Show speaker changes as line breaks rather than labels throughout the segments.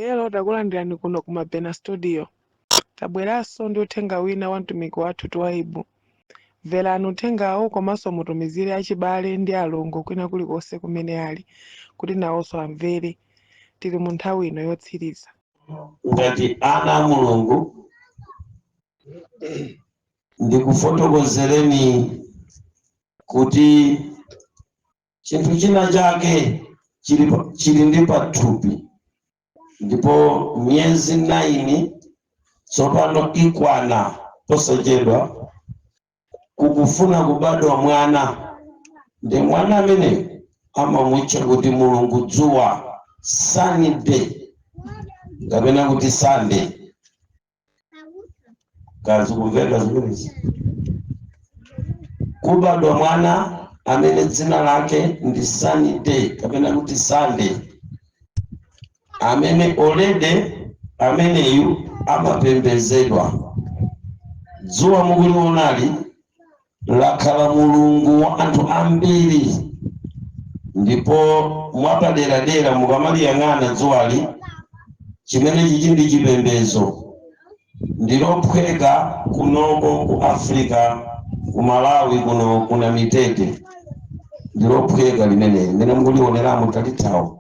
Hello, takulandirani kuno ku Mabena Studio. Tabweranso ndi uthenga wina wa mtumiki wathu Twaibu. Mverani uthengawo komanso mutumizire achibale ndi alongo kwina kulikonse kumene ali, kuti nawonso amvere. Tili mu nthawi ino yotsiriza.
Ngati ana a Mulungu ndikufotokozereni kuti chinthu china chake chili ndi pathupi, ndipo miyezi 9 tsopano ikwana posachedwa kukufuna kubadwa mwana. Ndi mwana amene amamutcha kuti Mulungu dzuwa, sunny day, kapena kuti Sunday. Kazi kumveka zimenezi. Kubadwa mwana amene dzina lake ndi sunny day kapena kuti Sunday, amene already ameneyu amapembedzedwa. Dzuwa mukulionali lakhala Mulungu wa anthu ambiri, ndipo mwapaderadera mukamaliyang'ana dzuwali, chimene chichi ndi chipembedzo. Ndilophweka kunoko ku Africa, ku Malawi kuno kuna Mitete, ndilophweka limeneli mene mukulioneramo talithawo.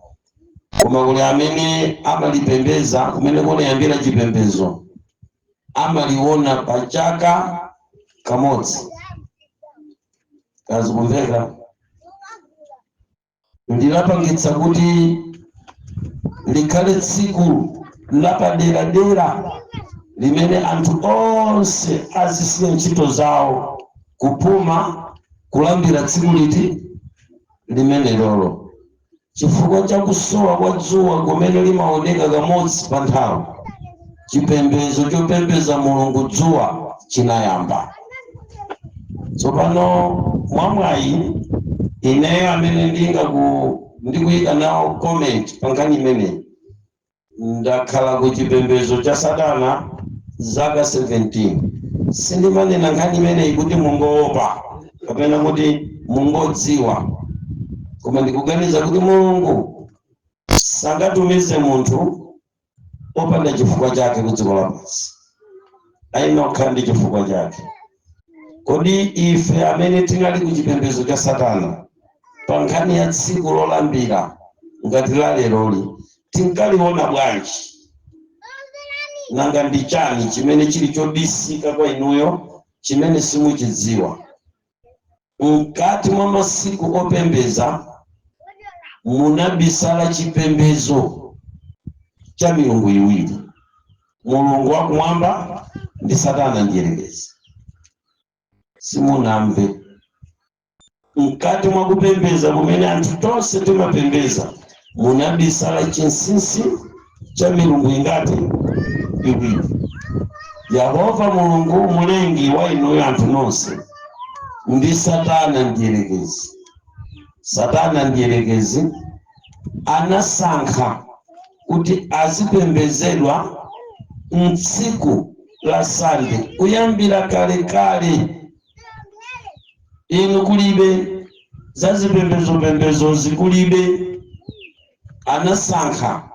Koma kuli amene amalipembedza kumene kunayambira chipembedzo, amaliona pa chaka kamodzi. Kazi kumveka. Ndilapangitsa kuti likhale tsiku lapaderadera limene anthu onse azisiya ntchito zawo kupuma kulambira tsiku liti limene lolo, chifukwa cha kusowa kwa dzuwa kumene limaoneka kamodzi pa nthawi. Chipembedzo chopembedza Mulungu dzuwa chinayamba. Tsopano mwamwayi ineyo amene ndikuyika nawo comment pangani imene ndakhala ku chipembedzo cha Satana zaka 17. Sindimanena nkhani imeneyi kuti mungoopa kapena kuti mungodziwa, koma ndikuganiza kuti Mulungu sangatumize munthu opanda chifukwa chake ku dziko lapansi. Ayinokha ndi chifukwa chake. Kodi ife amene tinali ku chipembedzo cha Satana pa nkhani ya tsiku lolambira ngati la leroli tinkaliona bwanji? Nanga ndi chani chimene chili chodisika kwa inuyo chimene simuchidziwa? Mkati mwa masiku opembeza munabisala chipembezo cha milungu iwiri, Mulungu wakumwamba ndi Satana ndiyerekezi. Simunamve. Mkati mwa kupembeza kumene anthu tonse timapembeza munabisala chinsinsi cha milungu ingati iwiri, Yehova Mulungu mulengi wa inuyo anthu nonse ndi Satana ndiyerekezi. Satana ndiyerekezi anasankha kuti azipembezedwa mtsiku la Sunday kuyambira kale kale. Inu kulibe zazipembezo zikulibe. Anasankha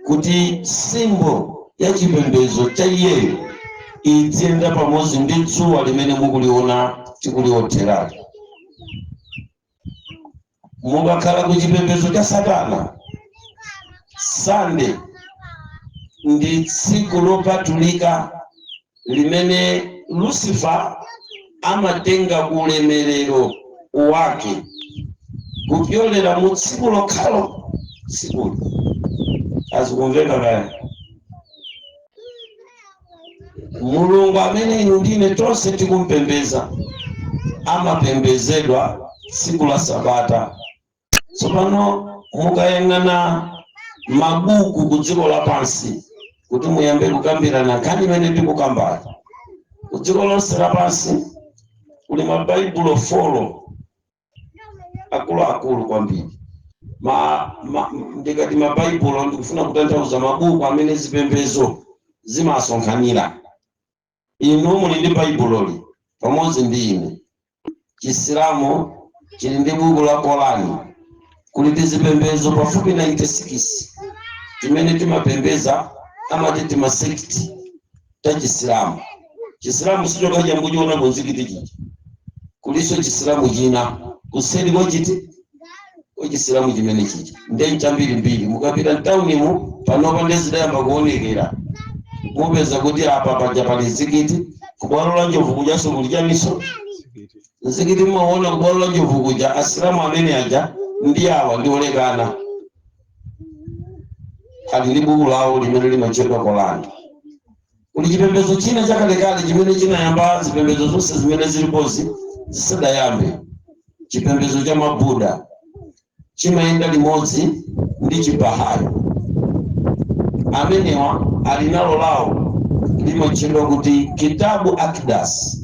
kuti simbo ya chipembezo cha iyeyo idziyenda pamodzi ndi dzuwa limene mukuliona tikuliothera. Mukakhala ku chipembezo cha Satana, Sunday ndi tsiku lopatulika limene Lucifer amatenga ulemerero wake kupyolera mu tsiku lokhalo sikuli. Azikumveka kaya? Mulungu amene inu ndine tonse tikumpembeza amapembezedwa tsiku la Sabata. Tsopano mukayang'ana mabuku ku dziko lapansi kuti muyambe kukambirana nkhani imene tikukambira, ku dziko lonse lapansi kuli mabaibulo 4 akuluakulu kwambiri. Ndikati mabaibulo ndikufuna kutanthauza mabuku amene zipembezo zimasonkhanira. Inu muli ndi baibuloli pamodzi ndi ine. Chisilamu chili ndi buku la Korani, kuli ndi zipembezo pafupi 96 timene timapembeza amati timasekti ta Chisilamu. Chisilamu sicho kaja mkujiona muzikiti chiji. Kuliso Chisilamu jina kuseli wachiti kwa Chisilamu jimene chiji. Ndeni chambili mbili mukapita ntauni mu panopa ndezida ya makuonekera. Mupeza kuti hapa pachapali zikiti kubwalola njovu kuja suluja miso. Zikiti mwaona kubwalola njovu kuja Asilamu amene aja ndi awa ndi olekana. Alili buku lao limene limachedwa Korani. Kuli chipembedzo china chakalekale chimene chinayamba zipembedzo zonse zimene zilipozi zisadayambe. Chipembedzo cha Mabuda chimayenda limodzi ndi Chibahari. Amenewa alinalo lao limachedwa kuti Kitabu Akdas.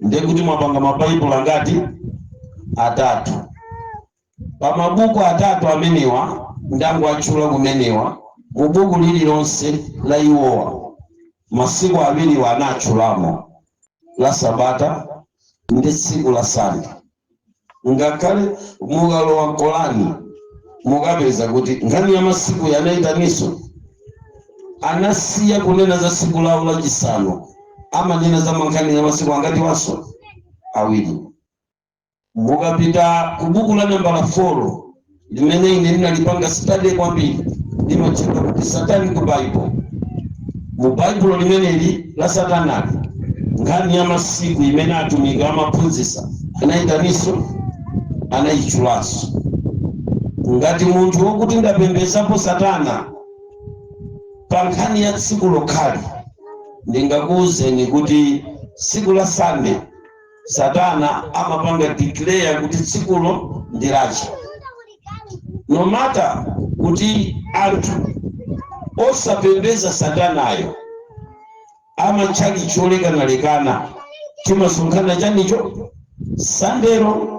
Ndekuti mwapanga mabaibulo ngati atatu. Pa mabuku atatu amenewa ndangu achula kumenewa mubuku lililonse la iwowa masiku abiri wanachulamo la Sabata ndi tsiku la Sande. Ngakale mugalo wa Korani mukapeza kuti ngani ya masiku yanayitaniso anasiya kunena za siku lao la chisanu ama nena za mankani ya masiku angati waso awiri. Mukapita kubuku la nambala 4 limene ine linalipanga study kwambiri limachedwa kuti Satanic Bible. Mu Bible limene li la Satanali ngani ya masiku imene atumika amaphunzitsa anayitaniso anayichulaso. Ngati munthu wokuti ndapembezapo Satana pa nkhani ya tsiku lokhali ndingakuwuzeni kuti tsiku la Sande Satana amapanga declare kuti tsikulo ndilachi. No matter kuti anthu osapembeza Satanayo amachali cholekana timasonkhana chanicho Sandero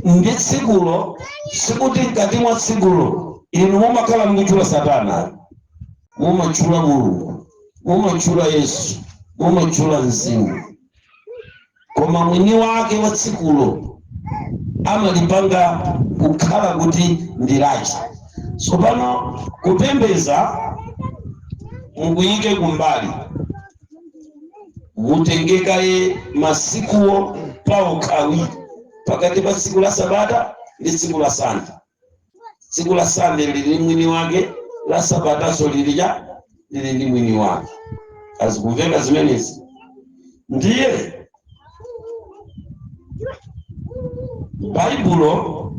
ndi tsikulo sikuti mkati mwa tsikulo inu mumakhala mkuchula Satana, mumachula Mulungu, mumachula Yesu, mumachula Mzimu. Koma mwini wake wa tsikulo amalipanga kukhala kuti ndilachi. So pano kupembeza mukuyike kumbali mutengekaye masikuwo pawo kawiri pakati pa tsiku la Sabata ndi tsiku la Sande. Tsiku la Sande lili mwini wake, la Sabata so lili ndi mwini wake. Azikumveka zimenezi. Ndiye Baibulo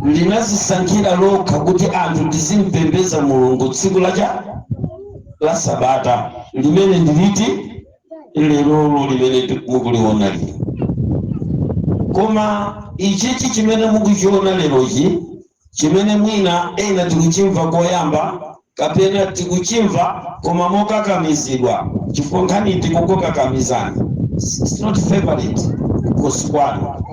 linazisankhira lokha kuti anthu tizimpembeza Mulungu tsiku la Sabata limene ndiliti lero limene mukuliona lino. Koma ichichi chimene mukuchiona lerochi chimene mwina ena tikuchimva koyamba kapena tikuchimva koma mokakamizidwa chifukwa nkhani tikukokakamizani. It's not favorite kusikwano.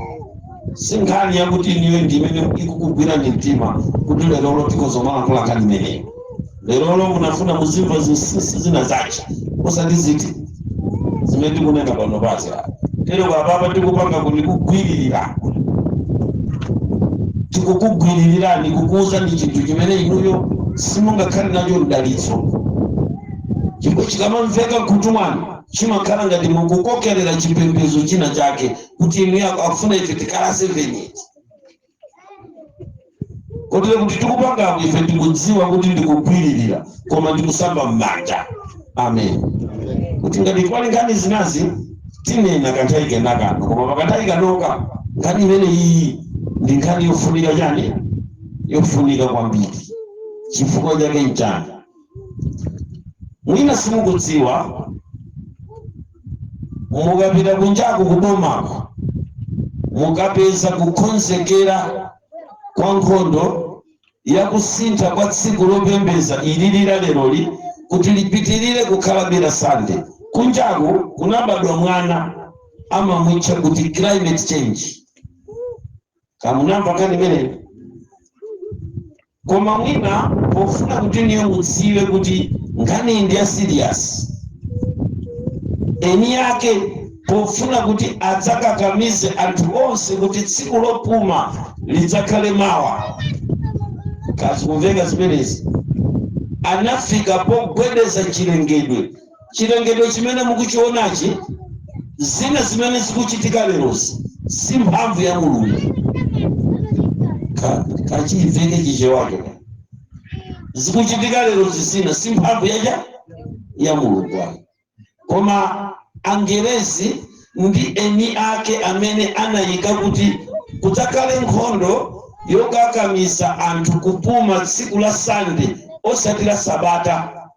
Sinkhani yakuti niwe ndimene ikukugwira ni mtima kuti lero tikozomala kula kani mene. Lero munafuna muzimva zina zache osati ziti zimene tikunena pano basi. Lero baba tikupanga kuti kugwiririra. Tikukugwiririra ni kukuza ni chinthu chimene inuyo simungakhale nacho mdalitso. Chifukwa chikamamveka kutumwana chimakhala ngati mukukokerera chipembedzo china chake kuti inu akufuna ife tikala 7. Kotero kuti tikupanga ife tikudziwa kuti ndikugwiririra koma ndikusamba m'manja. Amen. Kuti ngati pali ngani zinazi tinena kanthawi kenakano koma pakanthawi kanoka ngani imene iyi ndi nkhani yofunika chani, yofunika kwambiri. Chifukwa chake nchani mwina simukudziwa mukapita kunjaku kudomako mukapeza kukonzekera kwa nkhondo ya kusintha kwa tsiku lopembeza ililira leroli kuti lipitirire kukhala Sande. Kunjaku kunabadwa mwana amamwitcha kuti climate change. Kamunamva kani mene? Koma mwina pofuna kuti niyo mudziwe kuti nkhani ndi ya serious. Eni yake pofuna kuti adzakakamize anthu onse kuti tsiku lopuma lidzakhale mawa. Kazikumveka zimenezi. Anafika pogwedeza chilengedwe chimene mukuchionachi, zina zimene zikuchitika lerozi si mphamvu ya Mulungu. Kachiveke chichewacho zikuchitika lerozi zina si mphamvu ya Mulungu. Koma Angerezi ndi eni ake amene anayika kuti kudzakale nkhondo yokakamiza anthu kupuma tsiku la Sunday osati la Sabata,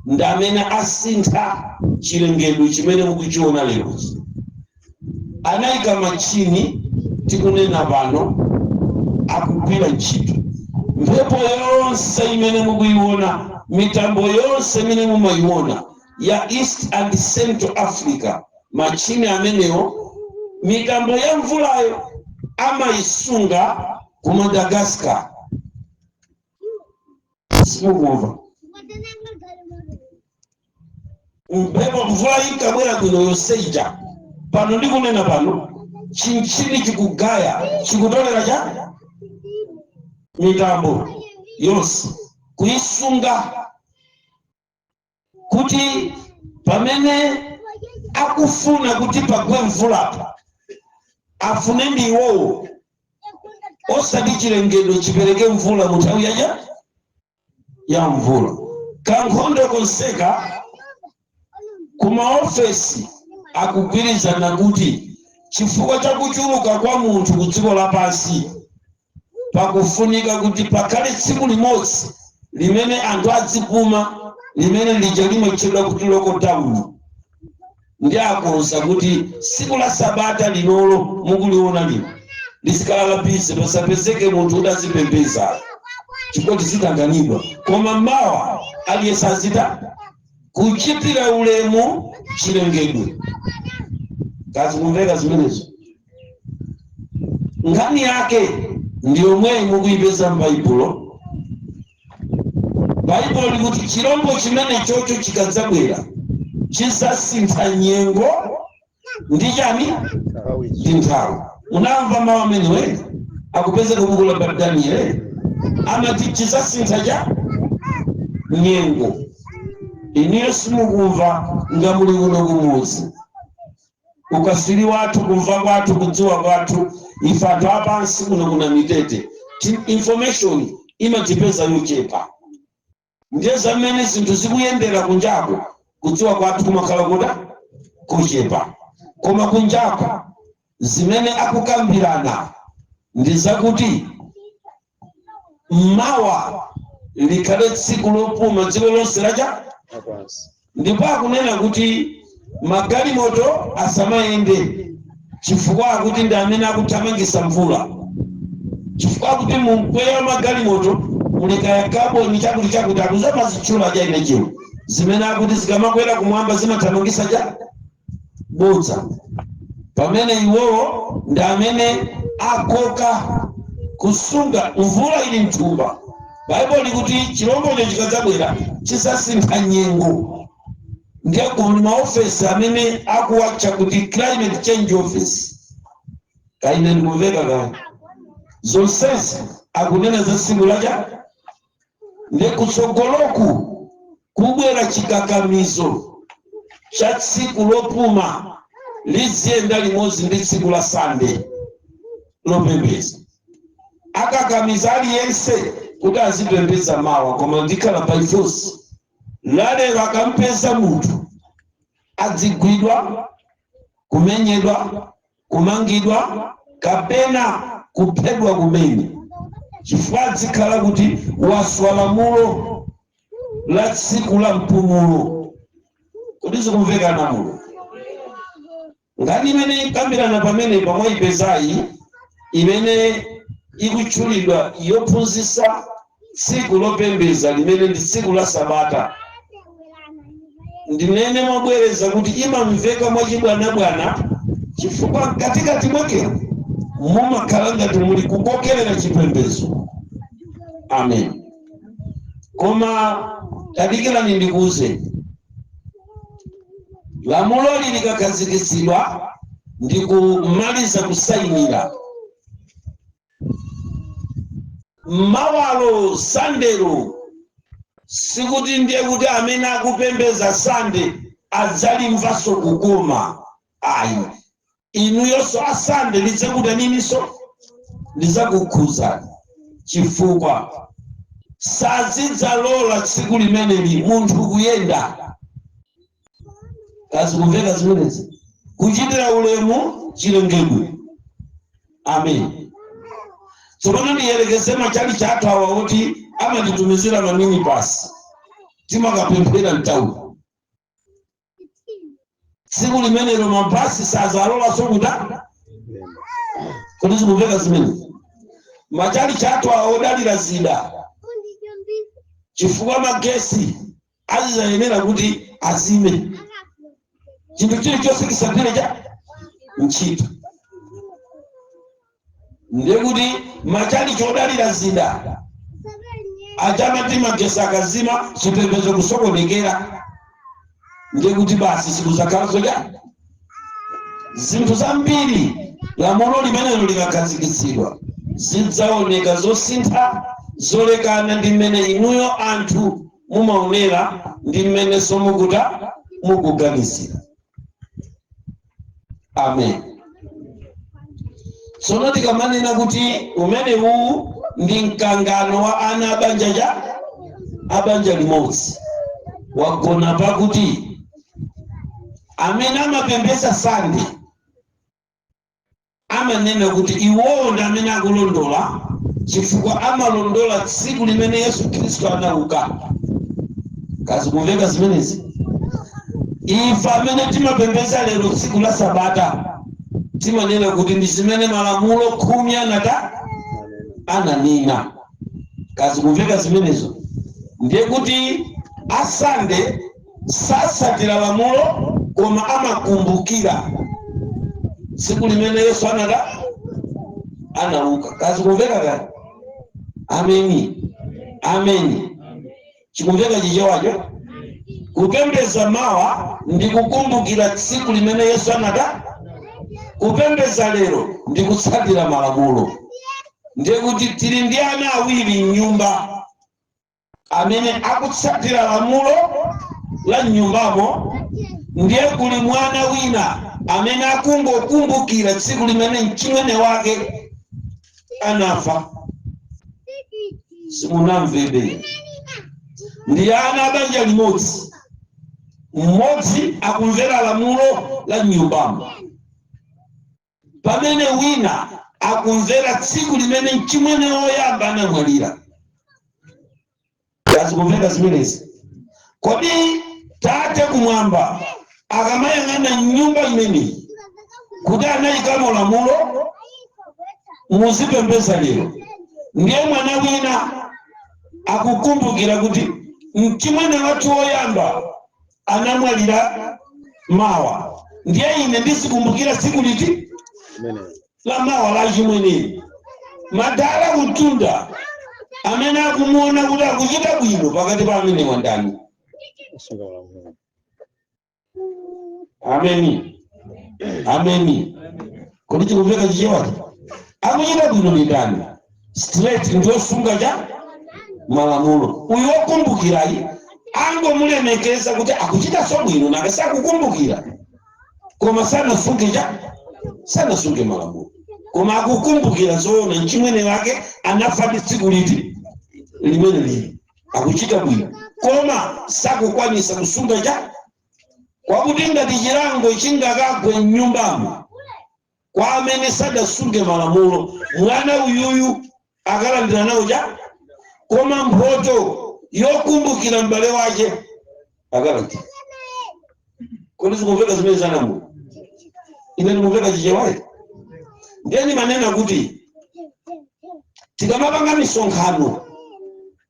ndi amene asintha chilengedwe chimene mukuchiona lero. Anayika machini tikunena pano akugwira ntchito. Mphepo yonse imene mukuiona, mitambo yonse imene mumayiona ya East and Central Africa, machini amenewo mitambo ya mvulayo amayisunga ku Madagascar. Simukumva? Mphepo mvula ikabwera kuno yoseija pano ndikunena pano chinchini chikugaya chikutolera cha mitambo yonse kuisunga kuti pamene akufuna kuti pagwe mvula afune ndi iwowo osati chilengedwe chipereke mvula mu nthawi ya mvula. Kankhondo konseka kumaofesi akugwirizana kuti chifukwa cha kuchuluka kwa munthu ku dziko lapansi pakufunika kuti pakhale tsiku limodzi limene anthu adzipuma, limene lija limatchedwa kuti lockdown. Ndi akonza kuti tsiku la Sabata linolo mukuliona lino lisikala bize, pasapezeke munthu udazipembeza chikoti zitanganidwa. Koma mawa aliyesazita kuchitira ulemu chilengedwe. Kazikumveka zimenezo. Nkhani yake ndiyo mwe mukuyipeza m'Baibulo. Baibulo likuti chirombo chimene chocho chikadzabwera chisasintha nyengo ndi chani? Ndi nthawi. Munamva mawu amenewo akupeza kubuku la Danieli amati chisasintha cha nyengo. Iniyo simukumva nga muli kuno kumuzi. Ukasiri watu kumva kwatu kudziwa kwatu ifatu apansi kuno kuna mitete. Information imatipeza yochepa. Ndiye zamene zinthu zikuyendera kunjako kudziwa kwatu kumakhala kuda kuchepa. Koma kunjako zimene akukambirana ndi zakuti mawa likhale tsiku lopuma dziko lonse lacha. Ndipo akunena kuti magalimoto asamayende chifukwa kuti ndi amene akuthamangisa mvula. Chifukwa kuti mumkweya magalimoto mulekaya kaboni chakuti akuzamazitchula cha ine chiro zimene akuti zikamakwera kumwamba zimathamangisa cha bodza. Pamene iwowo ndi amene akoka kusunga mvula ili mthumba. Baibulo likuti chilombocho chikadzabwera chisasintha nyengo. Ndiye kuli maofesi amene akuwatcha kuti climate change office. Kaine ndikumveka kaya. Zonsezi akunena za tsiku lacha. Ndiye kutsogoloku kubwera chikakamizo cha tsiku lopuma liziyenda limodzi ndi tsiku la Sunday lopembeza. Akakamiza aliyense kuti azipembeza mawa, koma ndikhala by force. Lalero akampeza munthu adzigwidwa, kumenyedwa, kumangidwa, kapena kuphedwa kumene. Chifukwa adzikhala kuti waswa lamulo la tsiku la mpumulo. Kuti zikumveka namulo. Ngati imene ikambirana pamene pamwayipezayi imene ikutchulidwa yophunzitsa tsiku lopembeza limene ndi tsiku la Sabata. Ndinene mabwereza kuti imamveka mwachibwanabwana chifukwa katikati mwake mumakhala ngati muli kukokerera chipembedzo. Amen. Koma tadikirani ndikuuze, lamulo likakazikitsidwa ndi kumaliza kusayinira, mawalo sandero sikuti ndiye kuti amene akupembeza sande adzalimvaso kukoma ayi. Inuyonso asande lidzakuta niniso lidzakukhudzani chifukwa sazidzalola tsiku limeneli munthu kuyenda. Kazikumveka zimenezi kuchitira ulemu chilengedwe. Amen. Tsopano ndiyerekeze machali chathu awa kuti amatitumizira mamini pasi timakapemphera mtauni. Tsiku limenelo mabasi sazalola sokuta kuti zikumveka zimenezi. Machali chathu awa odalira zida chifukwa magesi azizayenera kuti azime. Chinthu chilichonse chisagwire cha ntchito. Ndiye kuti machali chodalira zida achamati magesi akazima chipembedzo kusokonekera. Ndiye kuti basi sikuzakhalanso cha zinthu zambiri lamulo limenelo likakhazikitsidwa zidzaoneka zosintha zolekana ndi mmene inuyo anthu mumaonera ndi mmene somukuta mukuganizira. Amen. Tsono tikamanena kuti umenewu ndi mkangano wa ana abanja limodzi wagona pakuti amene amapembeza sande amanena kuti iwowo ndi amene akulondola chifukwa amalondola tsiku limene Yesu Khristu anauka. Kazikumveka zimenezi. Ife amene timapembeza lero tsiku la Sabata timanena kuti ndi zimene malamulo 10 ananena. Kazikumveka zimenezo. Ndiye kuti asande sasatira lamulo koma amakumbukira tsiku limene Yesu anauka. Kazikumveka kani? Ameni. Ameni. Chikumveka chichewacho? Kupembeza mawa ndi kukumbukira tsiku limene Yesu kupembeza lero ndi kutsatira malamulo. Ndiye kuti tili ndi ana awiri m'nyumba amene akutsatira lamulo la nyumbamo, ndiye kuli mwana wina amene akungokumbukira tsiku limene mchimwene wake anafa. Simunamvebe. Ndi ana abanja limodzi. Mmodzi akumvera lamulo la nyumbamo, pamene wina akumvera tsiku limene mchimwene woyamba anamwalira. Kazikumveka zimenezi. Kodi Tate kumwamba akamayang'ana nyumba imeneyi kuti anayikamo lamulo muzipembeza lero, ndiye mwana wina akukumbukira kuti mchimwene wathu woyamba anamwalira mawa, ndiye ine ndizikumbukira tsiku liti la mawa la chimwene. Madala kutunda amene akumuona kuti akuchita bwino pakati pa amene wandani. Ameni. Ameni. Kodi chikumveka chichewachi? Akuchita bwino ni ndani? Straight ndio sunga cha malamulo. Uyo wokumbukirayi angomulemekeza kuti akuchita so bwino nakasa kukumbukira. Koma sana sunge malamulo. Koma akukumbukira zoona mchimwene wake anafa tsiku liti limene lili. Akuchita bwino. Koma sakukwanisa kusunga cha kwakuti ngati chilango chingakagwe m'nyumbamo kwa amene sadasunge malamulo, mwana uyuyu akalandira nawo cha koma mphoto yokumbukira m'bale wake akalandira. Kodi zikumveka zimene zanamulo? Ine ndikumveka chichewachi. Ndiye manena kuti tikamapanga misonkhano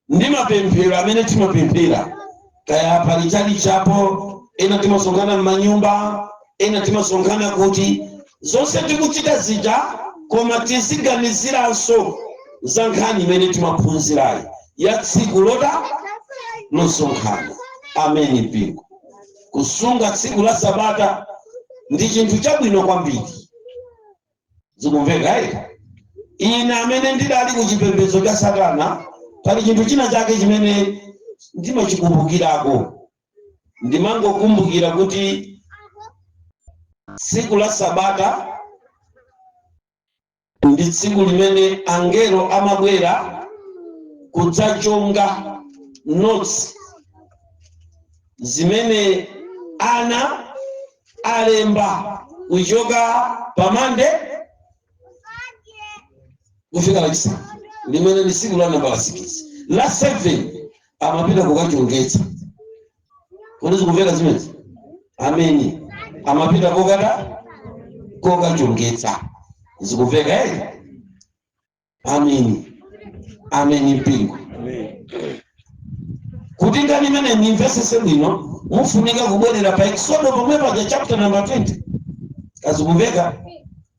ndi mapemphero amene timapemphera, kaya pali chali chapo, ena timasonkhana m'manyumba, ena timasonkhana kuti zonse tikuchita zija, koma tiziganiziranso za nkhani imene timaphunzirayi ya tsiku losonkhana. Ameni mpingo. Kusunga tsiku la Sabata ndi chinthu chabwino kwambiri. Zikumveka ine amene ndidali kuchipembedzo cha Satana pali chinthu china chake chimene ndimachikumbukirako. Ndimangokumbukira kuti tsiku la Sabata ndi tsiku limene angelo amabwera kudzachonga notes zimene ana alemba kuchoka pamande kufika lachisanu, limene ndi tsiku la nambala 6. La 7 amapita kukachongetsa. Kodi zikumveka zimene? Ameni. Amapita kokachongetsa. Zikumveka Ameni. Ameni mpingo. Kuti ngani imene nimvesese bwino mufunika kubwerera pa Exodus pomwe paja chapter number 20. Kazikumveka?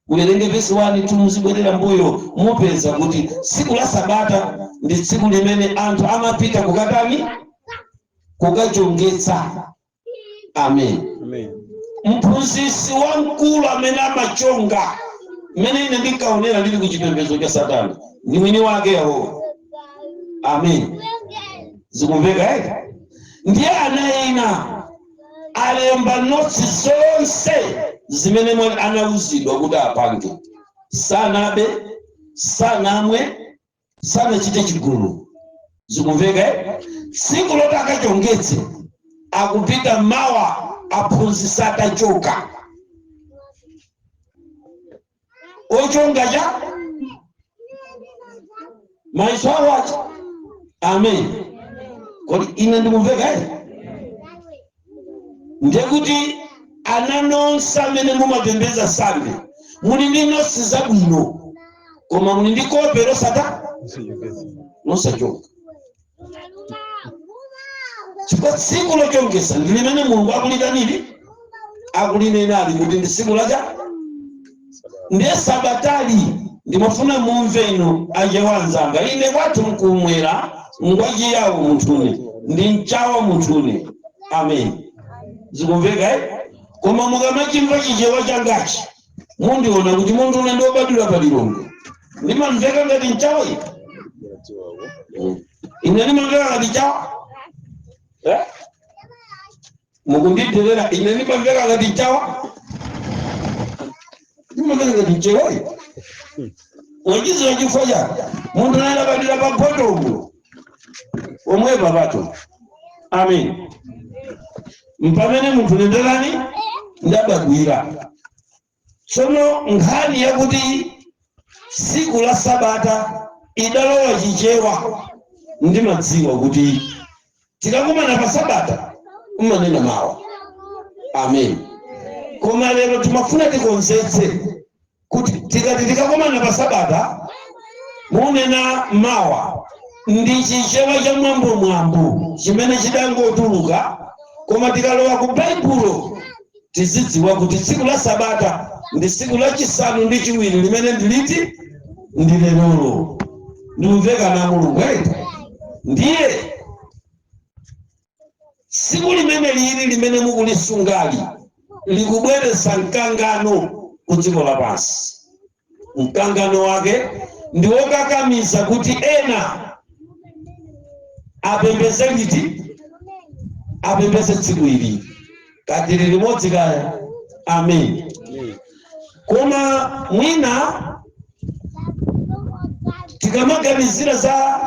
Uwerenge verse 1 tu muzibwerera mbuyo mupeza kuti tsiku la Sabata ndi tsiku limene anthu amapita kukachongetsa. Amen. Mphunzitsi wamkulu amene amachonga mene ine ndinkaonera ndili kuchipembedzo cha Satana ndi mwini wake Yehova. Amen. Zikumveka ndiye anayina alemba notes zonse zimene anauzidwa kuti apange. Sanabe, sanamwe, sanachite chigulu. Zikumveka tsiku loti akachongetse akupita mawa aphunzitsi atachoka. Ochonga cha maisha wacha. Amen. Kodi ine ndikumveka ndiye kuti ananonsa amene mumapembedza Sunday muli ndi nosi zabwino koma muli ndi kope losachoka. Chifukwa tsiku lochongesa ndi limene Mulungu akulinena ali kuti ndi tsiku lacha ndiye Sabatali. Ndimafuna mumve ino ajewanzanga ine kwathu mkumwera ngwaji yawo munthune ndi mchawa munthune. Amen. Zikumveka koma mukamachimva chichewa changachi mundiona kuti munthu une ndiobadwira pa lilongo. Ndimamveka ngati mchawa ine ndimamveka ngati chawa. Mukunditerera ine ndimamveka ngati chawa. Ndimamveka ngati mchewa. Wajizi wachifanya mundu naenda badila pa poto omwe babato. Amen. Mpamene munthu nendelani ndabagwira. Sono nkhani yakuti tsiku la Sabata idalowa chichewa ndimadziwa kuti tikakumana pa Sabata umanena mawa. Amen. Koma lero timafuna tikonzetse kuti tikati tikakumana pa Sabata munena mawa ndi chichewa cha mwambo chimene chidangotuluka. Koma tikalowa ku Baibulo tizidziwa kuti tsiku la Sabata ndi tsiku lachisanu ndi chiwiri limene ndiliti ndi lerolo. Ndimveka na Mulungu ndiye tsiku limene limene mukulisungali likubweretsa mkangano ku dziko lapansi. Mkangano wake ndi wokakamiza kuti ena apembedze tsiku ili kati limodzi kaya. Amen. Koma mwina tikamaganizira za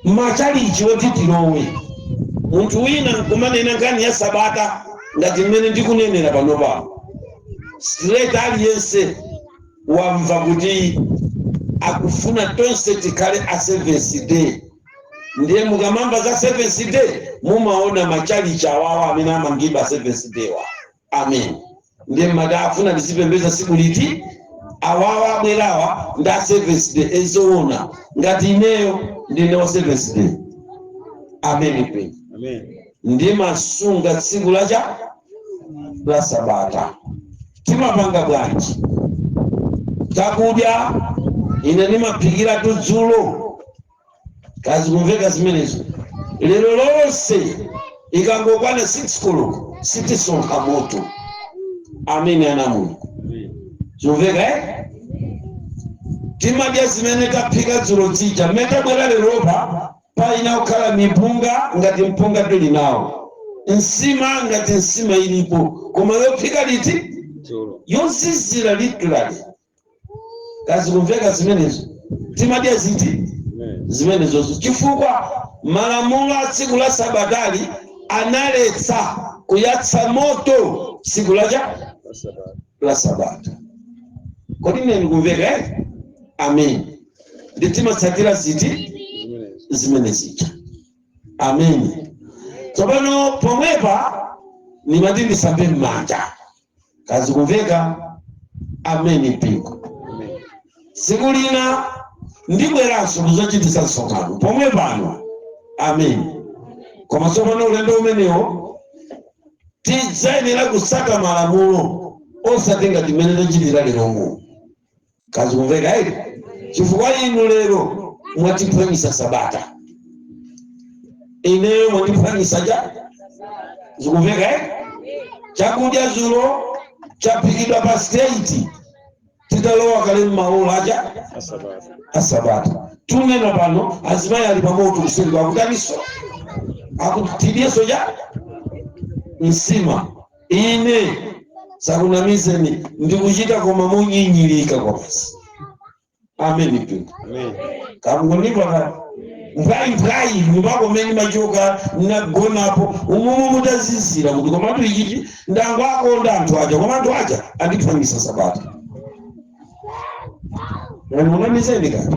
machalichi woti tilowe munthu wina nkumanena nkhani ya Sabata ngati mmene ndikunenera panopa straight aliyense wamva kuti akufuna tonse tikhale a Seventh Day. Ndiye mukamamba za Seventh Day mumaona machalichi awawa amene amangidwa Seventh Day wa. Amen. Ndiye madafuna tizipembedza tsiku liti awawa abwerawa nda Seventh Day ezoona ngati ineyo ndine wa Seventh Day. Amen. Amen. Ndiye masunga tsiku la Sabata. Timapanga bwanji takudya ine nimapikira tudzulo. Kazi kumveka zimenezo lero lonse ikangokwana 6 koloko sitisonka moto. Amen. Ana Mulungu zimveka timadya zimene taphika dzulo zija mmene bwera leropa paina kukhala mipunga ngati mpunga tili nawo, nsima ngati nsima ilipo, koma yophika liti yozizira literally. Kazi kumveka zimenezo timadya ziti zimenezo, chifukwa malamulo a tsiku la Sabatali analetsa kuyatsa moto tsiku la Sabata. Kodi nini kumveka Amen. Nditimatsatira ziti zimenezija. Amen. Tsopano pomwepa nimati ndisambe m'manja. Kazi kumveka. Amen pingo. Tsiku lina ndibweranso kuzochititsa msonkhano pomwe pano. Amen. Koma tsopano ulendo umenewo tidzayenera kusaka malamulo osatenga timene tachitira lero. Kazi kumveka chifukwa inu lero mwatiphwanyisa Sabata, ineyo mwandiphwanyisa zikumveka chakudya dzulo chaphikidwa pa stage tidalowa kale m'maola a Sabata. Tunena pano azimayi ali pamoto kuseri akutaniso akutidyeso nsima. Ine sakunamizeni ndikuchita koma munyinyirika kwa basi. Amen. Amen. Kamungonipa mphai mbako meni machoka nagonapo umumu mutazizira kuti komatu ichichi ndango akonda anthu aja, koma anthu aja andiphwanyisa Sabata. Munamizeni kati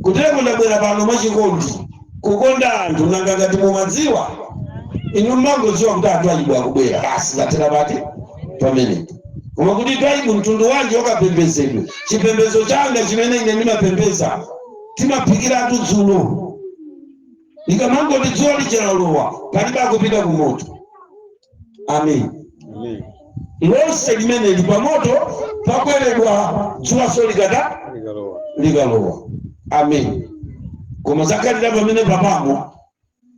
kuteko ndabwera pano mwachikondi kukonda anthu nanga ngati mumadziwa inu mmangodziwa kuti anthu achibwa kubwera basi zatera pati pamene. Koma kuti taibu mtundu wanje wakapembezedwe, chipembezo changa chimene ine ndimapembeza timaphikira anthu dzulo, ikamangoti dzulo lichalalowa palibe akupita kumoto. Amen. Amen. Lonse limene li pamoto pakweredwa dzuwaso likalowa. Amen. Koma zakalira pamene papamo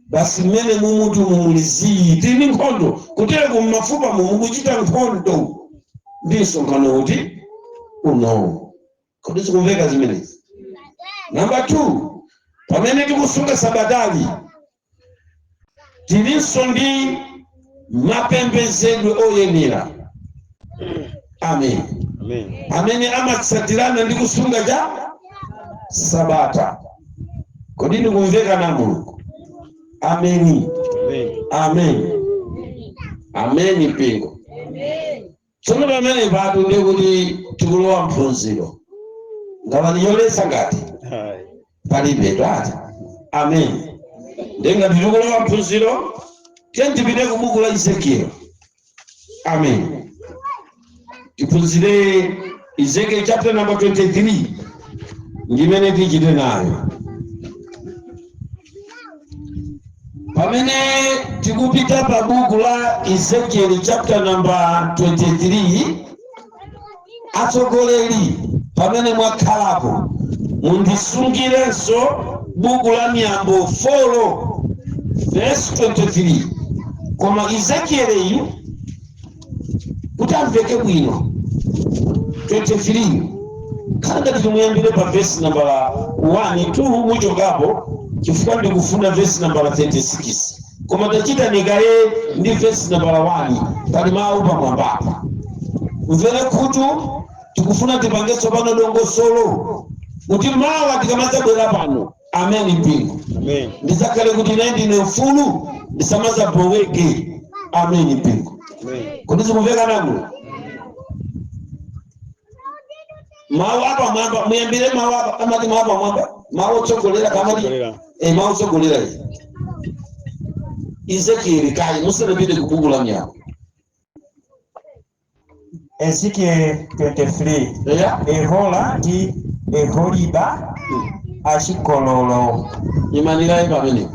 basi mmene mumutu mumulizii tini nkhondo kutere kummafupa mumukuchita nkhondo ndi msonkhano uti uno. Kodi zikumveka zimenezi? Namba 2, pamene tikusunga Sabatali tilinso ndi mapembedzedwe oyenera. Amen. Amen. Amene amatsatirana ndi kusunga Sabata. Kodi ndikumveka na Mulungu? Amen. Amen. Amen pingo. Tsono pamene patu ndi kuti tikulowa mphunziro ngawani yolesa ngati palibe twati. Amen. Ndenga tikulowa mphunziro tipite ku buku la Ezekiel. Amen. Tiphunzire Ezekiel chapter number 23 ndimene tichite nayo. Pamene tikupita pa buku la Ezekiel chapter number 23, atsogoleri pamene mwakhalapo mundisungirenso buku la Miyambo 4 verse 23. Koma Ezekiel iyi kuti amveke bwino 23 kanga tikumuyambire pa verse number 1 2 muchokapo chifukwa ndikufuna verse number 36. Koma tachita nikaye ndi verse number 1 pali mawu pamwambapa. Mvere khutu tikufuna tipange tsopano dongosolo kuti mawa tikamaza bwera pano. Amen mpingo. Amen. Ndizakhale kuti ine ndine mfulu ndisamaza boweke. Amen mpingo. Amen. Kodi zikumveka nangu? Mawu apa mwamba muyambire mawu apa amati mawu apa mwamba mawu tsogolera kamati mawu tsogolera Ezekiel kai musanapite ku buku la Miyambo.
Ezekiel 23. Ehola ndi Eholiba achikololo.
Imanirayi pamene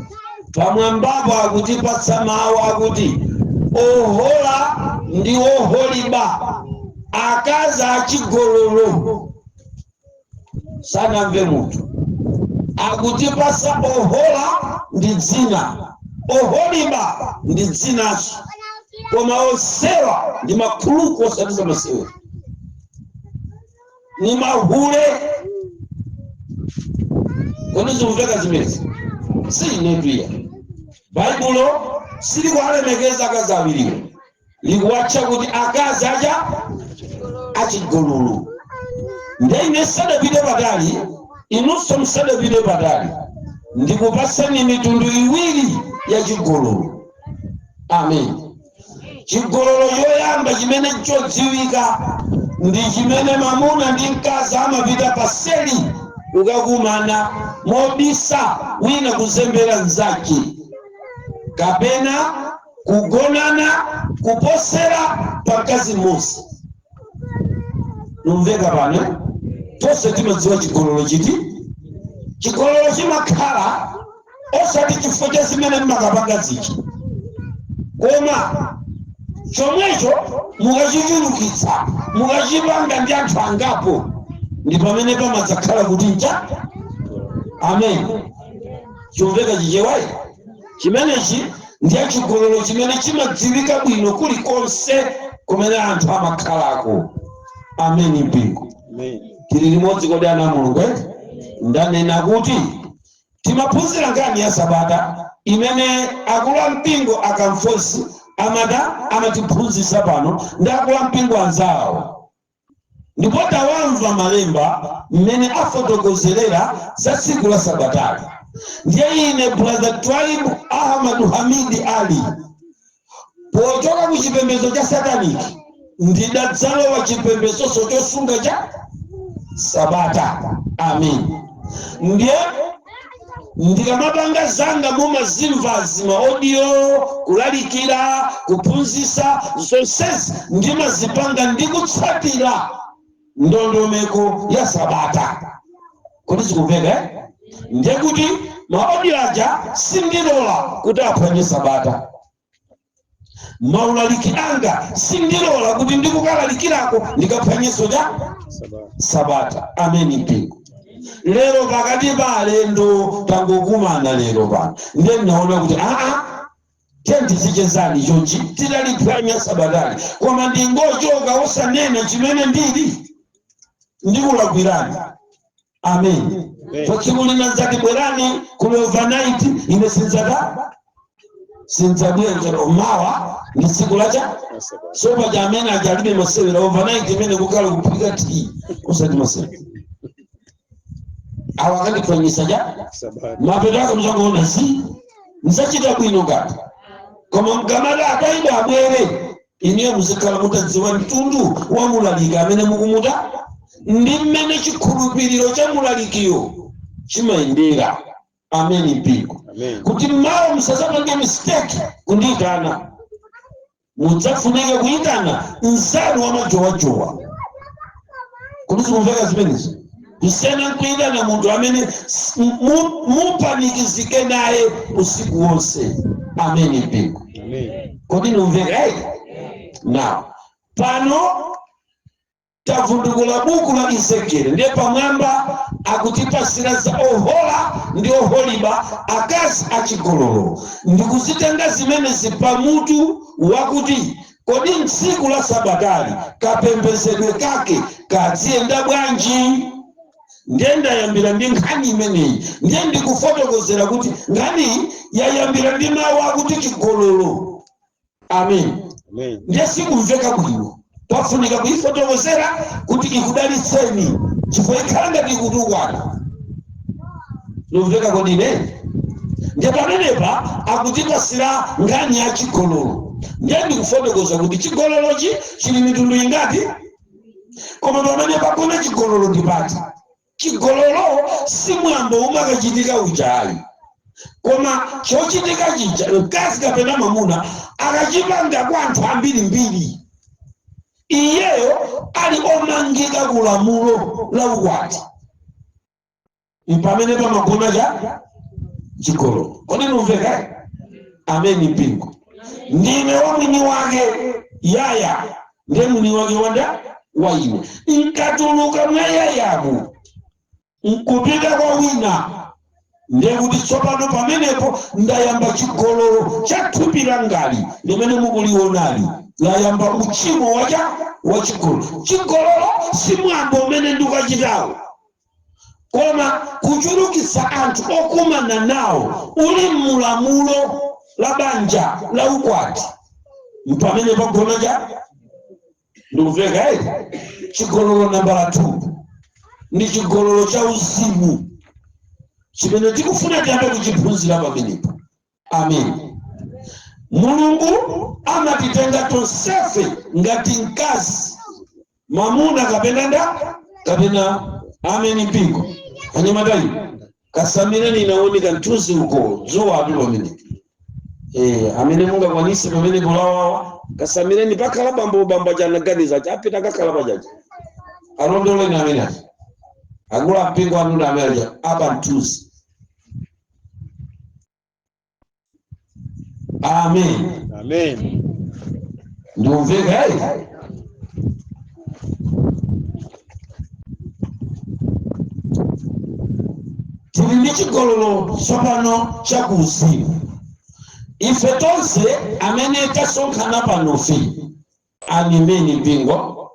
pamwambapo akutipatsa mawu akuti Ohola ndi Oholiba akazi achigololo. Sanamve munthu akutipasa Ohola ndi dzina, Oholiba ndi dzinaso, koma onsewa ndi makhuluku osati masewa, ni mahule kodi zimveka zimezi si inetuya baibulo sili kualemekeza akazi awiriwo likuwatcha kuti akazi aja achigololo. Ndine sadapite patali inunso musadapite patali ndikupaseni mitundu iwiri ya chigololo. Amen. Chigololo yoyamba chimene chodziwika ndi chimene mamuna ndi mkazi amapita paseli ukakumana mobisa wina kuzembera nzake kapena kugonana kuposera pakazi mmodzi. Numveka pano tonse timadziwa chigololo chiti chigololo chimakhala osati chifukwa cha zimene mmakapanga ziki koma chomwecho mukachichulukitsa mukachipanga ndi anthu angapo ndi pamene pamadzakhala kuti ncha. Amen. Chomveka chichewayi chimenechi ndiye chigololo chimene chimadziwika bwino kulikonse kumene anthu amakhalako. Amen. Mpingo tili limodzi kodi ana Mulungu. Ndanena kuti timaphunzira ngani ya Sabata imene akulu ampingo akamfosi amatiphunzitsa pano ndi akulu ampingo anzawo, ndipo tawamva malemba mmene afotokozerera za tsiku la Sabatali. Ndiye ine brother Twaibu Ahmadu Hamidi Ali pochoka ku chipembedzo cha Sataniki ndidadzalowa chipembedzo chosunga cha Sabata. Amen. Ndiye ndikamapanga zanga mumazimvazi maaudio kulalikira kuphunzitsa zonsezi ndimazipanga ndikutsatira ndondomeko ya Sabata. Kodi zikumveka? Ndiye kuti maaudio aja sindilola kuti aphwanye Sabata. Maulaliki anga sindilola kuti ndikukalalikirako ndikaphwanyeso ja Sabata. Amen. Mpingo lero pakati pa alendo tangokumana lero pano ndiye ndinaona kuti tizichezani chonchi tidaliphwanya Sabatali koma ndingochoka osanena chimene ndili ndikulakwirani. Amen. Patsiku lina nzati bwerani kuli overnight ine sindzabwera mawa ndi tsiku lacha sopa ja amene ajalibe masewera overnight imene kukhala kuphika tii usati masewera awakandipwanyisa ja mapeto ako mzangoona nzachita bwino ngati koma mkamata akaiba abwere iniyo muzikhala mutadziwa mtundu wa mulalika amene mukumuta ndi mmene chikhulupiriro cha mulalikiyo chimayendera. Amen. Mpingo kuti mmawa musazapange mistake kundiyitana mudzafunike kuyitana nzanu wamajowajowa. Kuti zikumveka zimenezo kusena nkuyitana munthu amene mupanikizike naye usiku wonse. Amen. Mpingo kodi numveka? Now pano tavundukula buku la Ezekiel ndiye pamwamba akutipasira za Ohola ndi Oholiba akazi achigololo ndikuzitenga zimenezi pamutu wakuti kodi tsiku la Sabatali kapembedzedwe kake kadziyenda bwanji. Ndiye ndayambira ndi nkhani imeneyi ndiye ndikufotokozera kuti nkhani yayambira ndi mawu akuti chigololo. Amen. Ndiye sikumveka bwino pafunika kuifotokozera kuti ikudalitseni chifukwa ikhala ngati ikutukwana. Numveka kodi ine? Ndiye pamenepa akutipasira nkhani ya chigololo ndiye ndikufotokoza kuti chigololochi chili mitundu ingati koma pamenepa kuna chigololo ndipati chigololo si mwambo umakachitika uchayi koma chochitika chija mkazi kapena mamuna akachipanga kwa anthu ambirimbiri iyeyo ali omangika kulamulo la ukwati mpamene pamagona cha chigololo. Kodi numveka? Amen. Mpingo ndine wa mwini wake yaya ndiye mwini wake wanda waine nkatuluka mwa yayamu nkupita kwa wina ndiye kuti tsopano pamenepo ndayamba chigololo cha thupi langali limene mukulionali layamba uchimo wa chigololo. Chigololo si mwambo umene ndikachitawo koma kuchulukisa anthu okumana nawo uli mulamulo la banja la ukwati mpamene pagona ja ndikuveka chigololo nambala 2 ndi chigololo cha uzimu chimene tikufuna tiyambe kuchiphunzira pamenepo. Amen. Mulungu amatitenga tonsefe ngati mkazi mamuna kapena ameni mpingo anyamatayi kasamireni inaoneka mtuzi uko zowa atu pamenepo. Amene mungakwanise pamene kulawawa kasamireni pakhala bamba chanaganiza chapita kakhala pachacha alondoleni amene achi agula mpingo anunda amene apa mtuzi. Amen.
Amen.
Ndumveka tili ndi chigololo tsopano cha kuuzimu. Ife tonse amene tasonkhana panofe animeni mpingo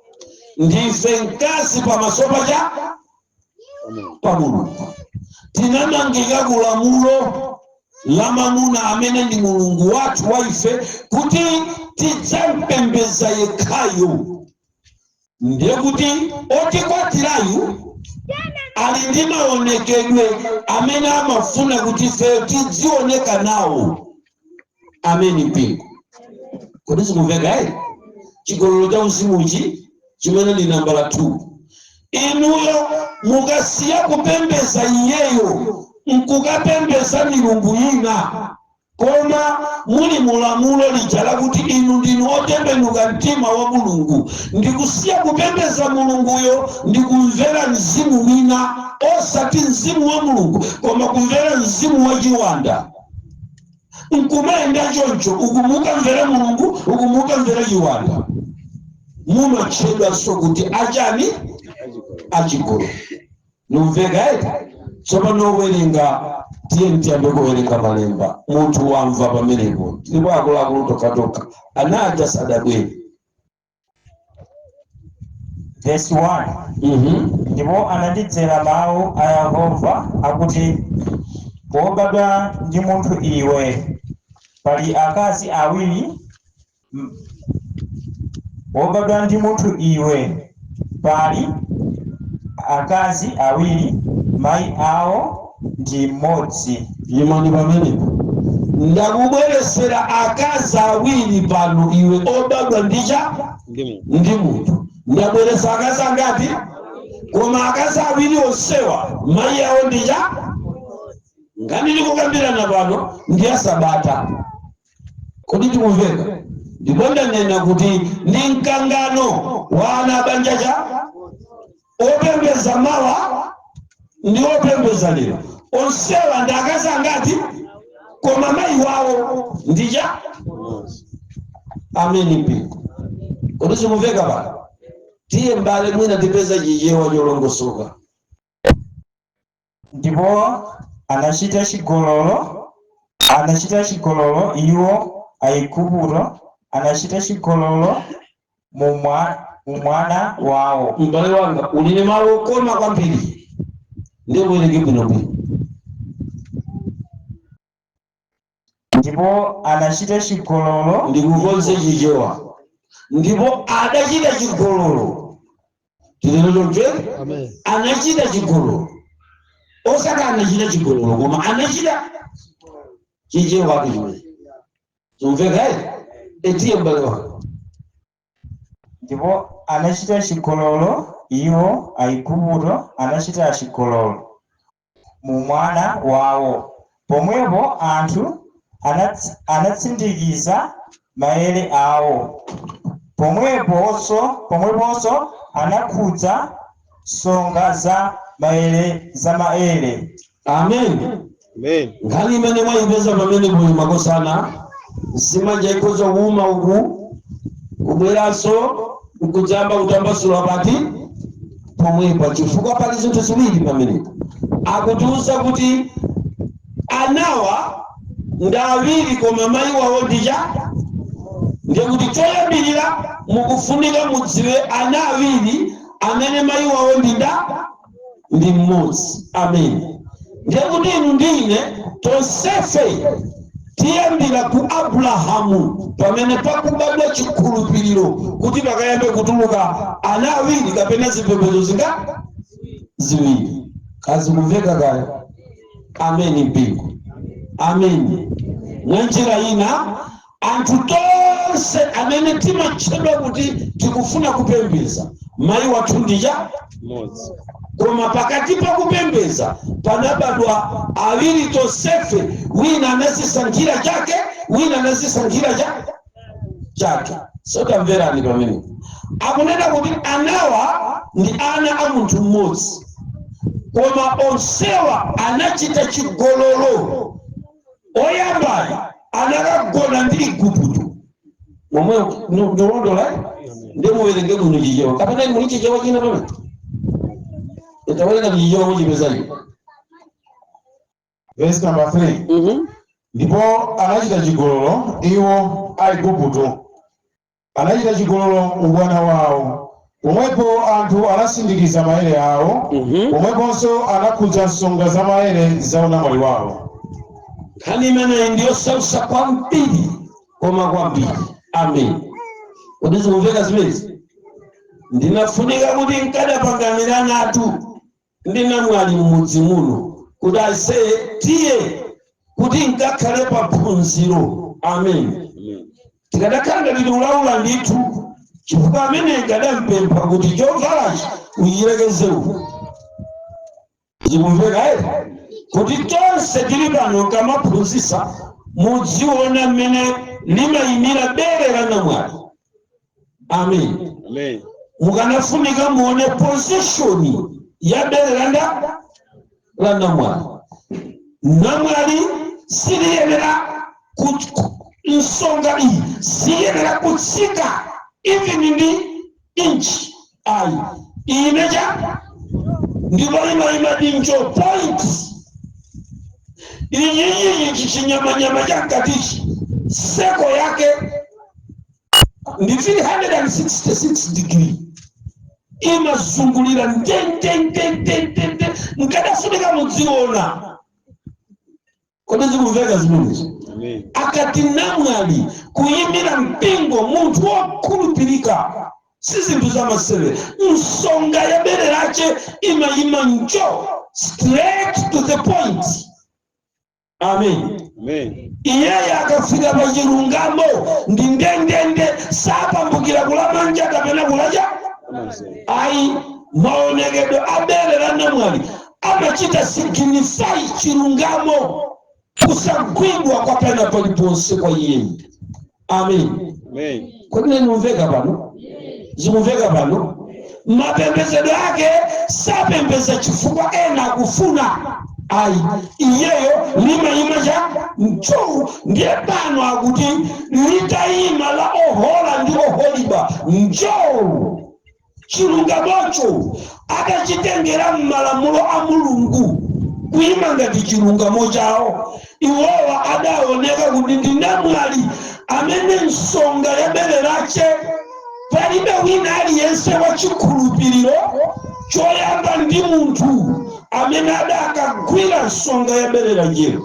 ndife mkazi pamaso pa Mulungu. Tinamangika kulamulo la mamuna amene ndi Mulungu wathu wa ife kuti tidzampembeza yekhayo. Ndiye kuti otikwatirayu ali ndi maonekedwe amene amafuna kuti ife tidzioneka nawo. Ameni mpingo. Kodi sikumveka chigololo cha uzimuchi chimene ndi nambala 2. Inuyo mukasiya kupembeza iyeyo nkukapembeza milungu ina koma muli mulamulo lijala kuti inu ndinu otembenuka mtima wa Mulungu ndikusiya kupembeza Mulunguyo ndikumvera mzimu wina osati mzimu wa Mulungu koma kumvera mzimu wa chiwanda. Nkumayenda choncho ukumuka mvera Mulungu ukumuka mvera chiwanda mumatchedwa so kuti achani achigololo. Numveka tsopano werenga tiye tiyambe kuwerenga malemba munthu wamva pamenepo ndipo akuluakulu tokatoka anaja sadabwere.
Verse 1. Ndipo anandidzera mawu a Yehova akuti pobadwa ndi munthu iwe pali akazi awiri pobadwa ndi munthu iwe pali akazi awiri mayi awo ndi mmodzi.
Yimani pamenepo ndakubweresera akazi awiri pano iwe obadwa ndi munthu. Ndabweresa akazi angati? Koma akazi awiri onsewa mayi awo ndi ngani ndikukambirana pano ndi Sabata. Kodi tikumveka? Ndipo ndanena kuti ndi mkangano wa ana banja opembeza mawa ndi opembeza lero onsewa ndi akazi angati koma mayi wawo ndi ameni mpingo. Kodi sikumveka pano? Tiye mbale mwina tipeza chichewa cholongosoka.
Ndipo anachita chigololo iwo Aigupto anachita chigololo mu mwana wawo.
Mbale wanga ulini malo koma kwambiri ndipo ileke bwinobwino.
Ndipo anachita chigololo
ndikukonze chichewa ndipo adachita chigololo.
Amen.
Anachita chigololo osati anachita chigololo koma anachita chichewa kachimene. Tumveka etiye mbale wanga.
Ndipo anachita chigololo iwo Aigupto anachita chigololo mu mwana wawo. Pomwepo anthu anatsindikiza maere awo. Pomweponso anakhudza songa za maere.
Amen.
Amen.
Nkhani imene mwayipeza pamene buli makosana simanja ikoza kuuma uku kubweranso nkujamba kutambasula pati pomwepa chifukwa pali zinthu ziwiri pamenepo. Akutiuza kuti anawa ndi awiri koma mayi wawo ndiye kuti choyambirira mukufunika mudziwe ana awiri amene mayi wawo ndi ndi mmodzi. Amen. Ndiye kuti inu ndine tonsefe tiyambira ku Abrahamu pamene pakubadwa chikhulupiriro kuti pakayambe kutuluka ana awiri kapena zipembedzo ziwiri. Kazikumveka kale? Amen mpingo. Amen. Mwanjira ina anthu tonse amene timatchedwa kuti tikufuna kupembedza mayi wathu ndija mmodzi. Koma pakati pa kupembedza panabadwa awiri tonsefe, wina anazisankhira chake, wina anazisankhira chake. Sotamverani pamene akunena kuti anawa ndi ana a munthu mmodzi, koma onsewa anachita chigololo. Oyambayo anakagona ndi Igupto momwe ndolondola ndi muwerenge kuno chichewa kapena muli chichewa china pamene itawereka chichewa muchipezali.
Verse number 3. Ndipo anachita chigololo iwo Aigupto, anachita chigololo ubwana wawo. Pomwepo anthu anasindikiza maere awo, pomweponso anakhudza nsonga za maere za unamwali wawo.
Nkhani imene ndiyo sausa kwambiri, koma kwambiri. Amen. Kodi zikumveka zimezi? Ndinafunika kuti nkadapanganira natu ndi namwali mmudzi muno kuti ase tiye kuti nkakhale pa phunziro. Amen. Tikadakhala ngati ulaula ndithu chifukwa amene nkadampempha kuti chovalachi uyirekeze uku. Zikumveka kuti tonse tili pano kamaphunzisa mudziona mmene limayimira bere la namwali. Amen.
Amen.
Mukanafunika muone position ya bere la namwali. Namwali siliyenera nsonga iyi siyenera kutsika even ndi inch ayi imeja ndipo imayima dinjo point iyi chichinyamanyama chakatichi seko yake ndi 366 degree imazungulira ndendendendendende nkadafunika mudziona. Kodi zikumveka zimenezi? Akati namwali kuyimira mpingo munthu wokhulupirika si zinthu zamasere. Nsonga ya bere lache imayima njo straight to the point. Amen. Iyeye akafika pa chilungamo ndi ndendende sapambukira kulamanja kapena kulaja. Ayi maonekedwe a bere la namwali amachita signify chilungamo, kusagwidwa kwa pena paliponse kwa iye. Amen. Kodi nimumveka pano? Zimumveka pano? Mapembezedo yake sapembeza chifukwa ena akufuna. Ayi iyeyo limayima cha mchou ndiye pano akuti litayima la ohola ndi oholiba mchou. Chilungamocho akachitengera mmalamulo a Mulungu kuyima ngati chilungamo chawo. Iwowa adaoneka kuti ndi namwali amene nsonga ya bere lache palibe wina aliyense wa chikhulupiriro choyamba ndi munthu amene adakagwira nsonga ya bere lachero.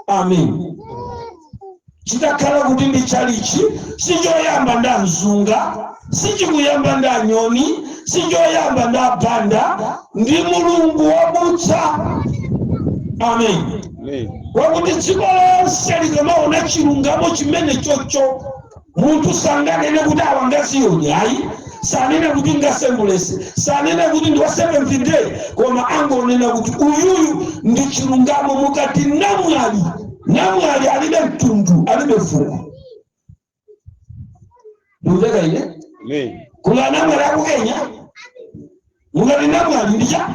Amen. Chitakhala kuti ndi chalichi sichoyamba nda mzunga, sichikuyamba nda nyoni, sichoyamba nda banda, ndi Mulungu wabutsa. Amen. Wakuti dziko lonse likamaona chilungamo chimene chocho munthu sanganene kuti awa ngaziyoni. Ayi sanene kuti ngasembulese, sanene kuti ndi wa Seventh Day, koma angonena kuti uyuyu ndi chilungamo mukati namwali alibe mtundu, alibe fuko. Nduveka ine? Kula namwali akukenya mukati namwali ndicha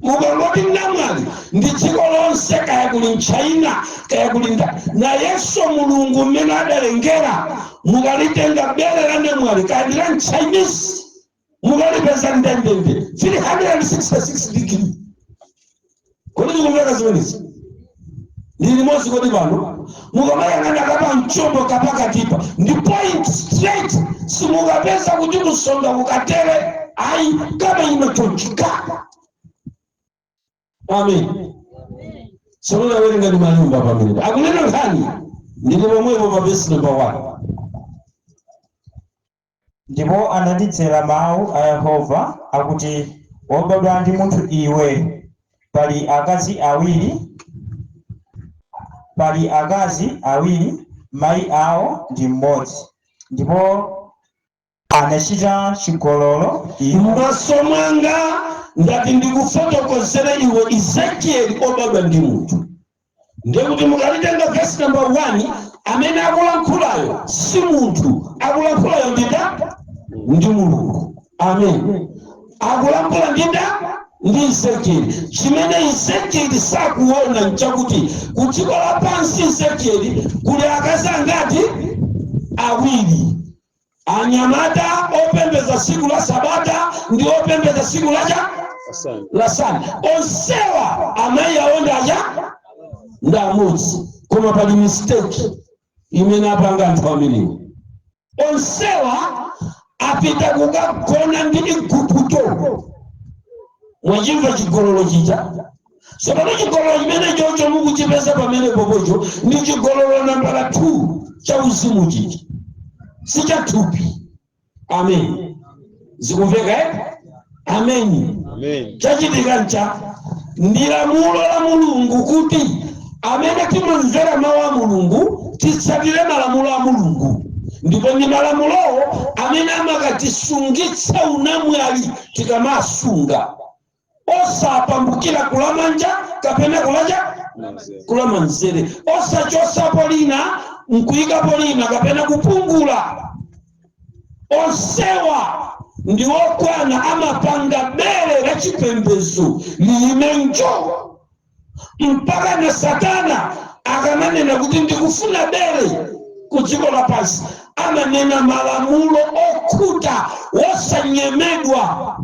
mukangoti namwali ndi dziko lonse, kaya kuli China kaya kuli na Yesu Mulungu mmene adalengera mukalitenga bere la namwali kaya ndi la Chinese mukalipeza ndendende 366 degree. Kodi zikumveka zimenezi? Ndili mosi kodi pano mukamayang'ana kapa mchombo kapakatipa ndi point straight, simukapeza kuti kusonga kukatere. ai kama imetochika. Amen. Sono na wewe ngani manyumba pamene. Akunena nkani ndilo mwepo pa verse number 1.
Ndipo ananditsera mawu a Yehova akuti, wobadwa ndi munthu iwe, pali akazi awiri, mayi awo ndi mmodzi, ndipo anachita chigololo
M'maso mwanga ngati ndikufotokozera iwe Ezekieli obadwa ndi munthu. Ndiye kuti mukalitenga verse number 1, amene akulankhulayo si munthu, akulankhulayo ndi Mulungu. Amen. Akulankhula ndi Ezekieli. Chimene Ezekieli sakuona nchakuti kudziko lapansi Ezekieli kuli akazi angati awiri. Anyamata opembeza siku la Sabata ndi opembeza siku la Sana. Onsewa amayi awo ndi amodzi. Koma pali mistake imene apanga anthu amenewo. Onsewa apita kukagona ndi Igupto. Mwachimva chigololo chija. Sopano chigololo chimene chocho mukuchipeza pamene popocho ndi chigololo nambala 2 cha uzimu chija. Si cha thupi. Amen. Zikumveka Amen.
Amen.
Chachitika ncha ndi lamulo la Mulungu kuti amene timamvera mawu a Mulungu titsatire malamulo a Mulungu. Ndipo ndi malamulowo amene amakatisungitsa unamwali tikamasunga. Osapambukira kulamanja kapena kulamanzere. Osachosapo lina nkuyikapo lina kapena kupungula. Onsewa ndi okwana amapanga bere la chipembedzo limenjo. Mpaka na Satana akananena kuti ndikufuna bere kudziko lapansi, amanena malamulo okhuta wosanyemedwa.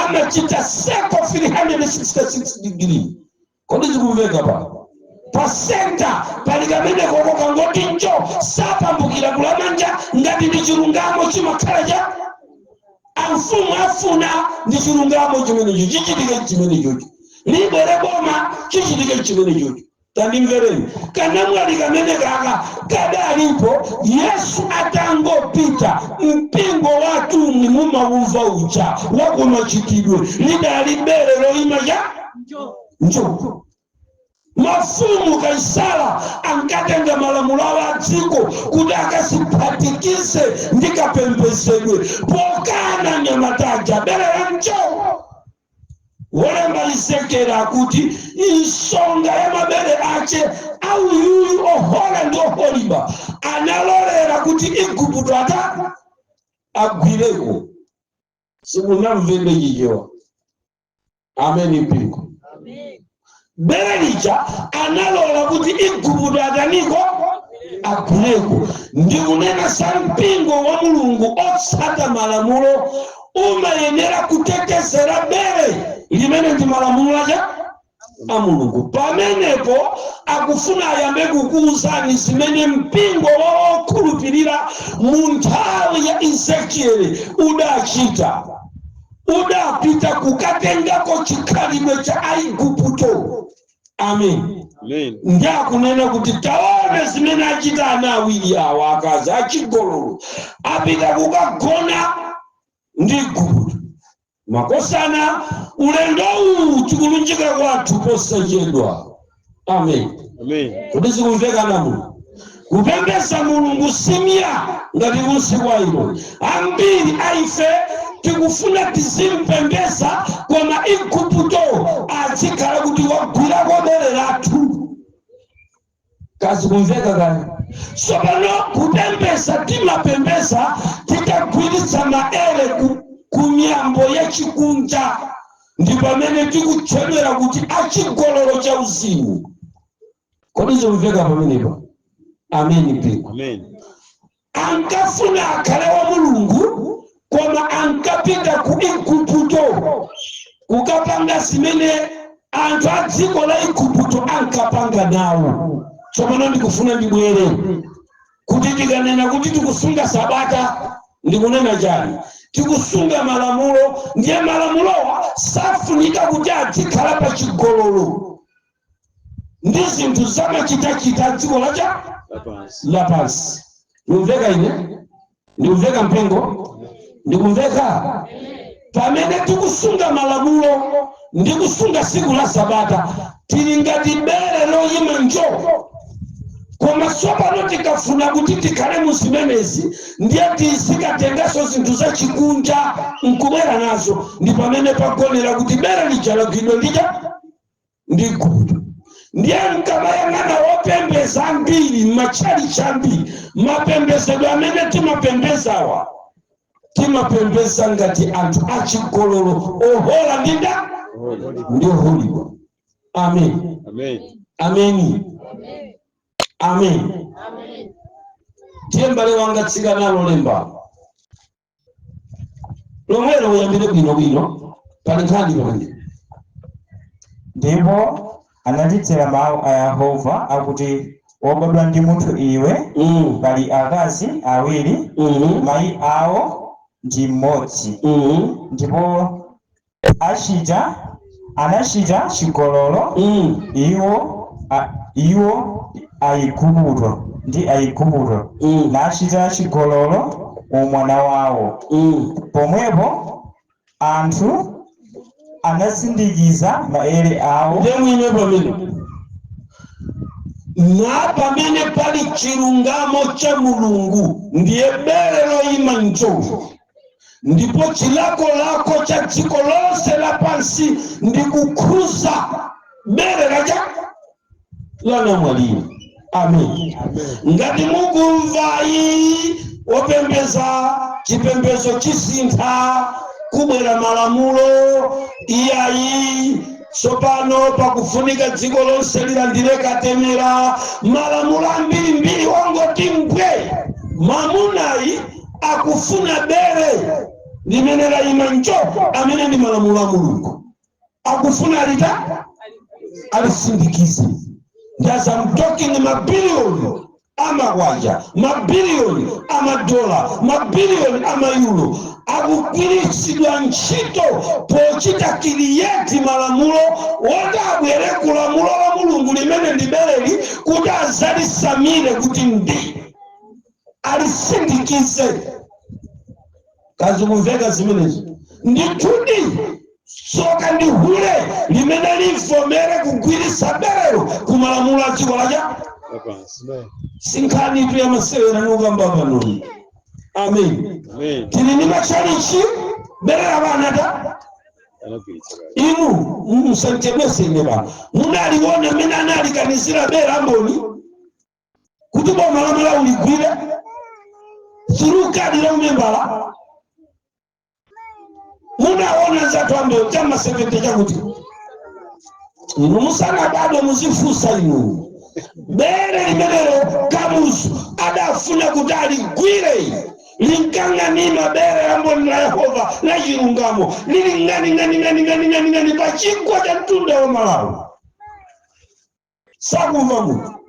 Amachita seko 366 degree. Kodi zikumveka pa center pali kamene koko kangoti njo sapambukira kulamanja ngati ndi chilungamo chimakhala cha amfumu afuna ndi chilungamo chimenecho chichitike chimenecho. Libere boma chichitike chimenecho. Tandimvereni kanamwali kamene kaka kadalipo Yesu atangopita mpingo watumwi mumauva ucha wakumachitidwe lidali bere loima ya njo. Mafumu Kaisara ankatenga malamulo a dziko kuti akasiphatikize ndikapembedzedwe pokana nyamataja bere la njo. Wolemba Ezekieli akuti insonga ya mabere ache au yuyu ohola ndi oholiba analolera kuti Igupto agwireko. Simunamvere ijewa. Amen ipingo. Bere lija analola kuti Igupto agwireko. Ndikunena sa mpingo wa Mulungu otsata malamulo umayenera kutetezera bere limene ndi malamulo a Mulungu. Pamenepo akufuna ayambe kukuwuzani zimene mpingo wokhulupirira mu nthawi ya Ezekieli udachita. Udapita kukatengako chikhalidwe cha Aigupto. Amen.
Amen.
Ndi akunena kuti taone zimene achita ana awiri awa akazi achigololo. Apita kukagona ndi Igupto. Makosana ulendo huu tikulunjika kwathu posachedwa. Amen.
Amen.
Kodi zikumveka namu. Kupembeza Mulungu simya ngati usiku wa ino. Ambiri aife tikufuna tizimpembeza koma Igupto achikhala kuti wagwirako bere lathu. Kazi kumveka kani. Sopano kupembeza timapembeza tikagwiritsa maere kumyambo ya chikunja. Ndi pamene tikutchedwera kuti achigololo cha uzimu. Kodi zimveka pamenepo. Amen piko.
Amen.
Ankafuna akhale wa Mulungu koma ankapita ku Igupto kukapanga zimene anthu a dziko la Igupto ankapanga nawo. Tsopano ndikufuna ndibwere kuti tikanena kuti tikusunga Sabata ndikunena chani. tikusunga malamulo, ndiye malamulo safunika kuti atikhala pa chigololo ndi zinthu zamachitachita dziko lapansi. Ndikumveka ine? Ndikumveka mpingo? Ndikumveka? Pamene tikusunga malamulo ndi kusunga tsiku la Sabata, tili ngati bere loyima njoko. Koma tsopano tikafuna kuti tikhale mu zimenezi, ndiye tizikatenganso zinthu zachikunja nkubwera nazo. Ndi pamene pagonera kuti bere lijalagwidwa ndi gudu. Ndiye nkamayang'ana wopembeza ambiri m'matchalichi ambiri, mapembedzedwe amene timapembezawa, timapembeza ngati anthu achigololo ohola ndi oholidwa. Amen. Ameni. Amen. Tiye mbale wanga tsika nalo lemba lomwelo uyambire bwinobwino pali nkhani pamene.
Ndipo ananditsera mawu a Yehova akuti wobadwa ndi munthu iwe, pali akazi awiri, mayi awo ndi mmodzi, ndipo anachita chigololo, iwo Aigupto ndi Aigupto, nachita chigololo mwana wawo. Pomwepo anthu anasindikiza maere awo.
Ndemwine pamene na pamene pali chilungamo cha Mulungu, ndiye bere loyima njoko. Ndipo chilakolako cha dziko lonse lapansi ndi kukhuza bere la namwalimu. Amen. Ngati mukumva iyi wopembeza chipembezo chisintha kubwera malamulo iyayi, tsopano pakufunika dziko lonse lilandire katemera, malamulo ambiri wangoti mbwe. Mamunayi akufuna bere limene layima njoko, amene ndi malamulo a Mulungu. Akufuna alisindikize. As I'm talking mabilioni amagwaja, mabilioni amadola, mabilioni amayulo, akugwiritsidwa ntchito pochita kiliyeti malamulo wota abwere kulamulo la Mulungu limene ndi bereli kuti azalisamire kuti ndi alisindikize. Kazi kumveka zimenezo ndithudi soka ndi hule limene livomere kugwiritsa berelo kumalamulo a dziko lapansi. Sinkhani tu ya masewera nukamba panoni. Amen. Tili ndi matchalichi berera bana inu musachedwese neba munaliona mene analikanizira bera amboni kuti bo malamulo uligwire through la umembala. Munaona zatu ambayo chama sekete chakuti inu musana bado muzifusa inu bere limenelo Kamuzu adafuna kuti aligwire linkang'anima bere amboni la Yehova la chilungamo lili ng'ani pachigwa cha mtunda wa Malawi. Sakumva munthu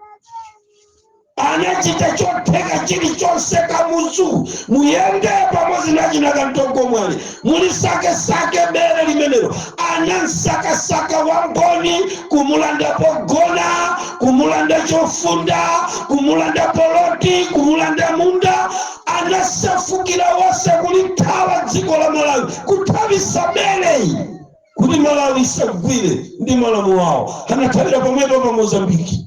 anachita chotheka chilichonse Kamuzu muyende pamodzi na chinaka mtogomwali mulisake bere limenelo. Anansakasaka wamboni kumulanda pogona, kumulanda chofunda, kumulanda poloti, kumulanda munda. Anasafukira wose kulithawa dziko la Malawi, kuthavisa bere kuti Malawi isagwire ndi malamulo awo. Anathawira pamwepo pa Mozambiki.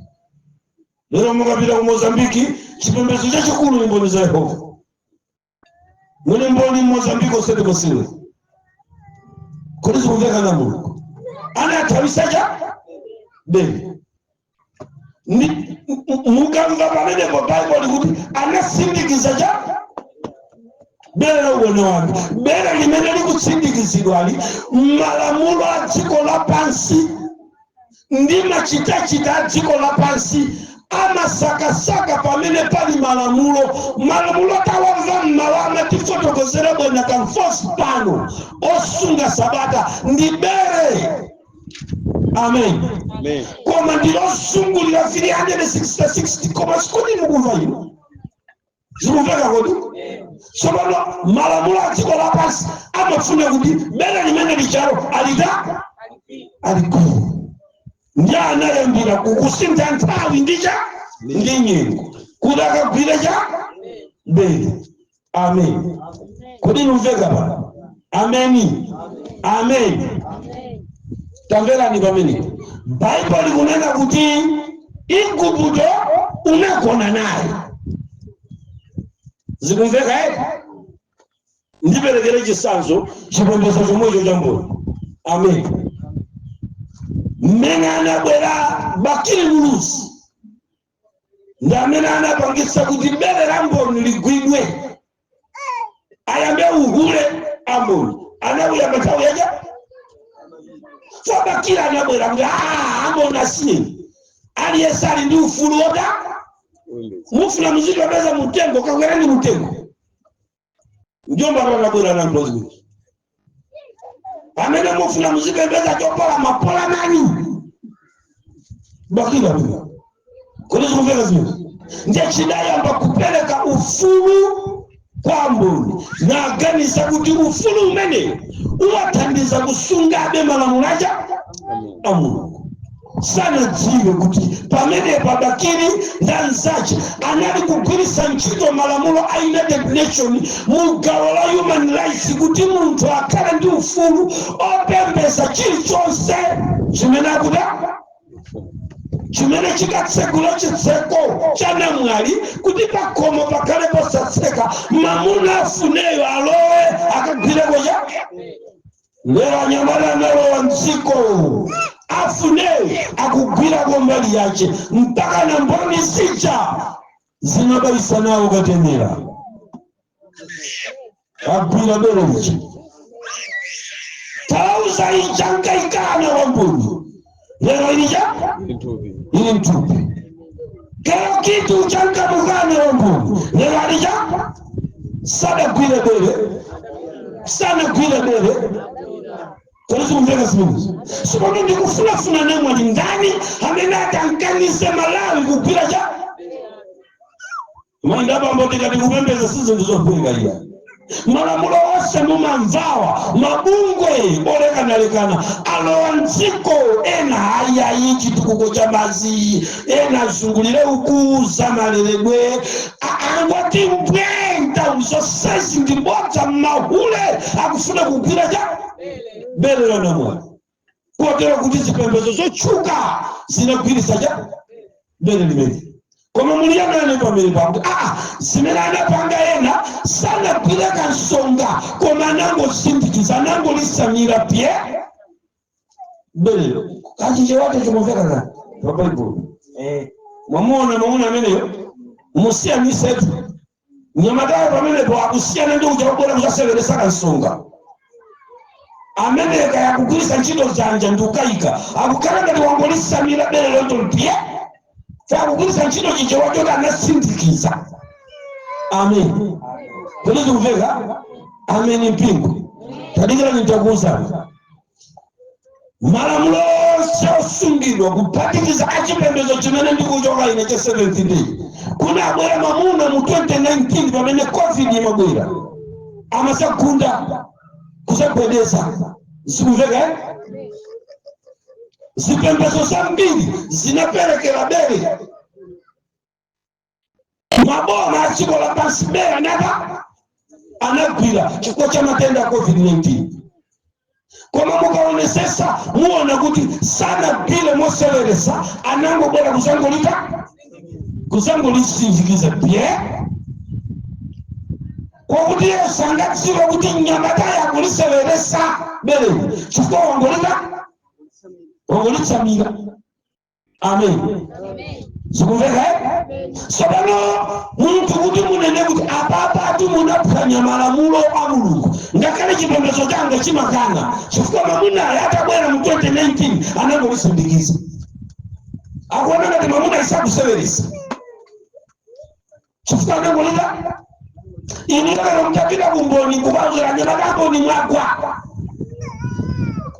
Lero mukapita ku Mozambiki, chipembedzo chachikulu ni mboni za Yehova. Mune mboni Mozambiki osati kosiwe. Kodi zikumveka na Mulungu. Anathawisa bere. Mukamva pamene pa Bible kuti anasindikiza bere la uwene wake. Bere limene likutsindikizidwa malamulo a dziko lapansi ndi machitachita a dziko lapansi. Amasakasaka pamene pali malamulo tawamva mmawama tifotokozera bwana kamfosi pano osunga Sabata ndi bere. Amen. Koma ndilosungulira 360 koma sikodi mukumva ino zikumveka kodi Sobano malamulo atiko lapasi amafuna kuti bera limene lichalo alida aliko ndi analembera kukusintha nthawi ndi nyengo kuti akagwire bere. Amen. Kodi numveka pa? Ameni. Amen. Tamverani pamene Bible likunena kuti Igupto unagona naye. Zikumveka ndiperekere chisanzo chipembedzo chomwecho chamboni. Amen. Mmene anabwera Bakiri Mulusi ndi amene anapangisa kuti bere la mboni ligwidwe ayambe uhule Amboni anauya mathawi yaja Bakiri anabwera kuti Amboni asini aliyese ali ndi ufulu woda mufuna muziki wapeza mutengo kakwerani mutengo njomba anabwera na mlozi amene mufuna muziki wapeza chopola mapola nani Bakiri anabwera kodi zikumveka zimene ndiye chidayamba kupeleka ufulu kwa Amboni na aganisa kuti ufulu umene uwathandiza kusungabe malamulo a Mulungu. Sana dziwe kuti pamene Bakiri ndi anzake anali kugwiritsa ntchito malamulo a United Nations mu gawo la human rights kuti munthu akhale ndi ufulu opembeza chilichonse chimene akuda chimene chikatsegula chitseko cha namwali kuti pakomo pakhale posatseka mamuna afuneyo alowe akagwireko lero anyamala analowa mdziko afuneyo akugwirako mbali yace mpaka na mboni zija zinabalisa nawo katemera agwira bere ichi tauza ichangaikana wamboni lero ili mtupi kero kitu chanka mugane wamboni lero alija sana gwira bere Kwa kumveka simu. Sikuwa ndi kufuna nemwa ndani amene atankanise Malawi kupira cha. Mwanda bambo tikati kupembeza sizo ndizopinga ya. Malamulo wose mumamvawa mabungwe olekanalekana alowa nziko ena haya ichi tukuko cha mazi ena zungulire ukuza maleredwe angwati mpwenta uzosesi ndibota mahule akufuna kupira cha bere la namwa kuotera kuti zipembezo zochuka zinagwirisa cha bere limene koma muliyana ne pamene pakuti zimene anapanga ena sana kwileka nsonga koma nango sindikiza nango lisamira pye bere kachije wate chomveka na Bible mwamuna ameneyo musiya misetu nyamatayo pamene po akusiyana ndi uchakubona kuchaseweresaka nsonga amene kaya kugwirisa ntchito janja ndukayika akukhala ngati wangolisamira bere lonto mpye kugwirisa ntchito chiche wachoka anasindikiza. Amen. Kodi kumveka? Amen mpingo. Tadikira nitakuuza. Malamulo osungidwa kuphatikiza achipembedzo chimene ndikuchoka ine cha 70 day. Kuna abwera mamuna mu 2019 pamene COVID imabwera. Amasakunda kusagwedeza. Sikumveka? Zipembezo zambiri zinaperekera bere maboma achiko la pansi bere anagwira chifukwa cha matenda ya COVID-19 koma mukaonesesa muona kuti sana bile moseweresa anangobwera kuzangolisinzikiza pye kwa kuti sangatsiwa kuti nyamata yakuliseweresa bere chifukwa wangolitsamira. Amen. Zikumveka Sabano muntu kuti munene kuti apapa ati munaphwanya malamulo a Mulungu ngakale chipembedzo changa chimakana chifukwa mamuna atabwera mu 2019 anangolisindikiza akuona ngati mamuna isakuseweresa chifukwa anangolita ini lero mtapita kumboni kubanzira nyamata mboni mwagwa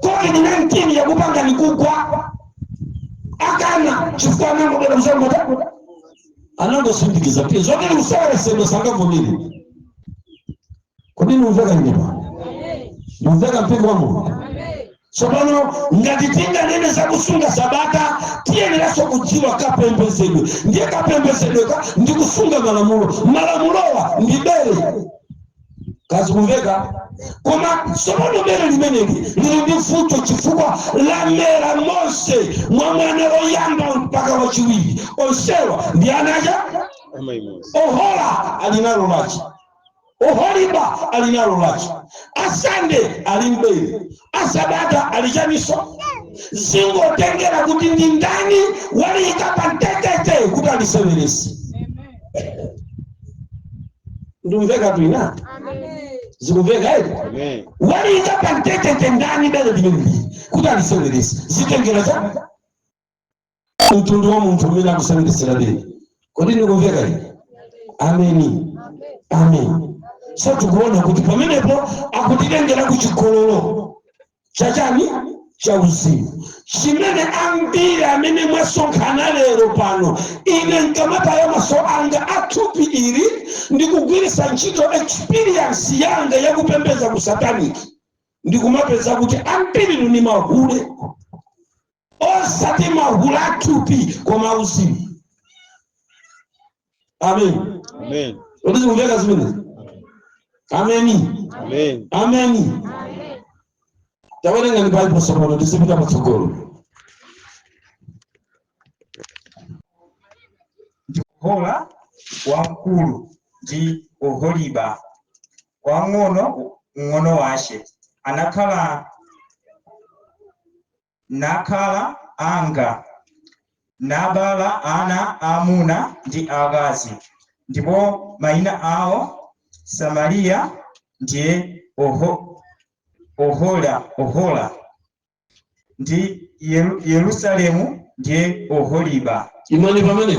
COVID-19 yakupanga nikugwa akana chifukwa nango bera mzango ta anango sindikiza pia zote ni usawa sema sanga vumili Kodi numveka inepa? Numveka mpingo wa Mungu? Sopano ngati tinganene za kusunga sabata tiyeneraso kudziwa kapembedzedwe. Ndiye kapembedzedwe ndi kusunga malamulo. Malamulowa ndi bere. Kazi kumveka? Koma sopano bere limeneli lili ndi mfuto chifukwa lamera Mose mwa mwana woyamba mpaka wachiwiri. Onsewa ndi anaja? Ohola alinalo lachi. Oholiba alinalo lachi. Asande alimbele. Asabata alijaniso. Zingo tengera kuti ndi ndani wali ikapantetete kuti aliseveresi. Ndumveka tu ina? Zikuveka hivi? Wali ikapantetete ndani bele limeli kuti aliseveresi. Zitengera za? Mtundu wa muntu mina kuseveresi labeli. Kodi nikuveka hivi? Ameni. Amen. So tukuona kuti pamenepo akutitengera kuchikololo chachani cha uzimu chimene ambiri amene mwasonkhana lero pano ine nkamata ya maso anga athupi ili ndikugwirisa ntchito experience yanga yakupembeza ku sataniki ndikumapeza kuti ambiri ni mahule osati mahule athupi koma uzimu. Amen.
Amen.
Odizi kuveka zimene? Ameni.
Amen.
Ameni. Tawalenga ni Bible somo ndisipita patsogolo.
Ohola wamkulu ndi Oholiba wang'ono washe nakhala anga nabala ana amuna ndi akazi ndipo mayina awo Samaria ndiye Ohola ndi Yerusalemu ndiye Oholiba.
Imani pamene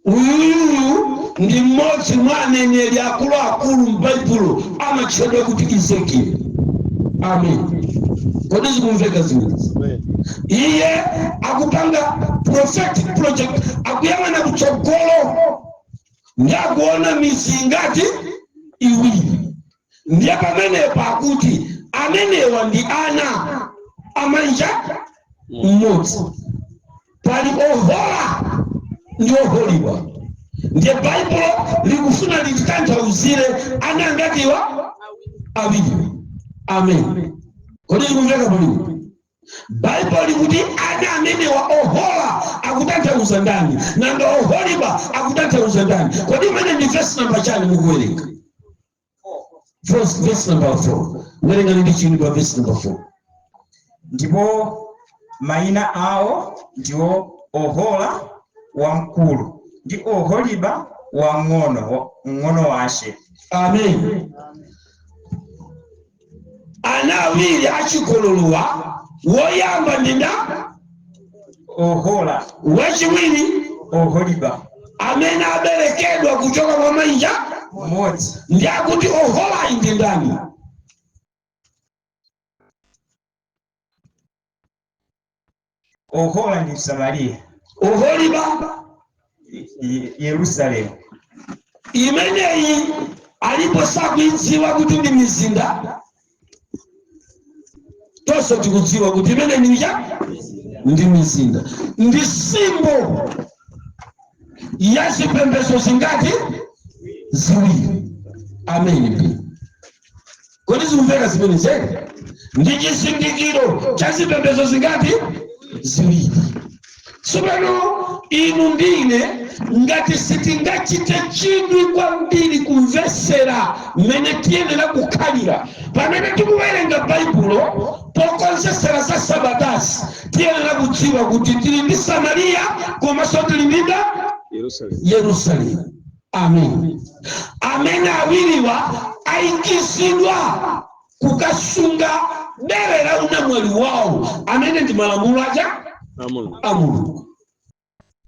uyu ndi mmodzi mwa aneneri akulu m'Baibulo amatchedwa kuti Ezekiel. Amen. Kodi zikumveka zimene? Iye akupanga prophetic project akuyang'ana kutsogolo ndakuona mizingati iwiri. Ndiye pamenepa akuti amenewa ndi ana amanja mmodzi. Pali Ohola ndi Oholiba. Ndiye Baibulo likufuna litanthauzire ana ngatiwa awiri. Amen. Kodi zikumveka pano? Bible likuti ana amenewa Ohola akutanthauza ndani nanga Oholiba akutanthauza ndani. Kodi imene ndi verse number chani mukuwerenga? Verse number 4. Werenga ndi chini pa verse number 4.
Ndipo mayina awo ndiwo Ohola wamkulu ndi Oholiba wang'ono washe.
Amen. Ana awiri achikololowa woyamba ndinda
Ohola
wachiwiri
Oholiba
amene aberekedwa kuchoka kwa manja
mmodzi.
ndi akuti Ohola ndi ndani?
Ohola ndi Samaria.
Oholiba
Yerusalemu.
Imeneyi alipo sakuidziwa kuti ndi mizinda tonse tikudziwa kuti imene ndi mizinda ndi simbo ya zipembedzo zingati ziwiri. Amen. Kodi zikumveka zimene zedi? Ndi chizindikiro cha zipembedzo zingati ziwiri. Tsopano inu ndine ngati sitingachite chidwi kwambiri kumvesera mmene tiyenera kukhalira pamene tikuwerenga Baibulo pokonzesera za sabatasi tiyenera kudziwa kuti tili ndi Samaria komanso tili ndi Yerusalemu. Amen. Amene awiriwa ayikizidwa kukasunga bere la unamwali wawo amene ndi malamulo aja Mulungu.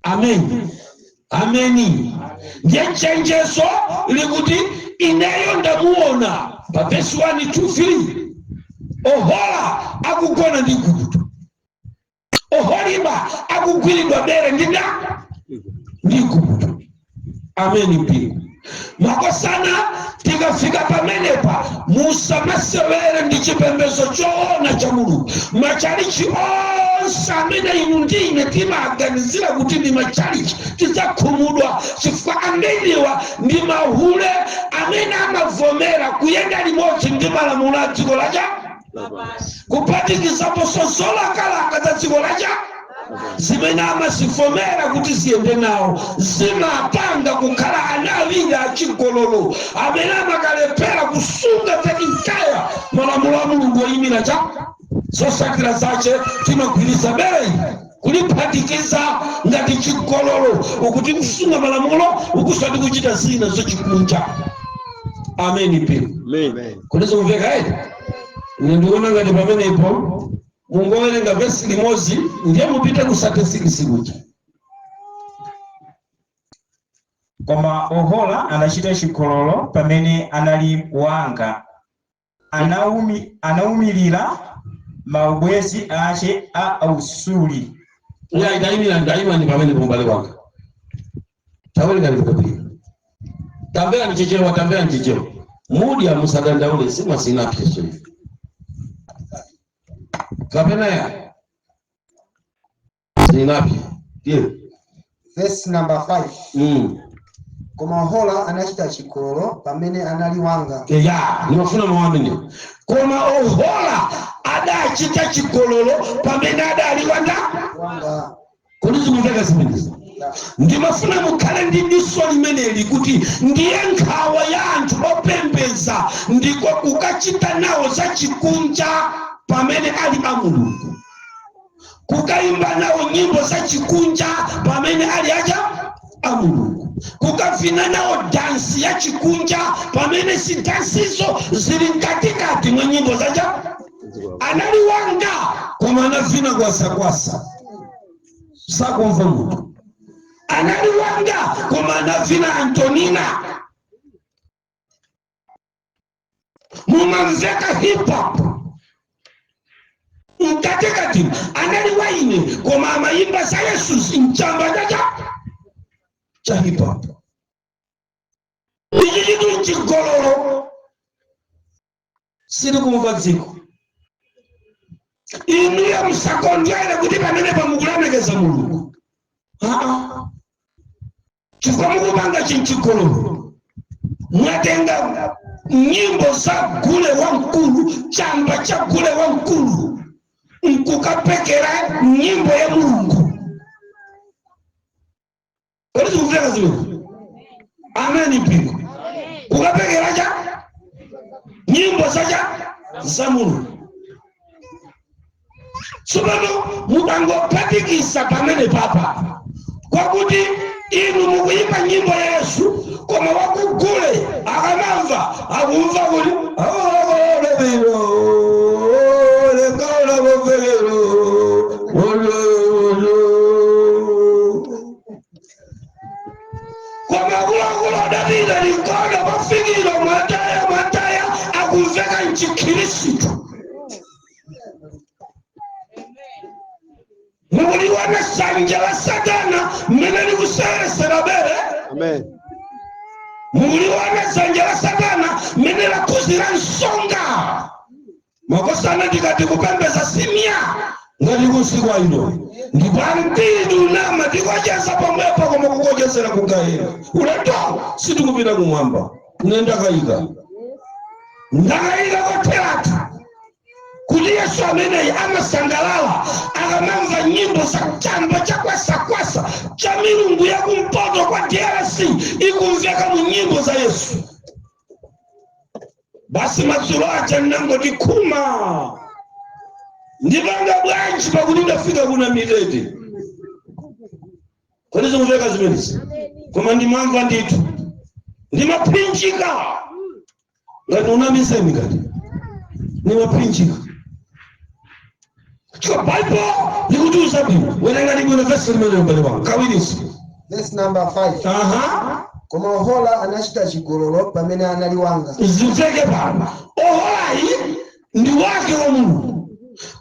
Amen. Ameni. Ndiye chenjezo likuti ineyo ndamuona pa verse 1, 2, 3. Ohola akugona ndi Igupto. Oholiba akugwiridwa bere ndi Igupto. Amen. makosana tikafika pamenepa musamasewere ndi chipembedzo choona cha Mulungu. Machalichi onse amene inu ndine timaganizira kuti ndi machalichi tidzakhumudwa chifukwa amenewa ndi mahule amene amavomera kuyenda limodzi ndi malamulo a dziko lacha kuphatikizaponso zolakalaka za dziko lacha zimene amazivomera kuti ziyende nawo, zimapanga kukhala ana awiri achigololo amene amakalephera kusunga teknikaya malamulo a Mulungu oyimira cha zosakira zace. Timagwiriza beyi kuliphatikiza ngati chigololo ukuti kusunga malamulo ukusati kuchita zina zochikunja. Ameni pino. Amen. Kulizo mveka edi ndikuona ngati pamenepo mungowerenga vesi limodzi ndiye mupite ku statistikisi kuti
koma Ohola anachita chigololo pamene anali wanga, anawumilira maubwezi ace a ausuli.
ndaima ni pamene pombale wanga tawerenga ndikupira tambera ndichichewa tambera ndichichewa mudi amusadandaule simwa sinapyeso hivi kapena ya sinapi yeah.
Verse number 5. Koma Ohola anachita chigololo pamene anali wanga.
Ya, nimafuna mawamini. Koma Ohola adachita chigololo pamene adali wanga. Kunizi mveka simenizi. Ndimafuna mukhale ndi diso limeneli kuti ndiye nkhawa ya anthu opembeza ndiko kukachita nawo za chikunja pamene ali a Mulungu, kukaimba nawo nyimbo za chikunja pamene ali aja a Mulungu, kukavina nawo dansi ya chikunja pamene si dansizo zili katikati mwa nyimbo zaja. Anali wanga koma anavina kwasa sakumva mutu. Anali wanga koma anavina Antonina. Mumamveka hip hop mkatikati anali waine koma amayimba za Yesu mchamba cha hip hop. Ichi chitu chigololo siri kumva dziko. Inu ya msakondwele kuti pamene pamukulemekeza Mulungu. Chifukwa mukupanga chigololo mwatenga nyimbo za gule wamkulu, chamba cha gule wamkulu, mkukapekera nyimbo ya Mulungu. Kweli kufika zile. Amen mpingo. Kukapekera cha nyimbo za Mulungu. Sababu mukangopatikisa pamene papa kwa kuti inu mukuyimba nyimbo ya Yesu koma wakugule akamamva akumva kuti koma kula Davida likoda pafikira Mataya akumveka nchikirisitu. Muliwana sanja la Satana mmeneni kuseresera bere.
Amen.
Muliwana sanja la Satana mmenela kuzira nsonga. Makosana ndikati kupembeza simia ngati kusikwa ino ndipandidu nama ndikojeza pamwepo koma kukojezera kugayira uleto sitikupita kumwamba ndakayika koteratu kuti Yesu ameneyi amasangalala akamamva nyimbo za chamba cha kwasa cha milungu ya kumpoto kwa DRC ikumveka mu nyimbo za Yesu. Basi madzulo acha nangoti khuma ndipanga bwanji pakuti ndafika kuna milete. Kodi zikumveka zimenezi? Koma ndimamva ndithu ndimaphinjika ngati unamisemi ngati ndimaphinjika. Chika Bible likutuza bwino werenga ndi bwino verse limene mbele wangu kawirisi.
Verse number 5. Koma Ohola anachita chigololo pamene anali wanga.
Zimveke pano. Ohola ndi wake wa Mulungu.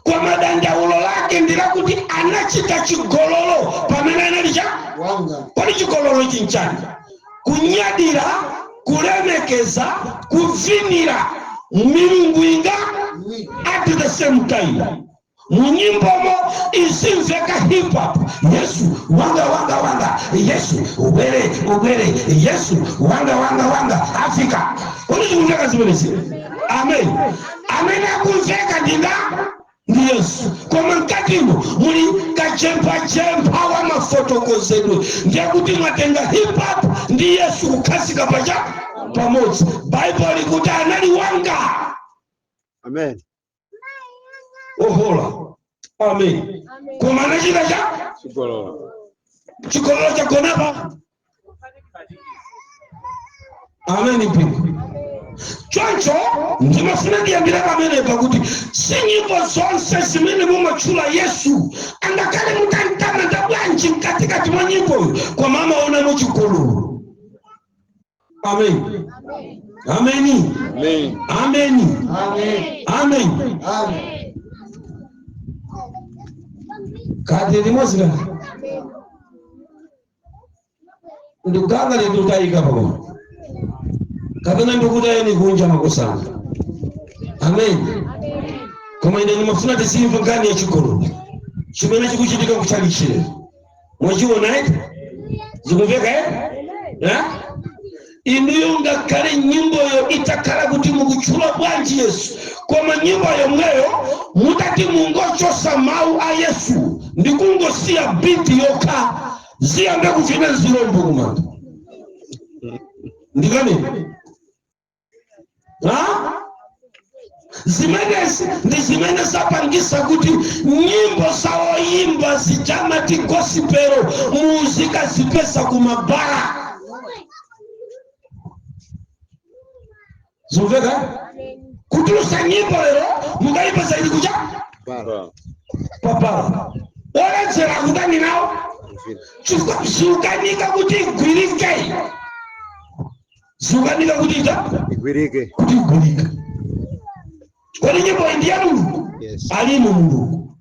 Kwa madandaulo lake ndila kuti anachita chigololo pamene anali cha
wanga.
Kodi chigololo chinchani kunyadira kulemekeza, kuvinira milungu inga at the same time. Munyimbomo izimveka hip hop. Yesu wanga Yesu ubere Yesu wanga Afrika. Unizimveka zimenezi. Amen. Amen akumveka dinga ndi Yesu. Kwa mkatimu muli kachempa wa mafotoko zenu. Ndiye kuti mwatenga hip hop ndi Yesu kukasika pamoja. Bible ikuti anali wanga.
Amen.
Ohola. Amen. Kwa maana jina ja chikolo cha konapa. Amen people. Choncho ndimafuna ndiyambira pamene pakuti si nyimbo zonse zimene mumachula Yesu angakale mutantana ndabwanji mkatikati mwa nyimbo kwa mama ona muchikolo. Amen. Amen.
Amen.
Amen. Amen.
Amen.
Kati limozika ndukanga litutayika pako kapena ndukutayeni kunja makosana. Amen. Koma ine nimafuna tisimva ngani ya chikolo chimene chikuchitika kuchalichire mwachiona eti zikumveka inuyo ngakhale nyimboyo itakhala kuti mukuchula bwanji Yesu koma nyimbo yomweyo mutati mungochosa mawu a Yesu ndikungosiya biti yokha ziyambe kuvina zilombo kumanda ndikani zimenezi ndi zimene zapangisa kuti nyimbo zawoyimba zijamati gosipero muzika zipesa kumabara. Zumveka? Kutulusa nyimbo lero mukaipa zaidi kucha? Papa. Wala zera kutani nao? Zukanika kuti gwirike. Zukanika kuti
igwirike.
Kuti gwirike. Kwani nyimbo india Mungu?
Yes.
Alimu Mungu.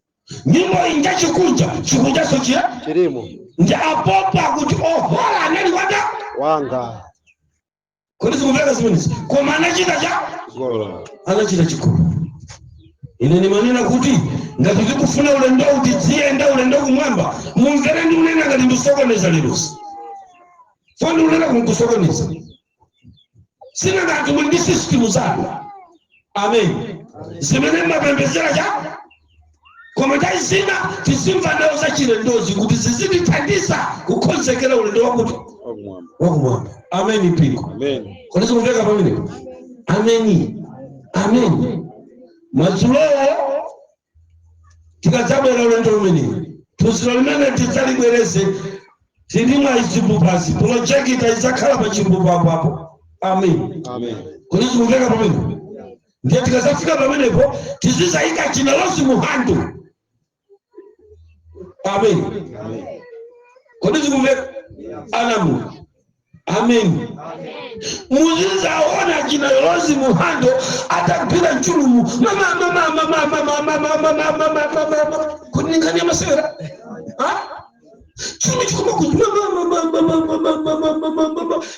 Nyimbo inja chikunja sochia?
Chirimo.
Nja apopa kuti ohola nani
wanga.
Kwani zimuveka zimenezi? Kwa maana chita cha? Anachita chikulu. Ine ni manena kuti ngati tikufuna ulendo utidzienda ulendo kumwamba mumvere ndi unena ngati ndikusokoneza lerosi. Foni unena kumkusokoneza. Sina ngati muli system zanu. Amen. Zimene mapembedzera cha? Koma dai zina tisimva ndao za chilendozi kuti zizitithandiza kukonzekera ulendo wakuti wakumwamba. Amen ipiko.
Amen.
Kwanza kumveka pamene? Amen. Amen. Mazulo tikadzabwera ulendo umene tuzilo limene tidzalibwereze tilimwa ichimbu pasi project idzakhala pa chimbu apo. Amen.
Amen.
Kwanza kumveka pamene? Ndiye tikazafika pamenepo tizizayika china lonse muhando. Amen. Kwanza kumveka? Anamu. Amen. Muzizaona jina yolozi muhando atapira nchulumu mama kuningania masera chumi chikuma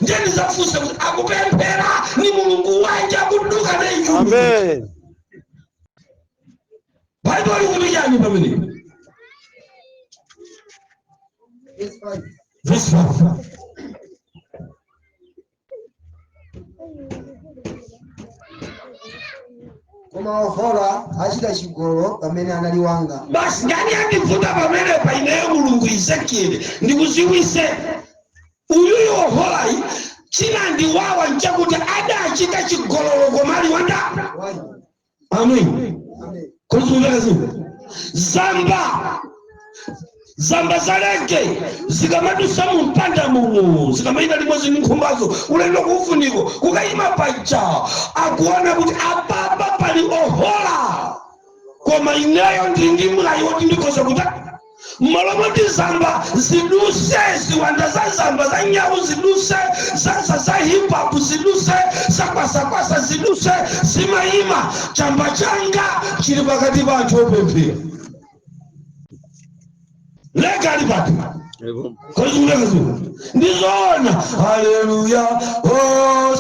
njeni zafusa akupempera ni Mulungu wanja kuduka na ijumu.
Amen.
Bible alikubijani pamene? Verse 5.
Koma Ohola achita chigololo pamene anali wanga.
Basi ndani andivuta pamene pa ineyo Mulungu Ezekiel ndikuziwise uyuyo Ohola china ndiwawa nchakuti adachita chigololo komali wanda. Amen. Kuzumveka zimwe zamba zaleke zikamadusa mumpanda mumu zikamaita limodzi ndi nkhumbazo ulendo kuufuniko kukayima paja akuona kuti apapa pali Ohola koma ineyo ndili ndi mwayi woti ndikhoza kuta mmalo moti zamba ziduse ziwanda za zamba za nyawu ziduse za hip hop ziduse zakwasa ziduse zimayima chamba changa chili pakati pa anthu opemphera. Lega alipati. Kwa hiyo ndizona. Hallelujah. Oh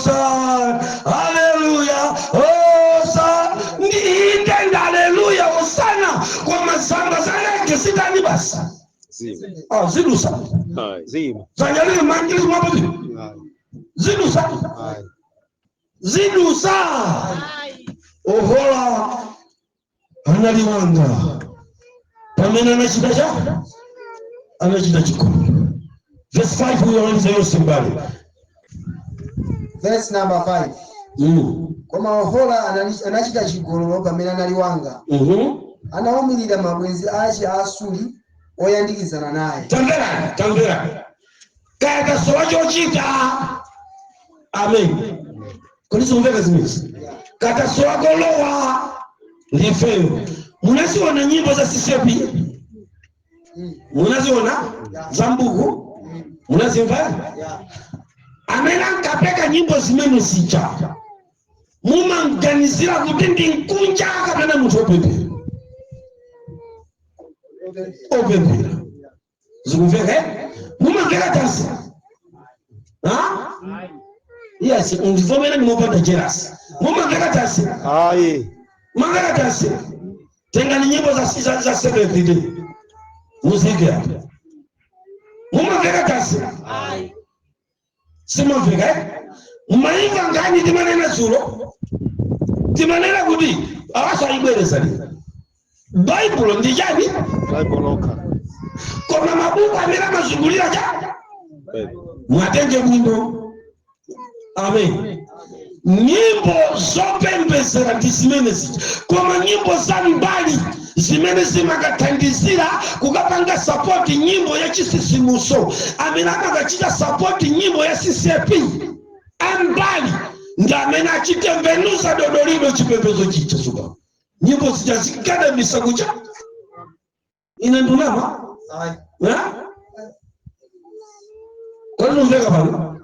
jealous. Zidusa. Zanyalile manjili mwabuzi. Zidusa. Zidusa. Ohola. Analiwanga. Pamena anachitacha. Anachitachiko. Verse 5 huyo waliza yose mbali.
Verse number 5. Koma Ohola anachita chigololo pamene analiwanga. Anawumirira mabwenzi ache Asuli oyandikizana naye.
Tambera. Kaya sowa chochita. Amen. Kunizo umveka zimisi. Kata sowa golowa. Ndifeyo. Munaziona nyimbo za sisepi? Munaziona? Zambuku? Munazimva? Amena nkapeka nyimbo zimenu sija. Mumanganizira kuti ndi nkunja kapena munthu opemphera. Zikumveka? Mumamveka tansi. Yes, undivomera nimopanda jealous. Mumamveka tansi. Mumamveka tansi. Tenga ni nyimbo za 7th day. Muziki. Mumamveka tansi. Simamveka? Mumaiva ngani timanena zulo? Timanena kuti awasa ibwereza ni. Bible ndi chani?
Bible loka.
Koma mabuku amene mazungulira cha? Mwatenge bwino. Amen. Nyimbo zopembedzera ndi zimene zija. Koma nyimbo za mbali zimene zimakathandizira kukapanga support nyimbo ya chisisimuso. Amene amakachita support nyimbo ya CCP. Ambali ndi amene achitembenuza dodolino chipembedzo chicha suka. Nyimbo zijazikana misakucha. Inandulama? Kwa nini unveka pano?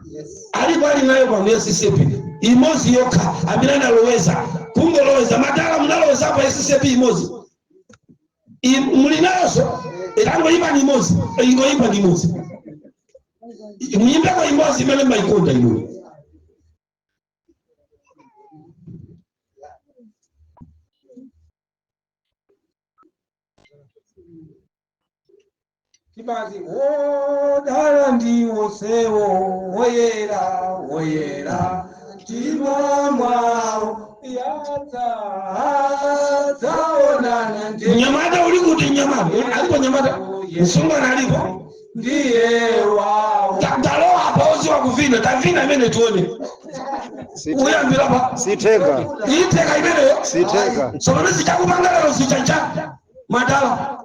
Alibali nayo pano ya CCP. Imozi yoka, amina naloweza. Kungo loweza, madala mnaloweza hapa ya CCP imozi. Mulinayo so, ilango ipa ni imozi. Ingo ipa ni imozi. Mwimbe kwa imozi mele maikonda ino.
Kibazi dala ndiwo sewo oyera timamwa yata taonana
Nyamata uli kuti nyamata alipo nyamata msunga na alipo
ndiye wao
talo hapa oziwa kuvina tavina imene tuone uyambira pa
Sitega.
iteka imeneyo
Sitega.
somane zichakupanga lero zichacha madala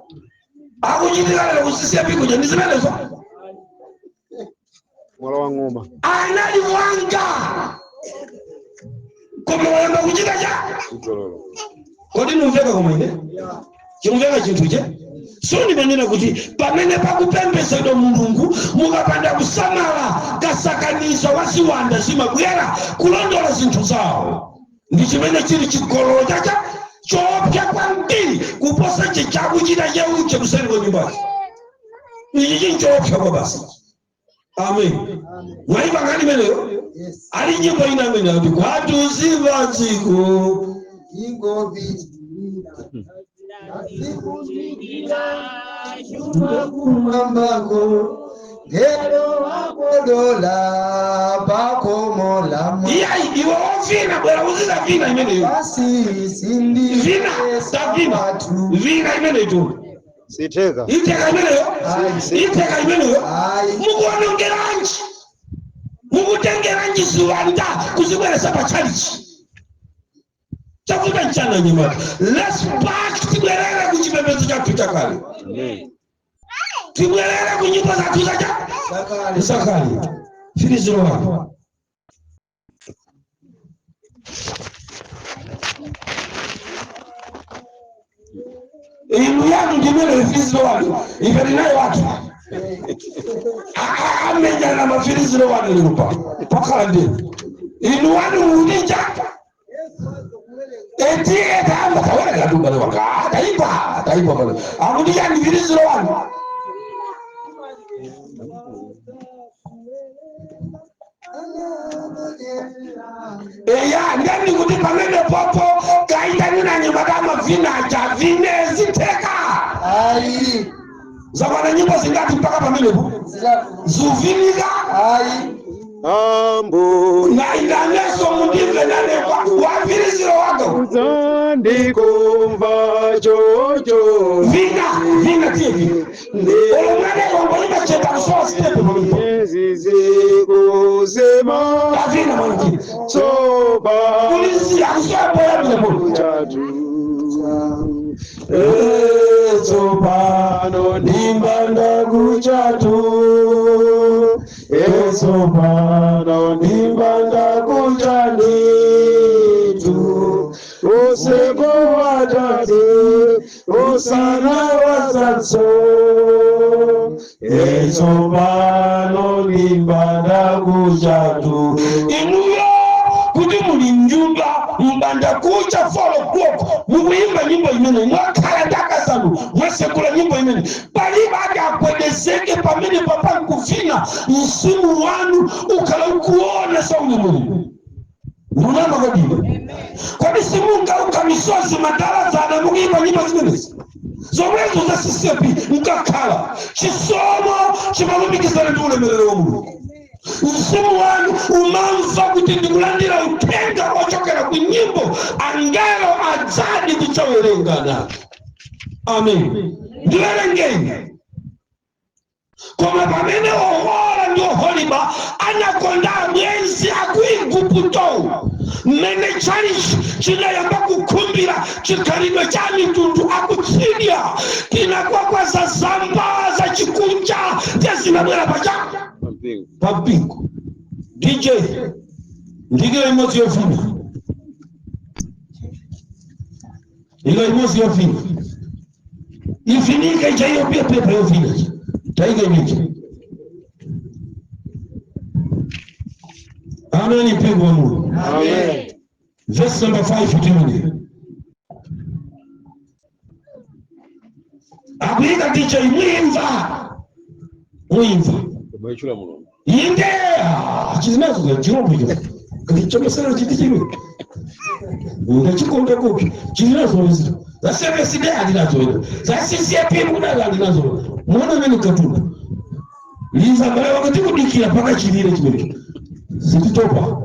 akuchitika lero kusisia pikuja ndi zimenezo
Mwala wa ng'oma.
analiwanga koma wayamba kuchita cha kodi numveka koma ine chimveka chinthu che so ndimanena kuti pamene pakupembedzedwa mulungu mukapanda kusamala kasakanizo wa ziwanda zimabwera kulondola zinthu zawo ndi chimene chili chigololo chacha choopsa kwambiri kuposa chichakuchita cheuche kuseri kwa nyumbazi. Ichi chinchoopsa kwa basi. Amen. Mwaiva ngani meneyo? Ali nyimbo ina amene kuti kwatuziva dziko
kumambako ngelo wakodola pakomola
iyai iwe ovina bwera uzina vina imeneyo
basi sindi
vina tavina vina imeneyo
Sitega.
iteka imeneyo iteka imeneyo mukuonongeranji mukutengeranji ziwanda kuzibweresa pa chalichi chakuta nchana nyumata let's back tibwerere kuchipembedzo chathu chakale tibwerere kunyimbo zathu zakale filiziro wako inu yanu ndimene filiziro wako iferi nayo watu amenya na mafiliziro wako lirupa pakala ndini inu wanu uninja eti etamba kawala kadumba waka taipa bana amudia ni filiziro wako eya ndani kuti pamene popo kaita nina nyumba kama vina cha vine ziteka
ai
Zakwana nyimbo zingati mpaka pamenepo? Zuvinika
Ayi.
Ambo
na inaneso mundimve nane wafiriziro wako.
zandikumva chocho
Vina tivi. Olumane wamboima cheta kusoa stepe mwipo.
zizikusema
Kavina mwanaki.
soba
Ulisi ya kusoa boya mwipo.
chatu
Esopano nimbanda kuchatu. Esopano nimbanda kuchanitu. Osebo watatu, osana wasanso. Esopano nimbanda kuchatu. Inuyo kuti muli mjumba mbanda kucha follow kwoko mukuimba nyimbo imene mwakhala ndakasanu mwasekula nyimbo imene palibe akakwedezeke pamene papa nkuvina msimu wanu ukhala ukuona sauli mulungu munama kodi simungauka misozi madalazana mukuimba nyimbo zimenezi zomwezo za sisepi mkakhala chisomo chimalumikizana ndi ulemerero wa mulungu. Msimu wanu umamva kuti ndikulandira uthenga ochokera ku nyimbo angelo adzadi kuchawerengana. Amen. Ndiwerengeni. Koma pamene Ohola ndi Oholiba anakonda mwezi akuiguputo mmene chalichi chinayamba kukhumbira chikhalidwe cha mitundu akutsidya tinakwakwaza zamba za chikunja tezinabwera pabingo. DJ ndiyo imodzi yofuna ilo imodzi yofina ifinika ichaiyo pia pepa yofina taiga imiki. Amen. Ipigwa Mungu.
Amen.
Verse number 5 itimini. Akuika DJ mwimva
Umechula Mulungu.
Yinde chizinazo za chirombo kichomesera chitichiwe ngachikonde kopi chizinazo zito za CBCD alinazo za CCP kuna alinazo muona mimi katuna liza bale wakati kudikira paka chilire chimene zititopa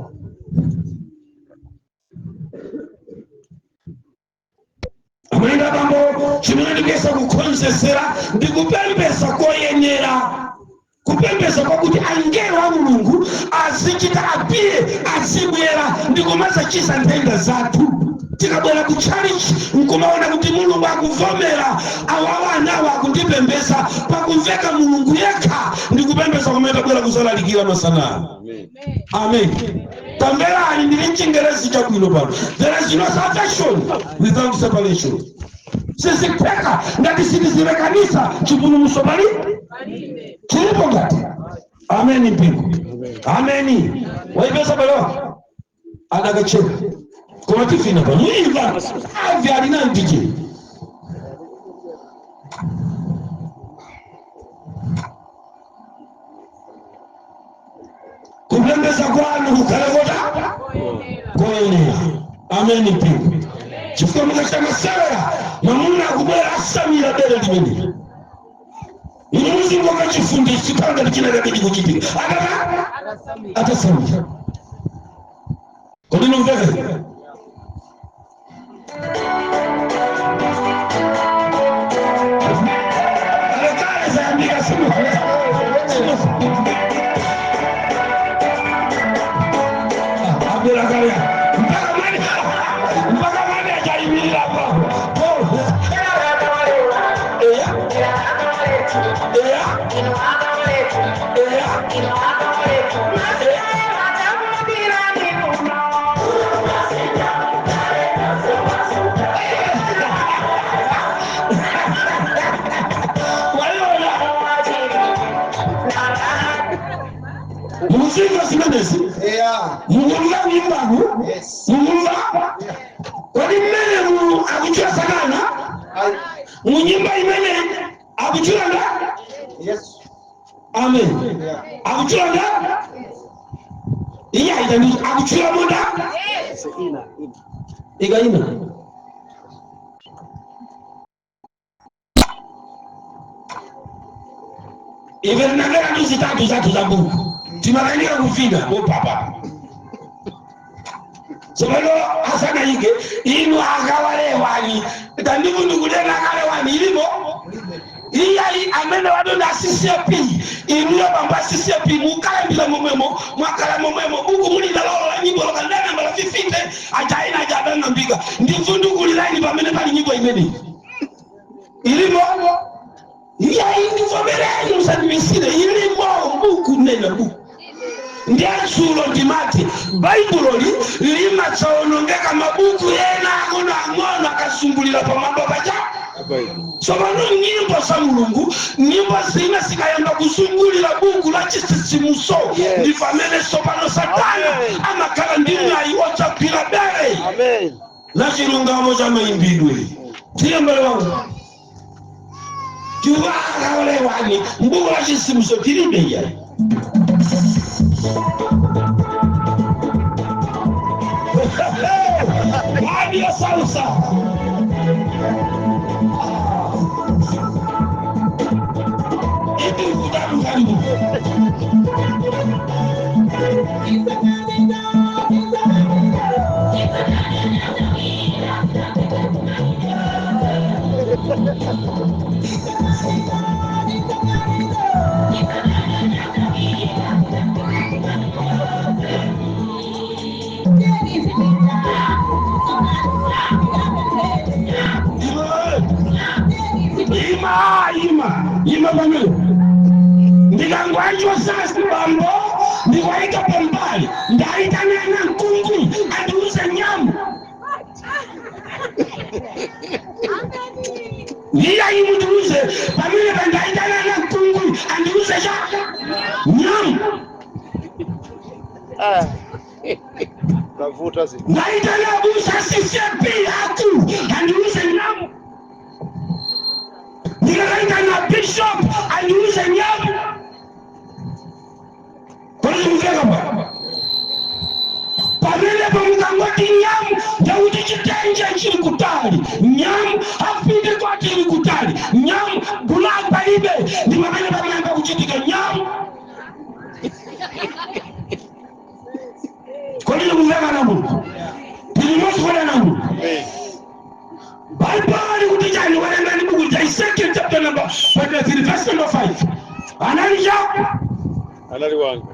amenda bambo chimene ndikesa kukhonsesera ndikupembesa koyenera kupembesa kwakuti angelo wa Mulungu azichita apire azibwera ndikomaza chisa ntenda zathu tikabwera ku church nkumaona kuti Mulungu akuvomera awawana akundipembesa pakumveka Mulungu yekha ndikupembesa kumene bwera kuzalalikira masana. Amen. Tambera ali ndi Chingerezi cha bwino pano. There is no salvation without separation. Sisi peka ngati sitizirekanisa chipulumutso pali chilipo ngati. Amen mpingo. Amen. Waipesa balo adakacheka koma tifina pa muimva avi alina ndije kupembeza kwanu kukalekota koyenera. Amen mpingo. Chifukwa mukachamesera mamuna akubwera asamira bere limene ino muzingo kachifundisi kanga lichinakabidi kuchitika atasamira kodi nomveka Muzinga simenezi mungulira wimbagu mungulira kodi mmene mu akuchira sakana munyimba imene akuchira nda. Yes. Amen. Akuchira nda iya ita ndi akuchira moda. Yes. Ina
Iwe nagera nuzi tatu zatu za buku. Timakanira kufika papa. Sebalo hasana yike inu akawale wani. Tandimu nukudena kale wani ilimo. Iya amene wadonda CCP. Inu ya bamba CCP mukala bila momemo. Mwakala momemo. Buku muli dalolo la nyimbo lokandana mbala fifite. Ajaina jabanga mbiga. Ndifundu kulilaini pamene pali nyimbo imeni. Ilimo. Iya indifomere musadmisire ilimo buku nena buku. Ndiasulo ndimati Bible lima tsaonongeka mabuku yena akono ang'ono akasumbulira pamambo pacha. Sobano nyimbo za Mulungu nyimbo zina sikayamba kusumbulira buku la chisisimuso ndifamene sobano satana amakala ndimwayi ochapira bere.
Amen.
Na chilungamo cha mayimbidwe tiyembele wangu tiwaka ole wani mbuku la chisisimuso tilibe ya Radio Salsa. Itu bukan kamu. Ima bamwe ndikangwanjwa sasa bambo ndikwaika pambali ndaitanana nkungu andiuze nyamu ndiya imutuuze pamene bandaitanana nkungu andiuze nyamu
Tafuta si.
ndaitana busa CCP yatu andiuze nyamu. Ndikaita na bishop aniuze nyamu. Kwa nini mfeka bwana? Pamele pamukangoti nyamu Daudi chitenja chiri kutali. Nyamu hapinde kwa chiri kutali. Nyamu bulamba ibe ndi pamele pamuyamba kuchitika nyamu. Kwa nini mfeka na Mungu? Tilimosi kwa na Mungu. Bible kutijani wanaenda ni buku ja second chapter number 3 verse number 5. Analija
Analiwanga.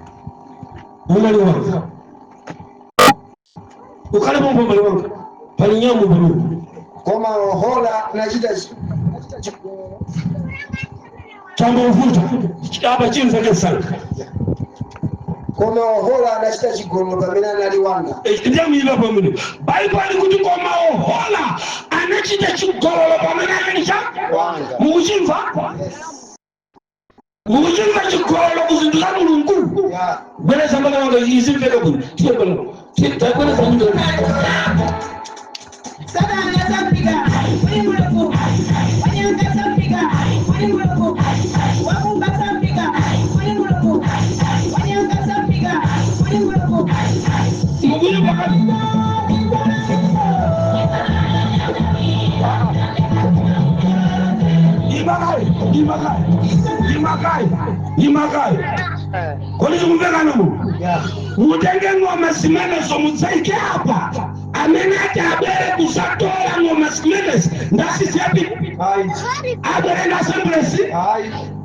Ukale bombo balwanga. Pali nyamu balu.
Koma hola nachita
Chambo uvuta. Aba chini zake sana.
koma hola nachita chigololo pamene analiwanga.
Ndiye mwiba pamuno. Bible kuti koma hola anachita chigololo pamene ananisha. Mukuchimva? Mukuchimva chigololo kuzindula Mulungu. Bwele sambana wanga izimveka kuno. Tiye bwele. Tiye sambana.
Satana yatampiga, wani Mulungu. Wanyanga yatampiga, wani Mulungu. Wakumba yatampiga, wani Mulungu. Wanyanga yatampiga, wani Mulungu.
Mugulu bakati. Imakai. Kwani zungumveka namu? Mutenge ngoma simene so mutsaike hapa. Amene atabere kusatola ngoma simene ndasi siapi. Abere na semblesi.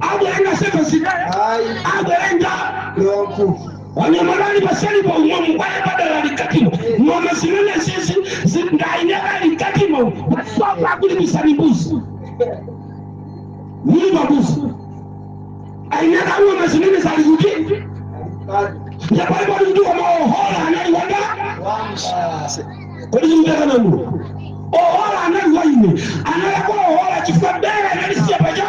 Abere na semblesi. Abere nda. Wanyamalani basali ba umomu wale badala likatimo. Ngoma simene sisi zindaineka likatimo. Basopa kuli bisanibusi. Nini babusi? Ainaka ngoma simene salikuti. Ya Bible ndio hola anaiwanga. Kwa nini mbega na Mungu? Hola anaiwaine. Anayako hola chifadera analisia paja.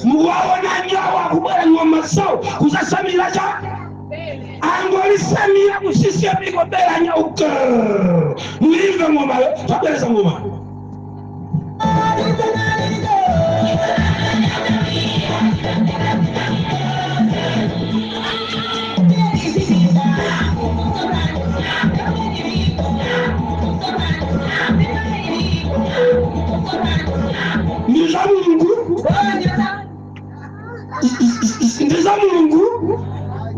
Muwao na nyawa kubera ngoma sao kusasamira cha. Angoli samia kusisia biko bera nyauka. Mulive ngoma, tabeleza ngoma. mulungu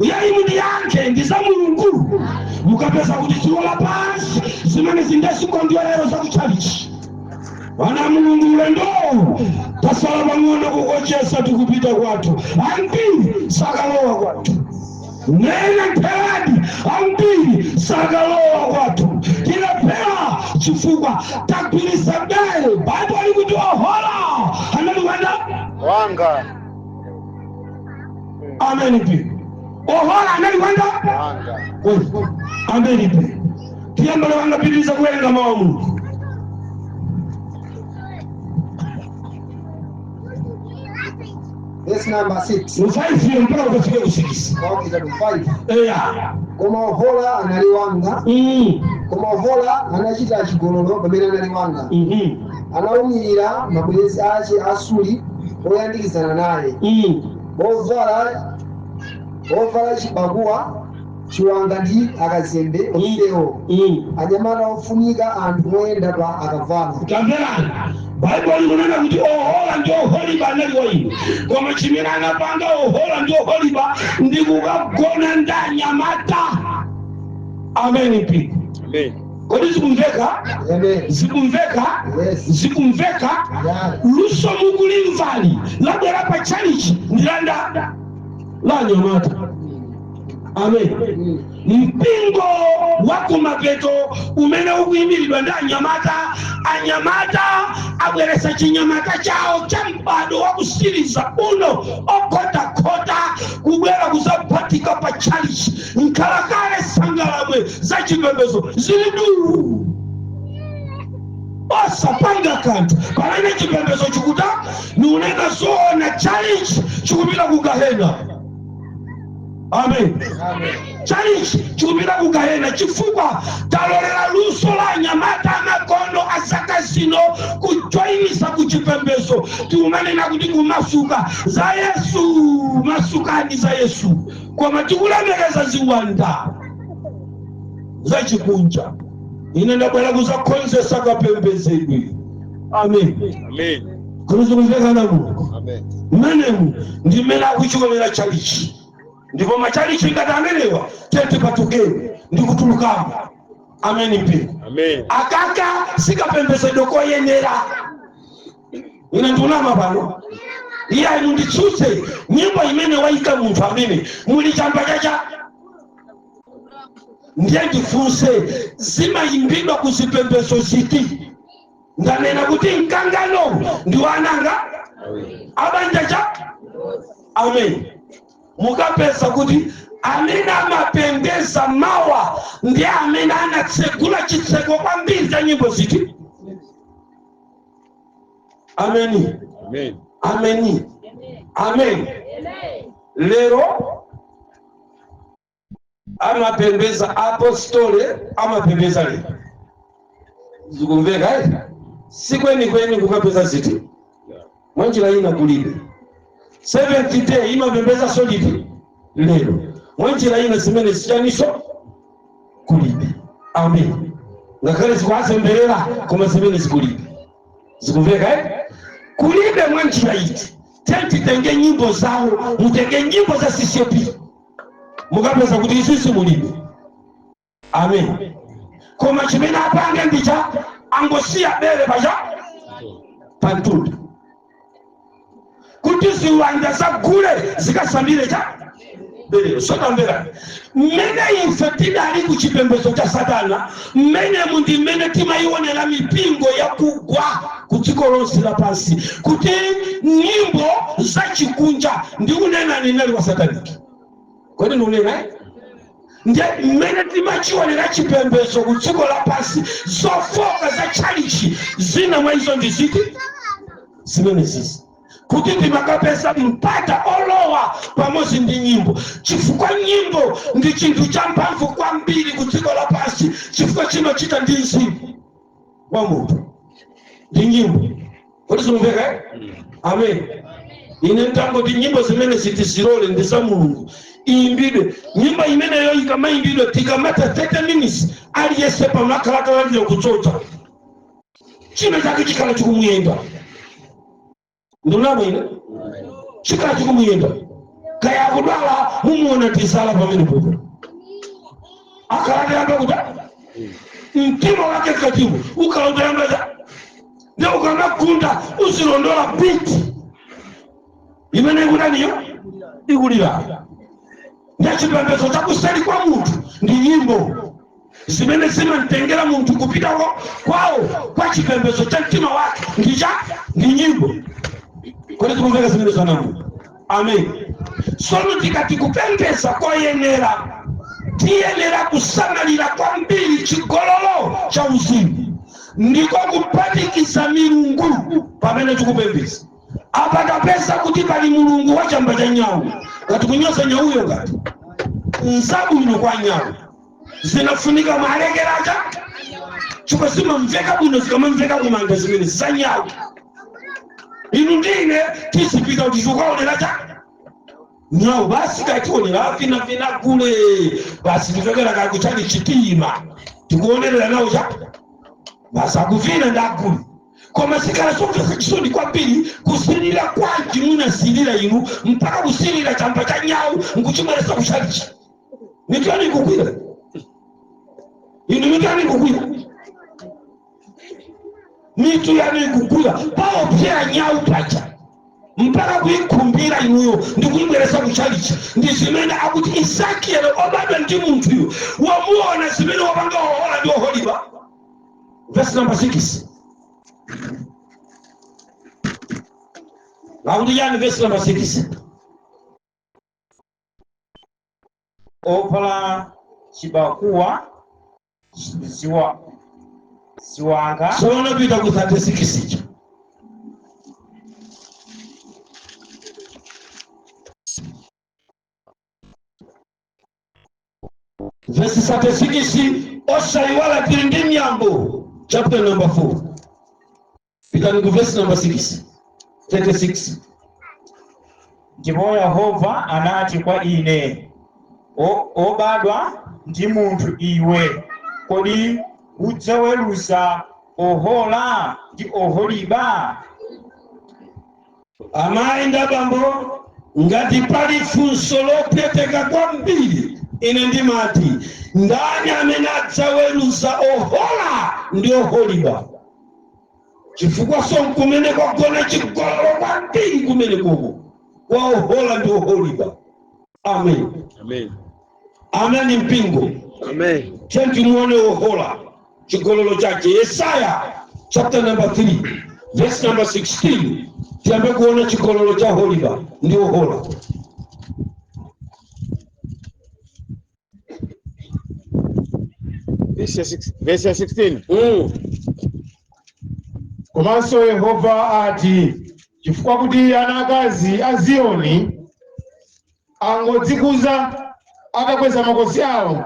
yaimuni yake ndiza mulungu mukapesa kuti chiwola pansi zimene zindasikondwerero za kuchalichi wana mulungu ulendo tasala pang'ono kukochesa tikupita kwathu ambiri sakalowa kwathu nena mpheradi ambiri sakalowa kwathu tilephera chifukwa tagwirisa bere baibo alikuti ohola analuwanda
wanga.
ameni pi ohola analiwanda
Wanga.
ameni pi tiyambale wangapitiriza kuwerenga mawu a Mulungu.
Verse number 6.
Mufaifiye mpaka ukafika kusikisi.
Okay, chapter 5.
Eya.
Koma Ohola analiwanga. Koma Ohola anachita chigololo pamene analiwanga. Anawumirira mabwenzi ace asuli oyandikizana naye. Ovala chibakuwa chiwanga ndi akazembe onsewo. Anyamata ofunika anthu moyenda pa akavala.
Tamverani. Bible likunena kuti Ohola ndi Oholiba analiwa koma chimene anapanga Ohola ndi Oholiba ndi kukagona ndi anyamata. Amen pi.
Amen.
Kodi zikumveka?
Amen.
Zikumveka?
Yes.
Zikumveka?
Yeah.
Luso mukulimvali labwera pa chalichi ndilanda la anyamata. Amen. Mpingo wako mapeto umene ukuyimiridwa ndi anyamata abweresa chinyamata chawo cha mbado wakusiriza uno okotakota kubwera kuzaphatika pa chalichi nkhalakale sangalamwe za chipembedzo zilidu osapanga kanthu pamene chipembedzo chikuta niunena zoona chalichi chikupita ku Gahena. Amen. Chalichi chikupita ku Gahena chifukwa talolera luso la anyamata amakono asaka zino kujoyinisa ku chipembedzo tiumanena kuti kumasuka za Yesu masukani za Yesu koma tikulemekeza ziwanda za chikunja ine ndabwera kuzakhonzesa kapembedzedwe. Amen.
Amen.
Kulizikumveka na Mulungu.
Amen.
Mmenemu ndi mmene akuchikomera chalichi ndipo machalichi ngati amenewa tete patukeni ndi kutulukamo. Amen pi.
Amen.
Akaka sikapembedzedwe koyenera. Ine ndunama pano iye munditsutse nyimbo imene waika munthu amene muli chamba chacha ndiye ndifunse zimayimbidwa ku zipembedzo ziti. Ndanena kuti mkangano ndi wananga abanja cha. Amen. Mukapesa kuti amene amapembeza mawa ndi amene anatsegula chitseko kwambiri za nyimbo ziti. Amen.
Amen.
Amen. Amen. Lero amapembeza apostole amapembeza lero. Zikumveka sikweni kukapeza ziti mwanjira ina kulibe. 70 day imapembeza solidi lero mwanjira ina zimene zichaniso kulibe. Amen. Ngakhale zikuazemberera koma zimene zikulibe. Zikumveka kulibe mwanjira iti tenge nyimbo zawo mutenge nyimbo za CCP mukapeza kuti isisi mulibe. Amen. Koma chimene apanga ndicha angosiya bere paja pantunda kuti ziwanda zagule zikasambire cha bere. Sotamvera mmene ife tidali ku chipembedzo cha Satana mmene mundi mmene timayionera mipingo yakugwa ku dziko lonse lapansi kuti nyimbo za chikunja ndi kunena ninali wa sataniki. Kodi nunena ndiye mmene timachionera chipembedzo ku dziko lapansi zofoka za chalichi zina mwa izo ndi ziti zimene zizi kuti timakapesa mpata olowa pamodzi ndi nyimbo chifukwa nyimbo ndi chinthu cha mphamvu kwambiri ku dziko lapansi chifukwa chimachita ndi mzimu wa munthu ndi nyimbo. Kodi zimveka? Amen. Ine ndangoti nyimbo zimene zitizilole ndi za Mulungu iyimbidwe. Nyimbo imeneyo ikamayimbidwe tikamata 30 minutes aliyense pamakhala talandira kutsota china chake chikhala chikumuyenda. Ndunamo ine chikhala chikumuyenda kaya kudala mumuona tisala pamene popo akalanda kuta mtima wake katibu ukaondoa ndio ukanakunda usilondola biti imene kudaniyo ikulira ndachipembedzo chakusali kwa munthu ndi nyimbo zimene zimamtengera munthu kupita kwawo kwa chipembedzo cha mtima wake ndi nyimbo kodi tikumveka zimene zanamu amen sono tikati kupembeza koyenera tiyenera kusamalira kwambiri chigololo cha uzimu ndiko kupatikiza milungu pamene tikupembeza apa tapeza kuti pali mulungu wa chamba cha nyawu ngati kunyoza nyawuyo ngati nsabu ino kwa nyawu zinafunika maalekereja chifukwa zimamveka bwino zikamamveka kumanga zimene za nyawu inu ndine tisipita kuti tikuonera cha nyawu basi kationera vina kule basi tikakera kakuchani chitima tikuonerera nawo cha basi akuvina ndakulu koma sikala sokesa chisoni kwambiri kusilira kwanji munasilira inu mpaka kusilira chamba cha nyawu nkuchimweresa kuchalichi mitani kukwira inu mitani kukwira mitu yani kukwira pao pia nyawu pacha mpaka kuikumbira inuyo ndikuimweresa kuchalichi ndi zimene akuti Isaki yele obadwa ndi munthu yu wamuona zimene wapanga wahola ndi oholiba. Verse number 6. Laudiyani verse number 6.
Opala chibakuwa siwanga
sono pita ku 36. Verse 36 osaiwala tilindi myambo chapter number 4. Pita ku verse number 6. 36.
ndipo Yehova anati kwa ine obadwa ndi munthu iwe kodi udzaweruza Ohola ndi Oholiba?
Amayi ndabambo ngati pali funso lopeteka kwambiri ine ndimati ndani amene adzaweruza Ohola ndi Oholiba? Chifukwa sonkumene kwagona chigololo kwambiri kumene kuko kwa Ohola ndi Oholiba. Amen.
Amen.
Amen mpingo.
Amen.
Chenti muone Ohola chigololo chake. Yesaya chapter number 3 verse number 16. Tiambe kuona chigololo cha Oholiba ndi Ohola.
Verse 16.
Komanso Yehova ati chifukwa kuti anakazi a Ziyoni angodzikuza akakweza makosi awo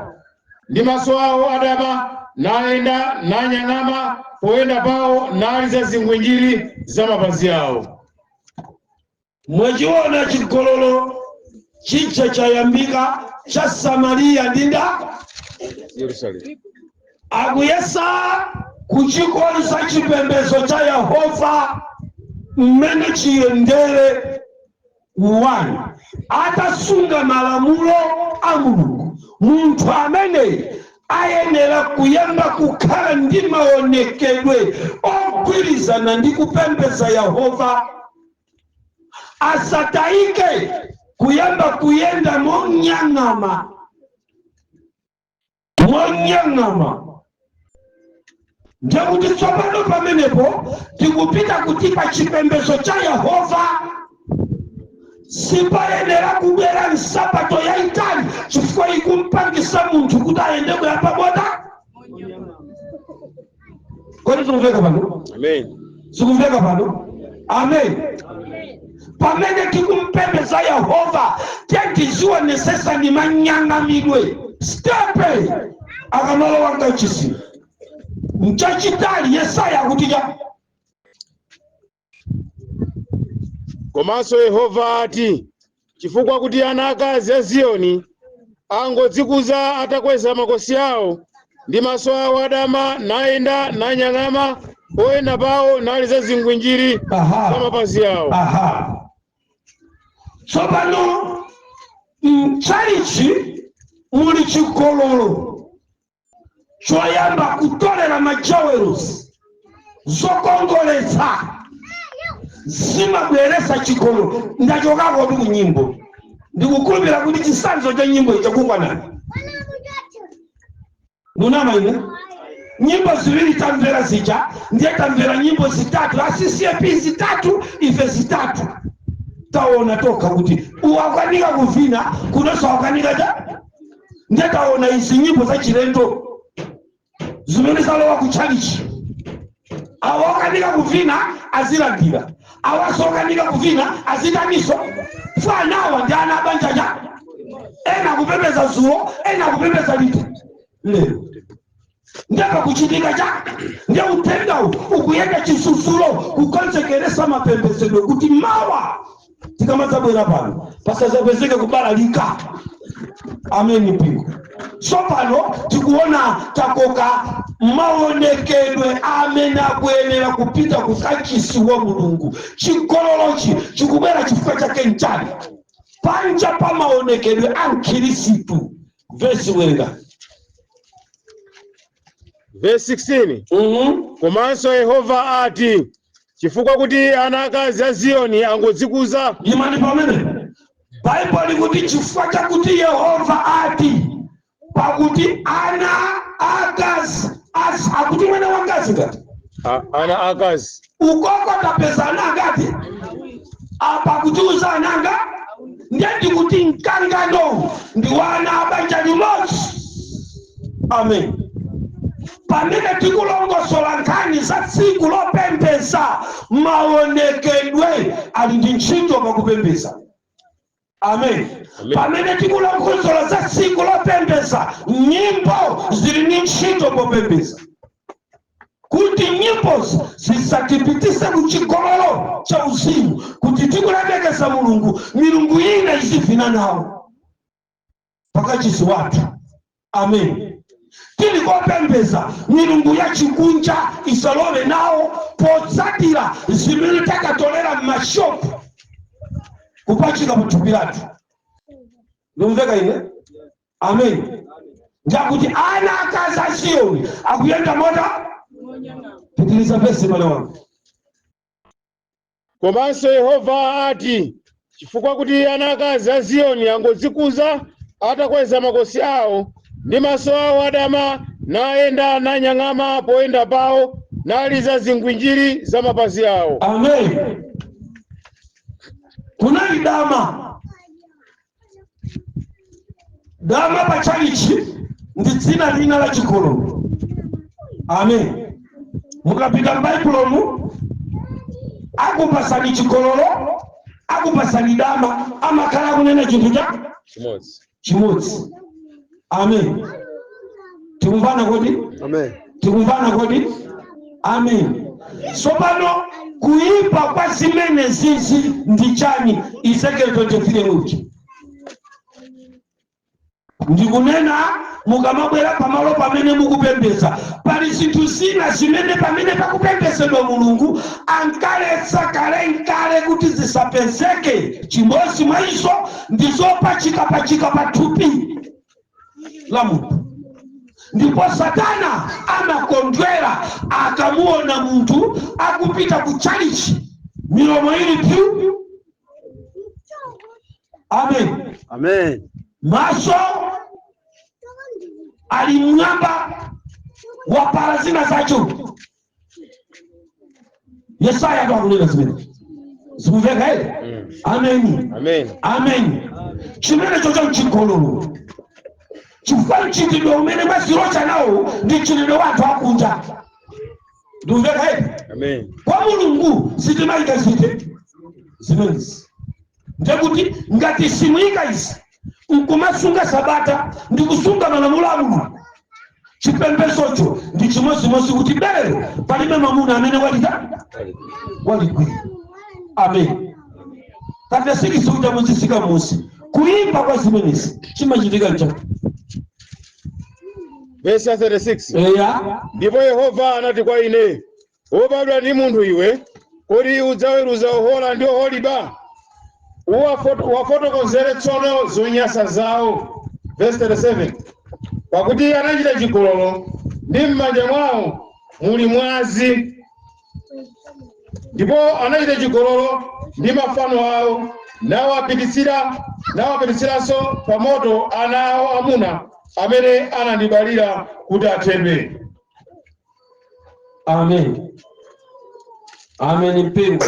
ndi maso awo adama nayenda nanyang'ama poyenda pawo naliza zingwinjiri za mapazi awo.
Mwachiona chigololo chicha chayambika cha Samaria ndinda
Yerusalemu.
akuyesa kuchikonza chipembedzo cha Yehova mmene chiyendere wanu atasunga malamulo a Mulungu. Munthu amene ayenera kuyamba kukhala ndi maonekedwe ogwirizana ndi kupembedza Yehova asatayike kuyamba kuyenda monyang'ama ndikuti tsopano pamenepo tikupita kuti pa chipembedzo cha Yehova sipayenera kubwera nsapato yaitali chifukwa ikumpangisa munthu kuti ayende kuya pamoda. Kodi tikumveka pano?
Amen.
Sikumveka pano? Amen. Pamene tikumpembedza Yehova tentiziwa nesesa ni manyang'amidwe stepe akamalo wanga chisi mchachitali. Yesaya akutija
Komanso Yehova ati chifukwa kuti ana akazi a Ziyoni angodzikuza atakweza makosi awo ndi maso awo adama nayenda nanyang'ama poyenda pawo naliza zingwinjiri za mapazi awo.
Tsopano
mchalichi muli chigololo choyamba kutolera majawerusi zokongoletsa zimabweresa chigololo. Ndachokako ndi kunyimbo ndikukhulupirira kuti chisanzo cha nyimbo ichakungwa nani munama ine nyimbo ziwiri tamvera zija ndiye tamvera nyimbo zitatu asisiyepi zitatu ife zitatu taona toka kuti uwakanika kuvina kunosa wakanika ja ndiye taona izi nyimbo za chilendo zimene zalowa kuchalichi. Awakanika kuvina azilandira, awasokanika kuvina azitaniso fanawa ndi ana abanjaja ena kupembeza zulo ena kupembeza liti lero ndapa kuchitika cha ndiye utenda ukuyenda chisusulo kukonsekeresa mapembezedwe kuti mawa tikamadzabwera pano pasazapezeke kubalalika. Ameni mpingo. So pano tikuona takoka maonekedwe amene akuyenera kupita kukachisi wa Mulungu. Chigololochi chikubwera chifukwa chake nchani panja pa maonekedwe a Mkhristu. Verse wenga
verse 16. Komanso Yehova ati chifukwa kuti anakazi a Ziyoni angodzikuza.
Imani pamene Bible likuti chifukwa chakuti Yehova ati pakuti ana akazi akuti mwana wangazi ngati
ana akazi
ukoko tapeza ana ngati apa kuti uzananga ndiye kuti mkangano ndi wana abanja limodzi. Amen. Pamene tikulongosola nkhani za tsiku lopembeza maonekedwe ali ndi ntchito pakupembeza. Amen. Pamene tikulongosola za tsiku lopembeza nyimbo zili ndi ntchito popembeza kuti nyimbo zisatipitise kuchigololo cha uzimu kuti tikulemekeza Mulungu milungu ina izivina nawo pakachisi watu. Amen. Tili kopembeza milungu ya chikunja isalowe nawo potsatira zimene takatolera m'mashopu kupachika mutupiratu. Lumveka ine? Amen. Njakuti ana akazi a Ziyoni akuyenda moda pitiliza pesi pale wangu.
Komanso Yehova ati chifukwa kuti ana akazi a Ziyoni angodzikuza atakweza makosi awo ndi maso awo adama nayenda nanyang'ama poyenda pawo naliza zingwinjiri za mapazi awo.
Amen. Kunali dama pachalichi ndi dzina lina la chigololo. Amen. Mukapita m'Baibulomu akupasani chigololo akupasani dama amakhala kunena chinthu cha chimodzi. Amen. Tikumvana kodi?
Amen.
Tikumvana kodi? Amen. So pano kuipa kwa zimene zizi ndi chani Ezekiel 23 uchi. Ndikunena mukamabwera pamalo pamene mukupembeza pali zinthu zina zimene pamene pakupembezedwa Mulungu ankaletsa kale kuti zisapezeke. Chimodzi mwa izo ndizopachika pathupi la munthu. Ndipo Satana amakondwera akamuona munthu akupita kuchalichi milomo ili pyu. Amen.
Amen.
Maso alimwamba wa parazina zacho. Yesaya ndo akunena zimene zimuveka ele. Amen.
Amen.
Amen. Chimene chocho mchigololo chifukwa chitidwe umene mwazirocha nawo ndi chitidwe wanthu akunja. Ndimveka ele.
Amen.
Kwa Mulungu sitimayika zite zimenezi ndekuti ngati simuyika izi nkumasunga sabata ndikusunga malamulo a Mulungu chipembezocho ndi chimodzimodzi kuti lero palibe mwamuna amene waligwira. Amen. Kati sikisi kuti muzisika musi kuimba kwa zimenezi chimachitika nchani.
Verse 36.
Eya.
Ndipo Yehova anati kwa ine, wobadwa ndi munthu iwe, kodi udzaweruza Ohola ndi Oholiba? wafotokozere tsono zonyasa zawo. Verse 37. Pakuti anachita chigololo ndi m'manja mwawo muli mwazi, ndipo anachita chigololo ndi mafano awo nawapitisiranso pa moto ana awo amuna amene anandibalira kuti athedwe.
Amen. Amen mpingo.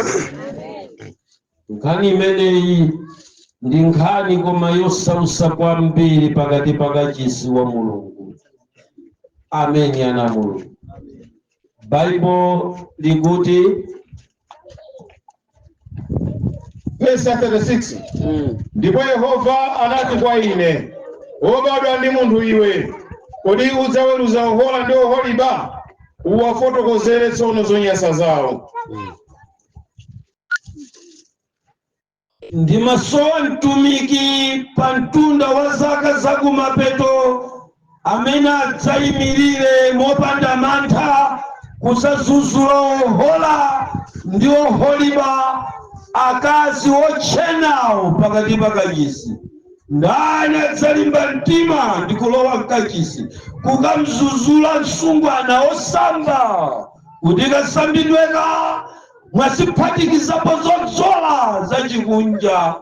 Nkhani imeneyi ndi nkhani koma yosausa kwambiri pakati pakachisi wa Mulungu. Amen ana Mulungu. Bible likuti
Verse 36. Ndipo Yehova anati kwa ine, wobadwa ndi munthu iwe, kodi udzaweruza Ohola ndi Oholiba? Uwafotokozere tsono zonyasa zawo.
Ndimasowa mtumiki pa mtunda wa zaka zakumapeto amene adzayimirire mopanda mantha kusazuzula Ohola ndi Oholiba, akazi otchenawo pakati pakachisi. Ndani adzalimba mtima ndi kulowa mkachisi kukamzuzula msungwana osamba kuti kasambidweka mwasiphatikizapo zodzola zachikunja.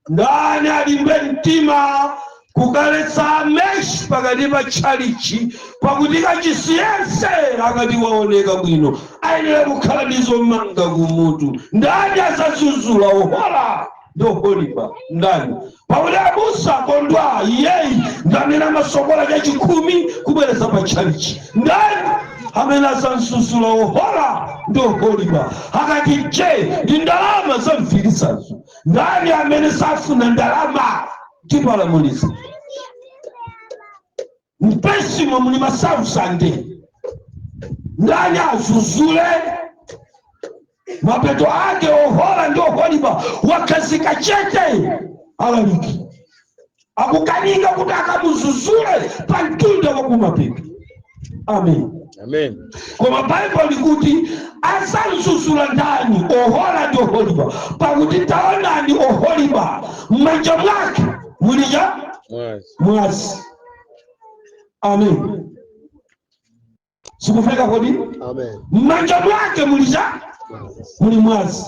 Ndani alimbe mtima kukaletsa meshi pakati pa tchalichi pakuti kachisi yense akati waoneka bwino ayenera kukhala ndi zomanga kumutu. Ndani azazuzula Ohola ndi Oholiba? Ndani? Pakuti abusa kondwa iyeyi ndanena masokola cha 10 kubwereza pa tchalichi. Ndani amene azazuzula Ohola ndi Oholiba? Akati je ndi ndalama zamvirisazo? Ndani amene safuna ndalama tipalamulisa? Mpesimo muli masausande. Ndani azuzule mapeto ake Ohola ndi Oholiba? Wakazika chete alaliki akukanika kuti akamuzuzule pa mtunda wa kumapeto. Amen.
Amen.
Koma Bible likuti azazuzula ndani Ohola ndi Oholiba? Pakuti taonani Oholiba m'manja mwake mulija mwazi. Amen. Sikufika kodi?
Amen.
M'manja mwake mulija muli mwazi.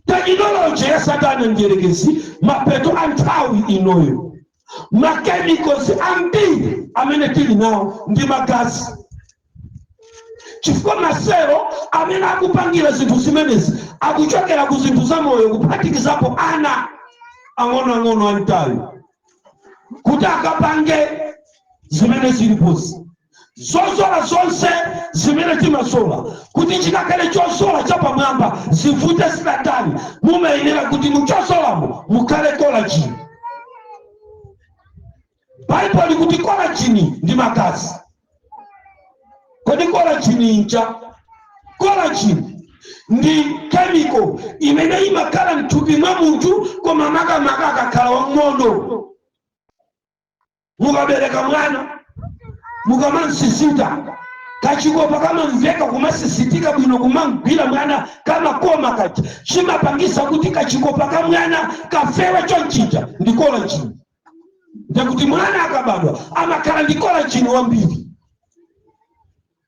Technology ya Satana njerekezi mapeto anthawi inoyo. Machemicals ambiri amene tili nawo ndi magazi. Chifukwa masero amene akupangira zinthu zimenezi akuchokera ku zinthu za moyo kuphatikizapo ana ang'onoang'ono anthawi kuti akapange zimene zilipozi. Zozola zonse zimene timasola kuti chikakhale chosola chapamwamba zivute Satani, mumayenera kuti muchosolamo mukhale collagen. Bible likuti collagen ndi magazi. Kodi collagen incha? Collagen ndi chemical imene imakhala mthupi mwa munthu koma makamaka akakhala wang'ono. Mukabereka mwana mukamasisita kachikopa kamamveka kumasisitika bwino kumangwira mwana kama koma kachi chimapangisa kuti kachikopa ka mwana kafewe chonchita ndi collagen. Ndakuti mwana akabadwa amakhala ndi collagen wambiri.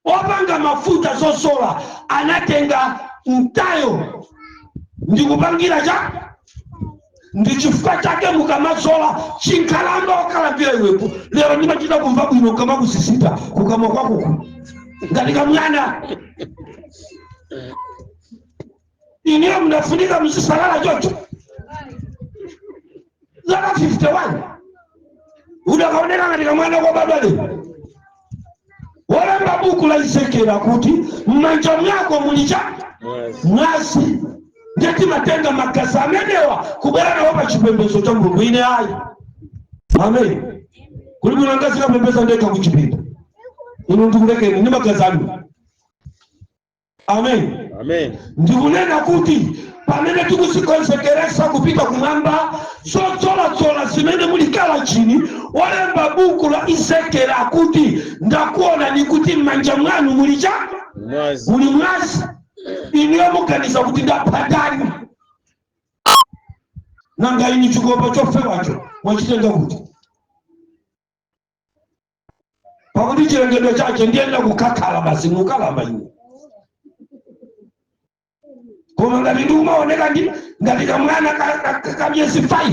Opanga mafuta zosola anatenga mtayo ndi kupangira cha ndi chifukwa chake mukamasola chinkalamba okalambira iwepo. Lero ndimachita kumva bwino kama kusisita kukama kwako ngati kamwana. Iniyo mnafunika msisalala chocho. Zaka 51 udakaoneka ngati kamwana kwa badwale. Walemba buku la Isekera kuti m'manja mwako mulicha mwazi. Ndeti matenga magazi amenewa kubera nawo pa chipembedzo cha Mulungu ine ayi. Amen. Kuli bwino ngazi kapembeza ndeka kuchipinda. Ino ndikulekeni ndi magazi anu. Amen.
Amen.
Ndikunena kuti pamene tikusikonsekeresa kupita kumwamba zodzoladzola zimene mulikala chini, walemba buku la Isekera kuti ndakuona ni kuti m'manja mwanu mulicha muli mwazi. Iniyo muganiza kuti ndapatani
nanga ini chikopa chofewacho mwachitenga kuti pakuti chilengedwe chache ndienda kukakhala basi mukalamba ine koma ngati ndikumaoneka ngati kamwana ka myezi 5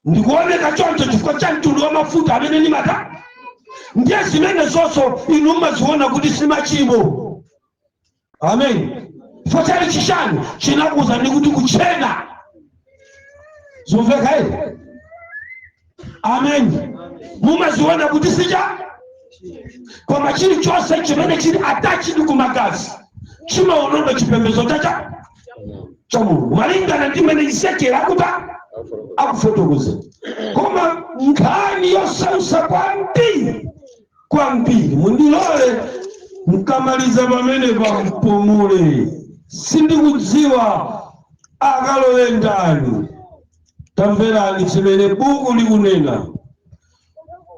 ndikuoneka choncho chifukwa cha mtundu wa mafuta amene ndimata ndiye zimene zonso inu mumaziona kuti simachimo. Amen. Chifukwa chali chishani chinakuza ndi kuti kuchena zomveka ere. Amen. Mumaziona kuti sija koma chili chonse chimene chili attached kumagazi chimaononga chipembedzo cha Mulungu malingana ndi mmene Ezekiel akufotokoza. Koma nkhani yosausa kwambiri mundilole mkamaliza pamene pampumule sindikudziwa akalowe ndani. Tamverani chimene buku likunena.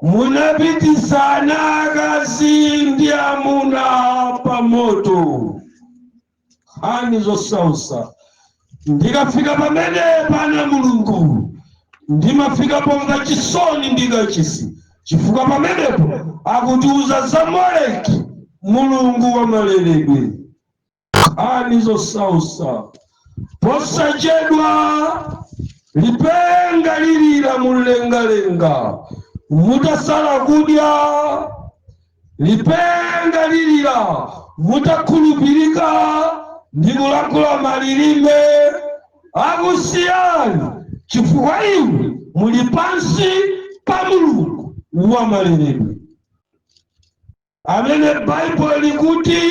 Munapitisana akazi ndi amuna pa moto. Nkhani zosausa. Ndikafika pamene pana Mulungu ndimafika ponga chisoni ndikachisi. Chifukwa pamenepo akutiuza za Moleki mulungu wa maleredwe. Nkhani zosausa. Posachedwa lipenga lilira mulengalenga mutasala kudya. Lipenga lilira mutakhulupirika ndi kulankhula malilime akusiyani chifukwa inu muli pansi pa mulungu wa maleredwe. Amene Bible likuti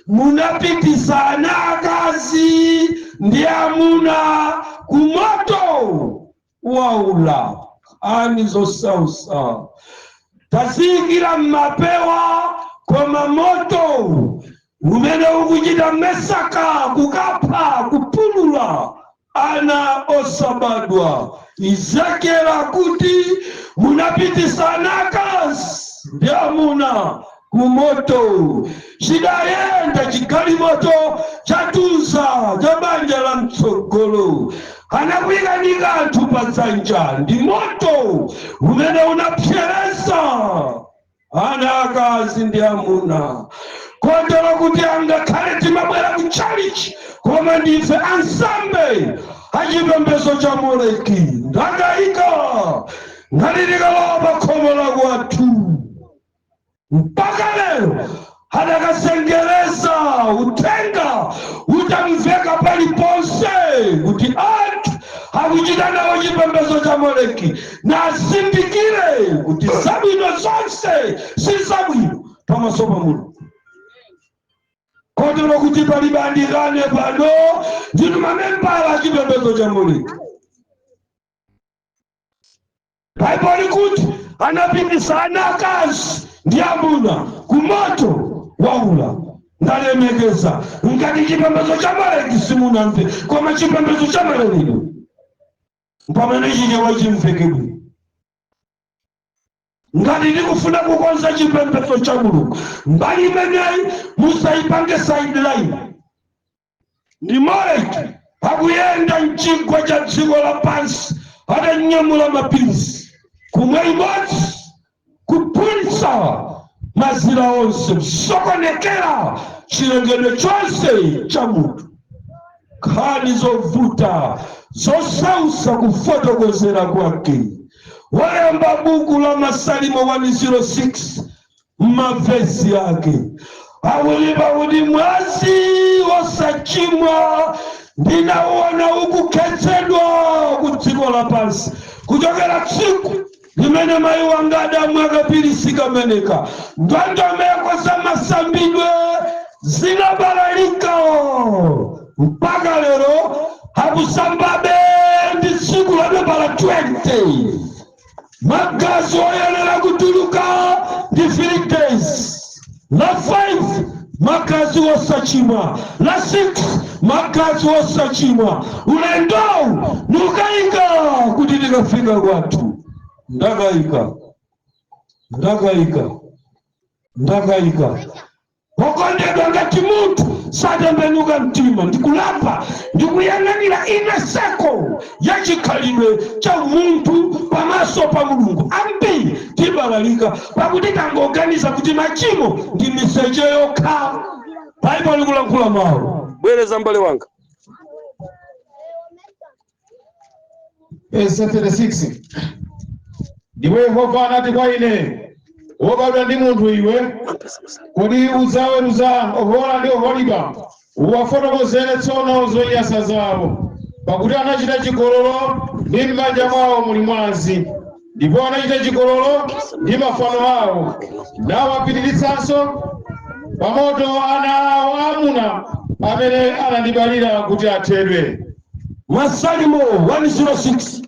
munapitisana akazi ndi amuna ku moto waula. Nkhani zosausa. Tazikira mmapewa koma moto umene ukuchita mesaka kukapha kupulula ana osabadwa. Ezekiel akuti munapitisana akazi ndi amuna ku moto. Chidayenda chigalimoto chatunza cha banja la mtsogolo. Anakuyikanika anthu padzanja ndi moto umene unapsereza ana akazi ndi amuna. Kotero kuti angakhale timabwera ku chalichi koma ndife ansembe achipembedzo cha Moleki. Ndakayika ngati ndikalowa pa khomo la kwathu mpaka lero adakasengereza uthenga utamveka paliponse kuti anthu akuchita nawo chipembedzo cha Moleki na azindikire kuti zabwino zonse si zabwino pamaso pa Mulungu. Kotero kuti palibandikane pano ndinu mamembala achipembedzo cha Moleki. Bible kuti anapitisana akazi ndi amuna ku moto waula. Ndalemekeza ngati chipembedzo cha Moleki simunamve koma chipembedzo cha maleredwe pamene chinyewa chimveke bwino. Ngati ndikufuna kukonza chipembedzo cha Mulungu mbali imeneyi musayipange sideline. Ndi Moleki akuyenda mchigwa cha dziko lapansi adanyamula mapilisi kumwa imodzi kupulisa mazira onse sokonekera chilengedwe chonse cha munthu. Nkhani zovuta zosausa kufotokozera kwake. Walemba buku la Masalimo 106 mavesi yake akulipa kuti mwazi wosachimwa ndinauona ukukhetsedwa ku dziko lapansi kuchokera tsiku limene mayi wanga Adamu akapirisika meneka. Ndondomeko za masambidwe zinabalalika mpaka lero akusambabe ndi tsiku la nambala 20. Magazi oyenera kutuluka ndi 3 days. La 5 magazi wosachimwa. La 6 magazi wosachimwa. Ulendo nukayika kuti ndikafika kwathu. Ndakayika. Okondedwa ngati munthu satembenuka mtima ndikulapa ndikuyang'anira ineseko yachikhalidwe cha munthu pamaso pa Mulungu. Ambiri tibalalika pakuti tangoganiza kuti machimo ndi miseche yokha. Baibulo likulankhula mawu. Bwereza mbale wanga.
Verse 36. Ndipo Yehova anati kwa ine, wobadwa ndi munthu iwe, kodi udzaweruza Ohola ndi Oholiba, uwafotokozere tsono zonyansa zawo, pakuti anachita chigololo ndi m'manja mwawo muli mwazi, ndipo anachita chigololo ndi mafano awo, nawapitiritsanso pa moto ana awo amuna amene anandibalira kuti athedwe.
Masalimo 106.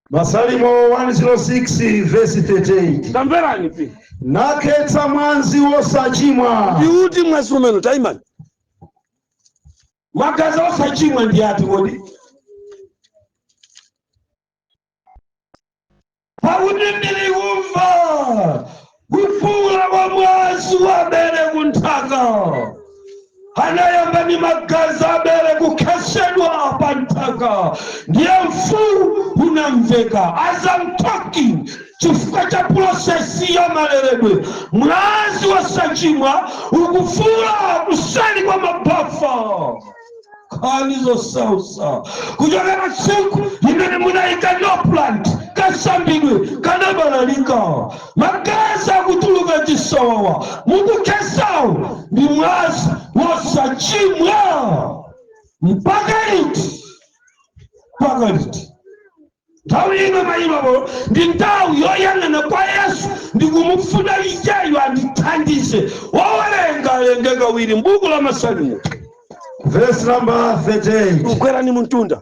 Masalimo 106 verse 38.
Tamverani pi.
Nakhetsa mwanzi wosachimwa.
Ndiuti mwazi umene taimani. Magazi osachimwa ndi ati kodi? Pakuti ndilikumva kufuwula kwa mwazi wabere kunthaka. Anayamba ni magazi abere kukhesedwa pa nthaka. Ndiye mfuwu unamveka. As I'm talking, chifukwa cha prosesi ya maleredwe, mwazi wasachimwa ukufuwula kusali kwa mabafa. Kanizo sausa kuchokera siku imene munayika no plant kasambidwe kanabalalika magazi akutuluka chisawawa mukukhesawo ndi mwazi wosachimwa mpaka liti. Nthawi ino mayimabo ndi nthawi yoyang'ana kwa Yesu ndi kumufuna iyeyo andithandize. Wawerenga kawiri m'buku la Masalimo.
Verse number 38.
Ukwera ni mtunda.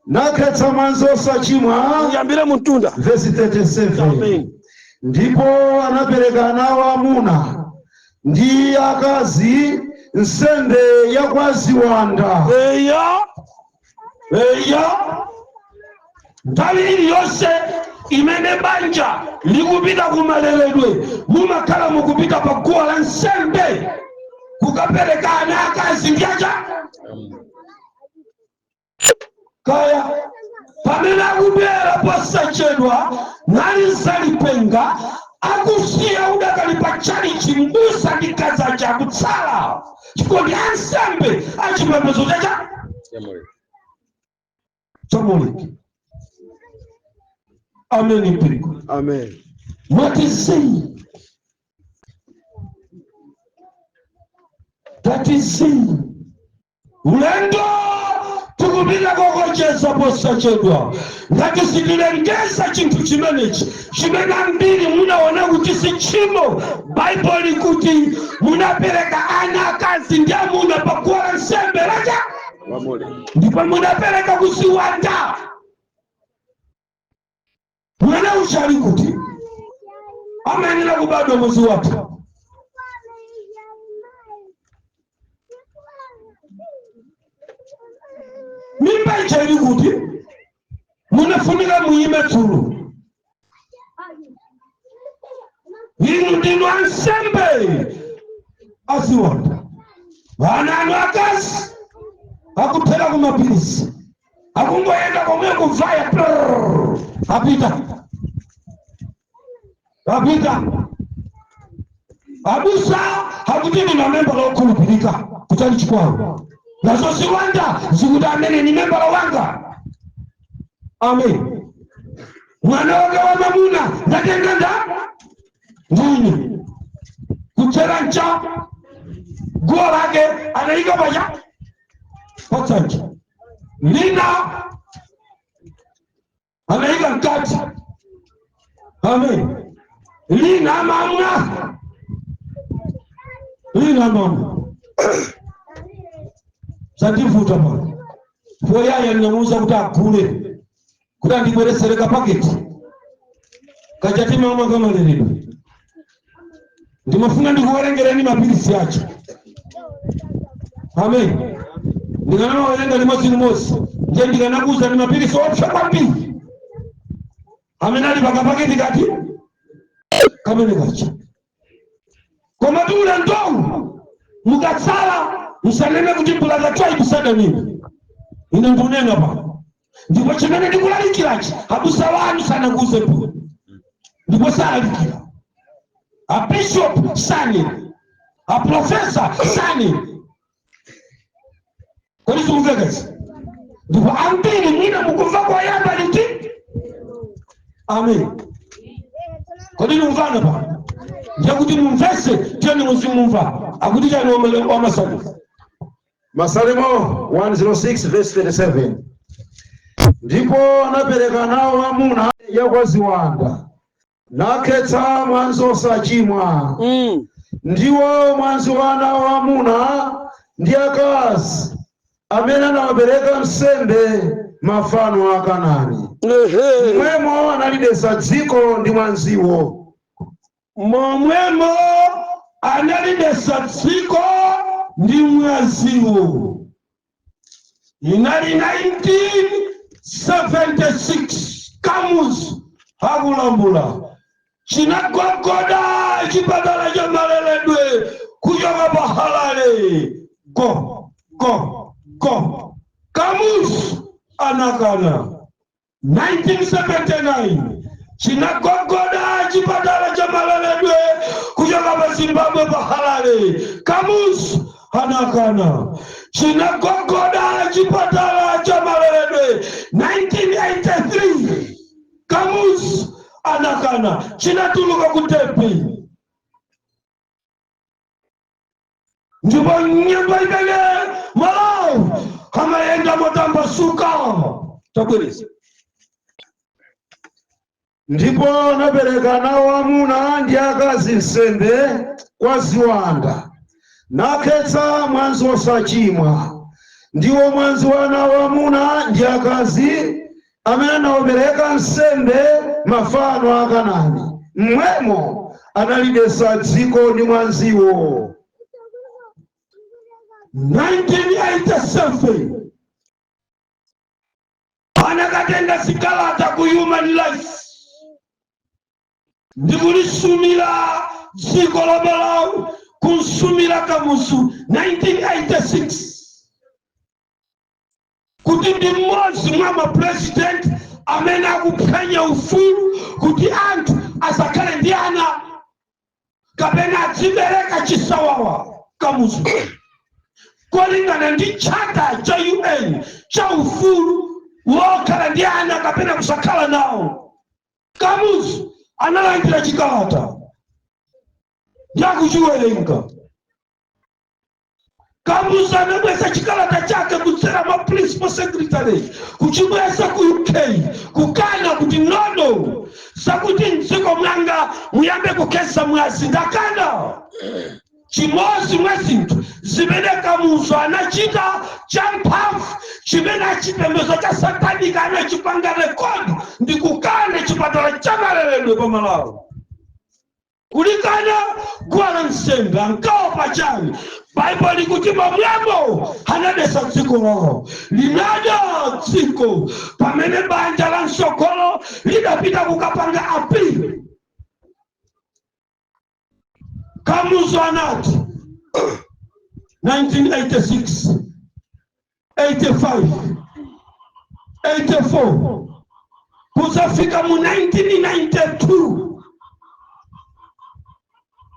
Nakhetsa mwanzi wosachimwa.
Uyambire mtunda.
Verse 37.
Amen.
Ndipo anapereka nawo amuna ndi akazi nsembe ya kwa ziwanda.
Eya. Nthawi iliyonse imene banja likupita kumaleredwe mumakhala mukupita pa guwa la nsembe kukapereka ana akazi ndyacha. Kaya pamene akubwera posachedwa nali nsalipenga akusiya udakali pa chalichi mbusa ndi kazacha akutsala chikondi ansembe achipembedzo chacha chamuliki. Amen ipiriko.
Amen.
What is sin? That is sin. Ulendo tukupita kokocheza posachedwa ngati sitilengeza chinthu chimenechi chimene ambiri munaona kuti si tchimo. Bible kuti munapereka ana akazi ndi amuna pa guwa la nsembe lacha ndipo munapereka kuziwanda. Mwana uchali kuti amenera kubadwa mwezi wata. Mimba ichali kuti munafunika muyime tulu. Inu ndinu ansembe aziwanda. Vana anu akazi akuphera kumapilisi akungoyenda komwe kuvaya apita abusa hakuti ni memba lokhulupirika kutali chikwawo nazo ziwanda zikuti amene ni memba wanga. Amen. Mwana wake wa mamuna ndatenga ndini kuchera ncha guwa lake anaika pacha patsanja lina anaika mkati. Amen. Lina mamuna sandivuta mwana foyaya ninamuuza kuti agule kuti andibweresere kapaketi kachati mama kamaleredwe ndimafuna ndikuwerengereni mapilisi acho. Amen. Ndikanawerenga limodzi ndiye ndikanakuza ni mapilisi opsa kwambiri amene ali pakapaketi kati kamene kacha koma tula ndowu mukatsala
Musanene kuti bulaza tribe sada nini. Ine ndunenga pa. Ndipo chimene ndikulalikirachi abusa wanu sana kuzepo. Ndipo salalikira. A bishop sani. A professor sani. Kodi zungekezi. Ndipo ambili mwina mukumva kwa yamba liti. Amen. Kodi numvana pa. Njakuti mumvese tiyeni muzimumva. Akuti chani wa Masalimo.
Masalimo 106 verse 37. Ndipo anapereka nawo amuna ya kwa ziwanda nakhetsa mwanzi osachimwa. Ndiwo mwanzi wana wa amuna ndi akazi amene anawapereka nsembe mafano a Kanaani. Momwemo analidetsa dziko ndi mwanziwo.
Momwemo analidetsa dziko ndi mwanziwo. Inali 1976 Kamuzu hakulambula chinagogoda chipatala cha Maleredwe kuchoka pa Harare. Go Kamuzu anakana. 1979 chinagogoda chipatala cha Maleredwe kuchoka pa Zimbabwe pa Harare. Kamuzu anakana. Chinagogoda chipatala cha Maleredwe 1983 Kamuzu anakana. Chinatuluka kutepi. Ndipo nyumba ibele Malawi hamayenda motambasuka. Takweleza.
Ndipo anapereka nawo amuna ndi akazi nsembe kwa ziwanda nakhetsa mwanzi osachimwa. Ndiwo mwanzi wana wa amuna ndi akazi amene anawapereka nsembe mafano a Kanaani. Mmwemo analidetsa dziko ndi mwanziwo.
1987 anakatenga zikalata ku Human Rights ndikulisumira dziko la Malawi kunsumira Kamuzu 1986 kuti ndi mmodzi mwa mapresident amene akuphwanya ufulu kuti anthu asakhale ndi ana kapena adzibereka chisawawa. Kamuzu kulingana ndi chata cha UN cha ufulu wokhala ndi ana kapena kusakhala nawo. Kamuzu analandira chikalata yakuchiwerenga. Kamuzu anabweza chikalata chake kudzera ma principal secretary kuchibweza ku UK kukana kuti nono sakuti mdziko mwanga muyambe kukhetsa mwazi ndakana. Chimozi mwa zinthu zimene Kamuzu anachita champhamvu chimene achipembedzo cha satanika anachipanga rekodi ndi kukana chipatala cha Maleredwe pa Malawi. Kulikana gwala nsembe ankawo pachani. Bible likuti momwemo anadetsa dziko lawo. Linada dziko pamene banja la msogolo lidapita kukapanga apili. Kamuzu anati 1986 85 84 kuzafika mu 1992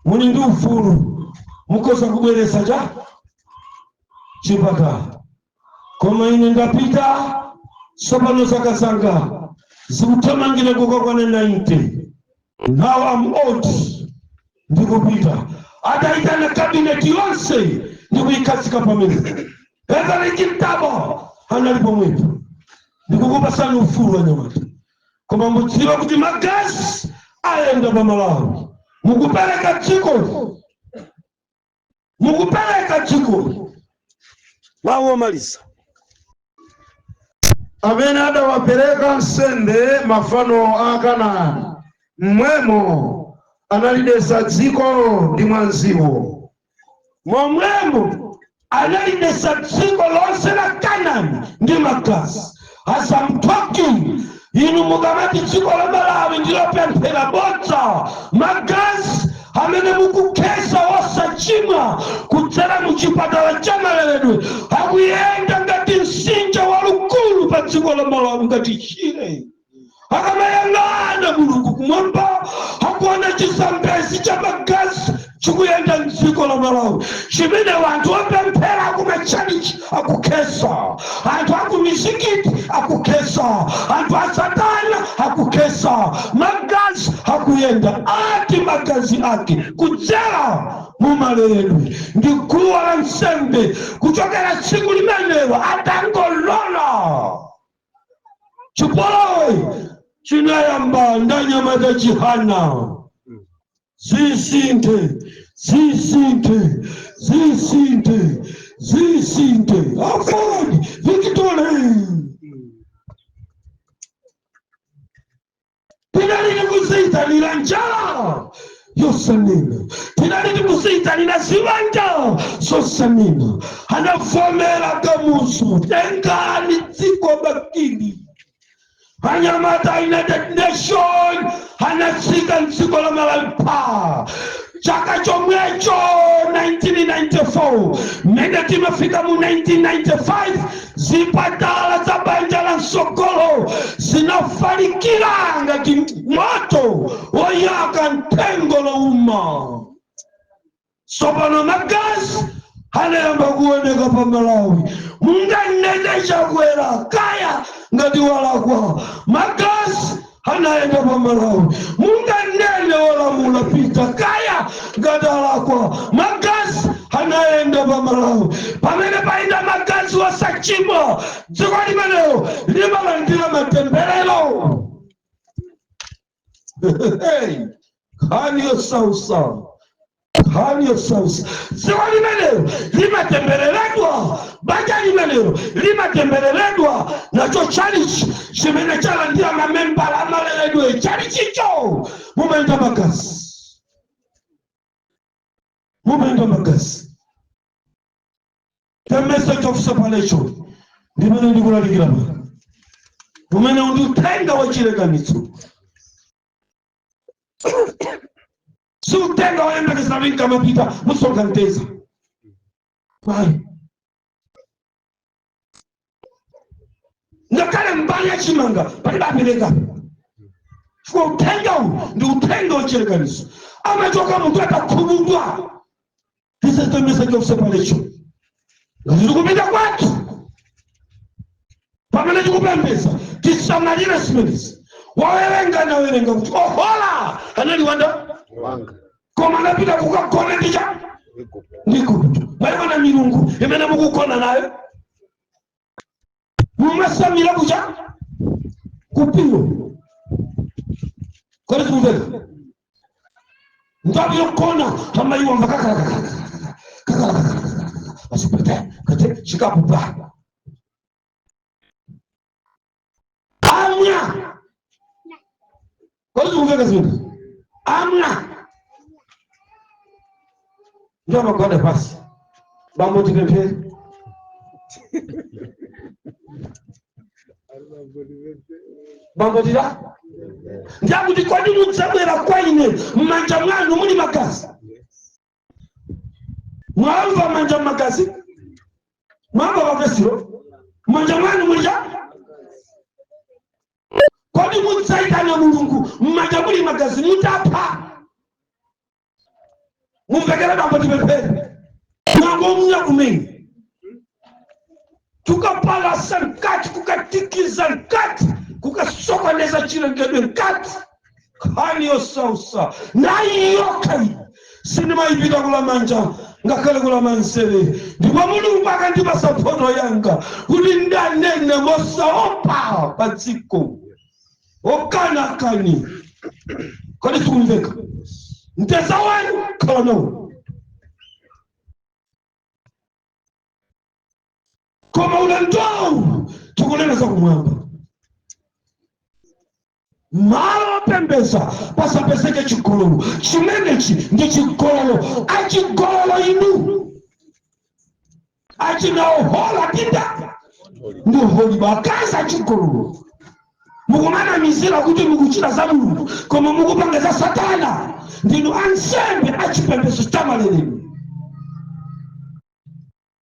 muni ndi ufulu mukosa kubweretsa cha chipatala. Koma ine ndapita tsopano zaka zanga zikuthamangira kukakwana 90. Now I'm old. Ndikupita ataitana kabineti yonse ndikuyikhatsika pamene Reverend Mtabo analipo mwetu. Ndikukupa sana ufulu anyamata. Koma mudziwa kuti magazi ayenda pa Malawi. Mukupeleka dziko wawo malisa
amene adawapereka nsembe mafano a Kanaani. Mmwemo analidetsa dziko ndi mwanziwo.
Momwemo analidetsa dziko lonse la Kanaani ndi magazi. As I'm talking, inu mukamati dziko la Malawi ndilo pemphera bodza. Magazi amene mukukesa osachimwa kudzera muchipatala cha Maleredwe akuyenda ngati msinja walukulu pa dziko la Malawi ngati chire. Akamayang'ana Mulungu kumwamba akuona chisambezi cha magazi chikuyenda mdziko la Malawi chimene wanthu opemphera kumachalichi akukesa, anthu akumizikiti akukesa, anthu asatana akukesa, magazi akuyenda ati magazi ake kudzera mu Maleredwe ndi guwa la nsembe kuchokera tsiku limenelo atangolola chipolowe chinayamba ndanyamata chihana zisinthe afoni Victory tinalini kuziitanira njala yosanina, tinalini kuziitanira ziwanja zosanina. Anavomera kamuzu tengani dziko bakili anyamata United Nation anasika dziko la Malawi pa chaka chomwecho 1994 mene timafika mu 1995 zipatala za banja la Nsogolo zinafalikira ngati moto oyaka mtengo la umma. Sopano magazi anayamba kuoneka pa Malawi munganeneza kwera kaya ngati walakwa magazi anaenda pa Malawi munganene olamula pita kaya ngati walakwa magazi anaenda pa Malawi pamene paenda magazi wasachimwa dziko limenelo limalandira matemberero. Hey, kani yosausa dziko limenelo limatembereredwa, banja limenelo limatembereredwa nacho chalichi chimene chalandira mamembala amaleredwe chalichicho mumaenda magazi. The message of separation ndimene ndikulalikira pano umene ndi uthenga wachilekanitso. Si utenga wayembekeza vinga mapita musonganteza bali ngakale mbanya chimanga pali bapeleka fo utenga ndi utenga wachilekanitso amachoka muntu atakhuludwa. This is the message of separation. Ngizikupita kwathu pamene tikupembeza tisamalire simenezi wawerenga na werenga kuti ohola analiwanda koma napita kukakona ndicha ndikuputu malikona milungu imene mukukona nayo mumasamira kucha kupiro kodi kumveka ndabi yokona amayiwa mbakaka asipete kate chikapupa amya kodi kumveka zina amna ndio makwenda pasi bambo tipepe bambo tira njabu dikodi mutsabera kwaine mmanja mwanu muli magazi mwamba manja magazi mwamba wavesiro mmanja mwanu mulija kodi mutsaita na Mulungu mmanja muli magazi mutapa mumvekera bambo tipepe nango munya kumeni tukapala sankati kukatikiza nkati kukasokoneza chilengedwe nkati kani yosausa nayiyokai sinimaipita kula manja ngakale kula mansere ndipo Mulungu akandipasa mphoto yanga kuti ndanene mosaopa padziko okanakani kodi sikumveka mtesa wanu kono koma unandou tukuneneza kumwamba malo pembeza pasapeseke chigololo chimenechi ndi chigololo achigololo inu achinaohola tinda ndi uholi bakaza chigololo mukumana mizira kuti mukuchita za Mulungu koma mukupanga za Satana ndinu ansembe achipembedzo chamalelero.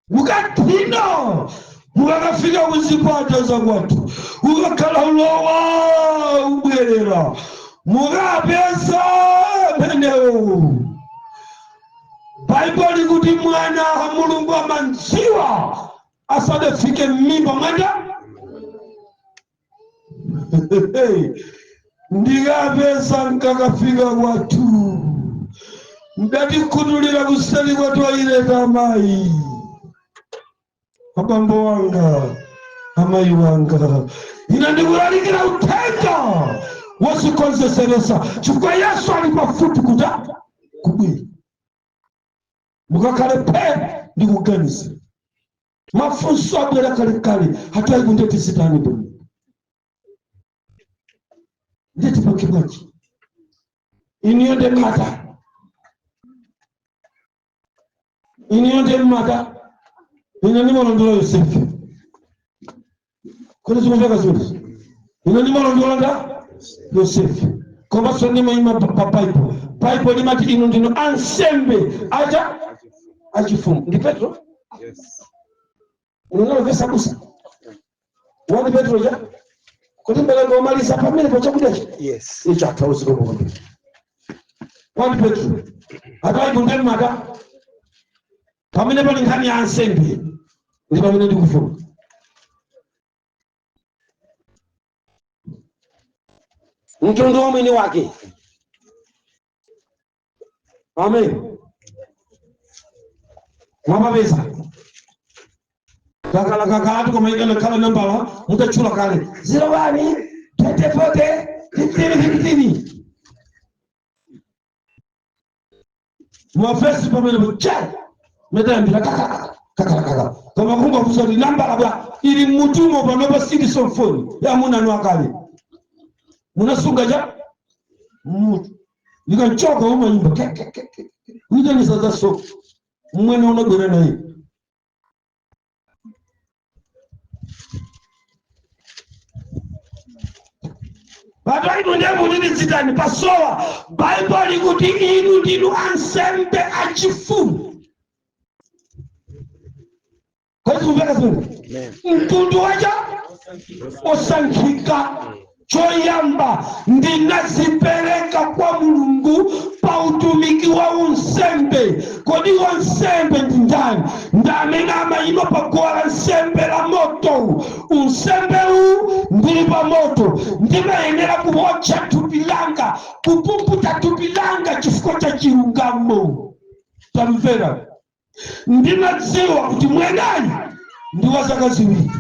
Mukatino mukakafika kuzipata za kwathu ukakhala ulowa ubwerera mukapeza penewo. Bible kuti mwana wa Mulungu amanziwa asadafike m'mimba mwanda. Ndikapeza nkakafika kwathu ndatikhutulira kuseli kwathu ayileka amayi. Abambo wanga, amayi wanga, ina ndikulalikira uthenga wosikonzeseresa chifukwa Yesu ali pafupi kuja kubwera. Mukakhale pe ndikuganiza mafunso abwera kalekale hatayi kundetisitani bwino. Ndeti pakibwachi iniyonde mata ina ni malondola Yosefu kone zimuveka zuri ina ni malondola nda Yosefu koma so ni maima Bible ni mati ino ndino ansembe aja achifumu. Ndi Petro? Yes. Unalo vesa kusa wani Petro ja kuti mbele ngomalisa pamene pochakuda. Yes. Icha tauzi ko wani Petro hata ikunde mata pamene pali nkhani ya ansembe ndi pamene ndikufuna. Mtundu wa mwini wake. Amen. Mwapapeza kakala koma ikana kala nambala mutachula kale 01 2040 15 mwafesi pamene mcha medambira kaka koma kumba kusali nambala bwa ili mutumo panopa Citizen phone ya muna nwakale munasunga ja mutu nikanchoka uma nyimba kuja ni sasa so mwene unagwera naye. Bado ino ndemo nini zitani pasowa Bible kuti inu ndinu ansembe achifumu. Kwa hiyo mbele zuri mtundu waja osankhika choyamba ndinazipereka kwa Mulungu pa utumiki wa unsembe. Kodi unsembe ndi ndani? Ndamene amayima paguwa nsembe la moto. Unsembe huu ndili pa moto ndimayenera kuwotcha thupi langa kupumputa thupi langa chifukwa cha chilungamo. Tamvera ndinadziwa kuti mwenayi ndi wa zaka ziwiri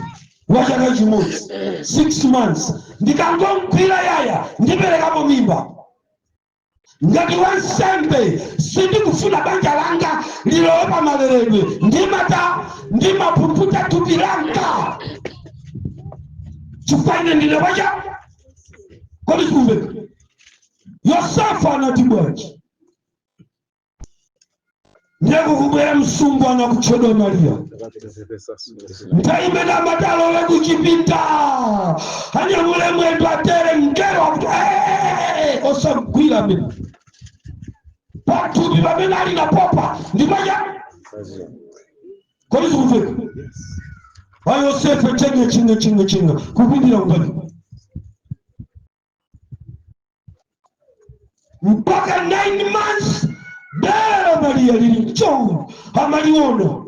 wachaka chimodzi 6 months ndikangomkwira yaya ndiperekapo mimba. Ngati wansembe sindikufuna banja langa lilowe pa maleredwe ndimapumputa thupi langa chifukwa ine ndine wacha. Kodi sikumveka? Yosefu anati bwanji ndeko kubwera msungwana kuchodwa Maria ntaimena matalo le kuchipinda anyamule mwetu atere mgero osagwira mimi patubi pamene ali na popa ndimaja. Kodi sikumveka? Wa Yosefu chinga kupindira ubali mpaka 9 months dara Maria lilicho amaliona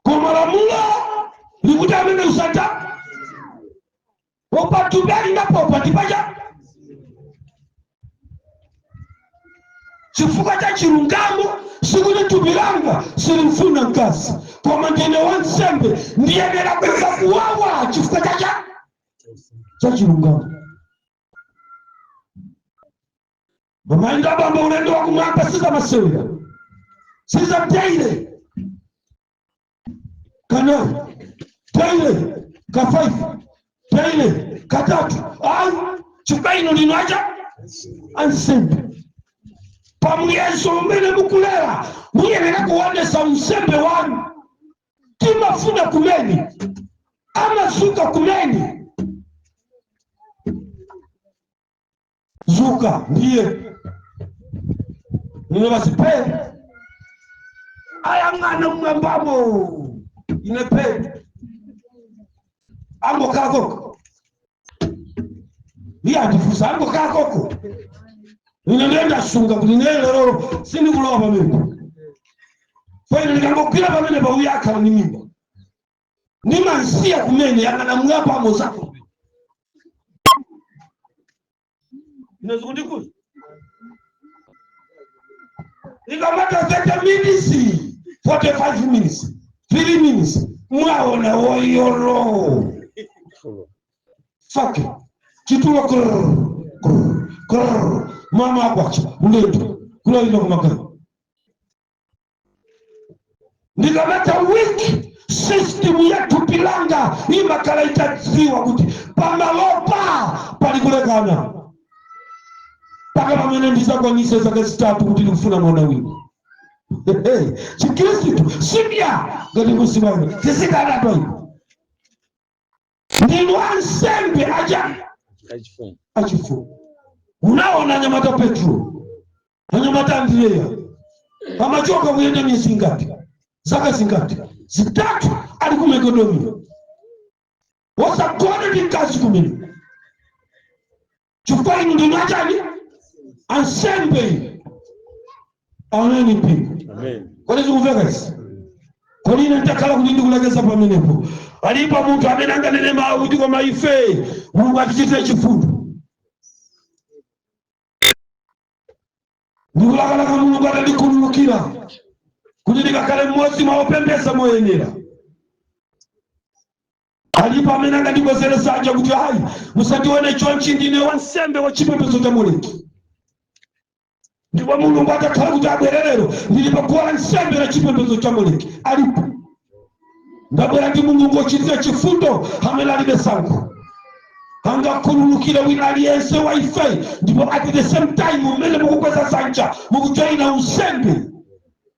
kumalamulo likutamene usata opatubali na popa ndipaja chifukwa cha chilungamo sikuti tupilanga silimfuna mkazi koma ndine wansembe ndiyenera kuza kuwawa chifukwa cha chilungamo. Bamainda bamba unendo wa kumwapa sisa masewira sisa teile kana teile ka 5 teile ka 3 au chupaino linaja ansembe pamuyeso mbele mukulera muyenera kuonesa unsembe wanu timafuna kumeni ama suka kumeni zuka ndiye nino basipe aya mwana mwambamo inepe ambo kakoko ndifusa ambo kakoko ninaenda sunga kulinelero sindi kuloba mimi fanya nikangokila pamene pa uyaka ni mimba ni mansia kumene yana mwapa mozako inazungundikuza nikamata 30 minutes 45 minutes 3 minutes mwaona woyoro fuck chitulo krrr mama akwacha ndeto kula ilo kumaka nikamata wiki system yetu pilanga hii makala itaziwa kuti pamalopa palikulekana paka pamene ndizakwa nise zake zitatu kuti ndikufuna mwana wina chikristu simya ngati kusimama tisikana toyo ndinu ansembe achifu unaona Nyamata Petro na Nyamata Andrea amachoka kuyenda miezi ngapi zaka zingati zitatu alikumegodomia wasakone ndikazi kumini chufai ndinajani ansembe aoneni mpingu kwa nini kuveka isi kwa nini nitakala kunindi kulageza pamenepo alipa mtu amenanga nene maudi kwa maife Mungu akichite chifudu Nikulagalaga Mungu atalikulukira kujidika kale mwosi maopembesa moyenera alipa amenanga ndipo zele saja kuti hai musatione chonchi ndine wansembe wachipembedzo cha Moleki ndipo Mulungu atakhala kuti abwererero ndilipakuwa nsembe na chipembedzo cha Moleki alipo ndabwera ndi Mulungu ochitira chifundo amene alibe sango angakululukira wina aliyense wa ife ndipo at the same time umene mukukweza sanja mukujoina usembe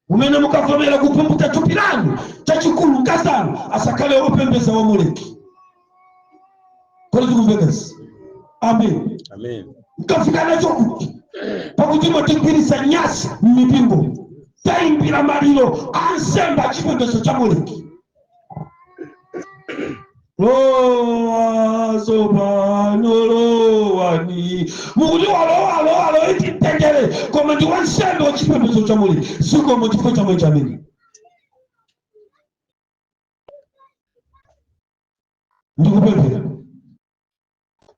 umene mukavomera kupumbuta thupi lanu chachikulu nkasanu asakale opembeza wa Moleki kodi tikumvekeza amen nkafika nacho kuti pakuti motigwirisa nyasi mmipingo taimbira maliro ansembe achipembedzo cha Moleki Sobanolowani mukuti walo iti tendele koma ndi wansembe wachipembedzo cha Moleki siko motifo cha mwechamini ndikupembera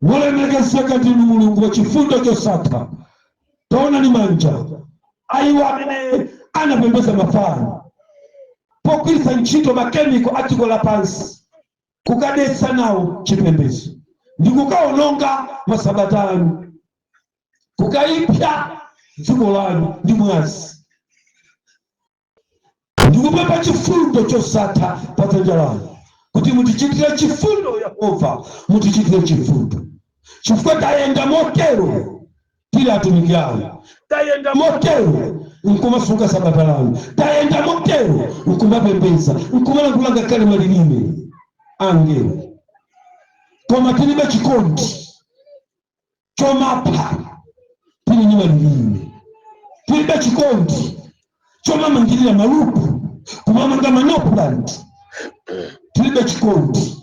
mulemekeseka ndinu Mulungu wachifundo chosatha taona ni manja aiwa amene anapembeza mafano pogwiritsa ntchito makemiko adziko lapansi kukadetsa nawo chipembedzo ndikukaononga masabata anu kukaipya dziko lanu ndi mwazi ndikupempha chifundo chosatha pa dzanja lanu kuti mutichitire chifundo Yehova mutichitire chifundo chifukwa tayenda motero tili atumiki anu tayenda motero nkumasunga sabata lanu tayenda motero nkumapembeza nkumalankhula kale malilime angelo koma tilibe chikondi chomapa tili nyuma lilime tilibe chikondi chomamangirira malupu kumamanga manopland tilibe chikondi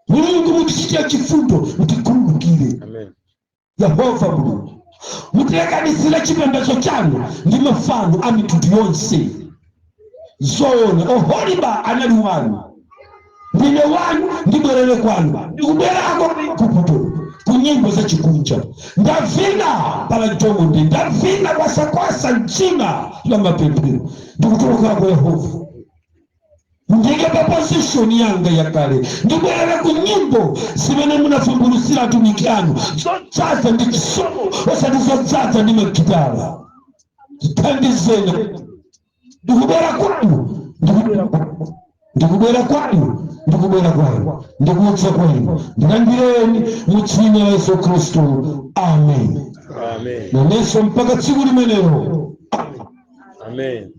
Mulungu mutichitire chifundo mutikhululukire Yehova Mulungu mutilekanitsire chipembedzo chanu ndi mafano a mitundu yonse zoona oholiba anali wanu ndine wanu ndibwerere kwanu ndikubwerako kuputo kunyimbo za chikunja ndavina pala ntongonde ndavina kwasakwasa mchima la mapemphero ndikutuluka kwa Yehova ndike pa position yanga yakale ndibwerere ku nyimbo zimene munavumbulutsira atumiki anu zodzaza ndi chisomo osati zodzaza ndi magitara tithandizeni ndikubwera kwanu ndikubwera kwanu ndikudza kwanu ndilandireni mu dzina la Yesu Kristu amen nanenso mpaka tsiku limenelo amen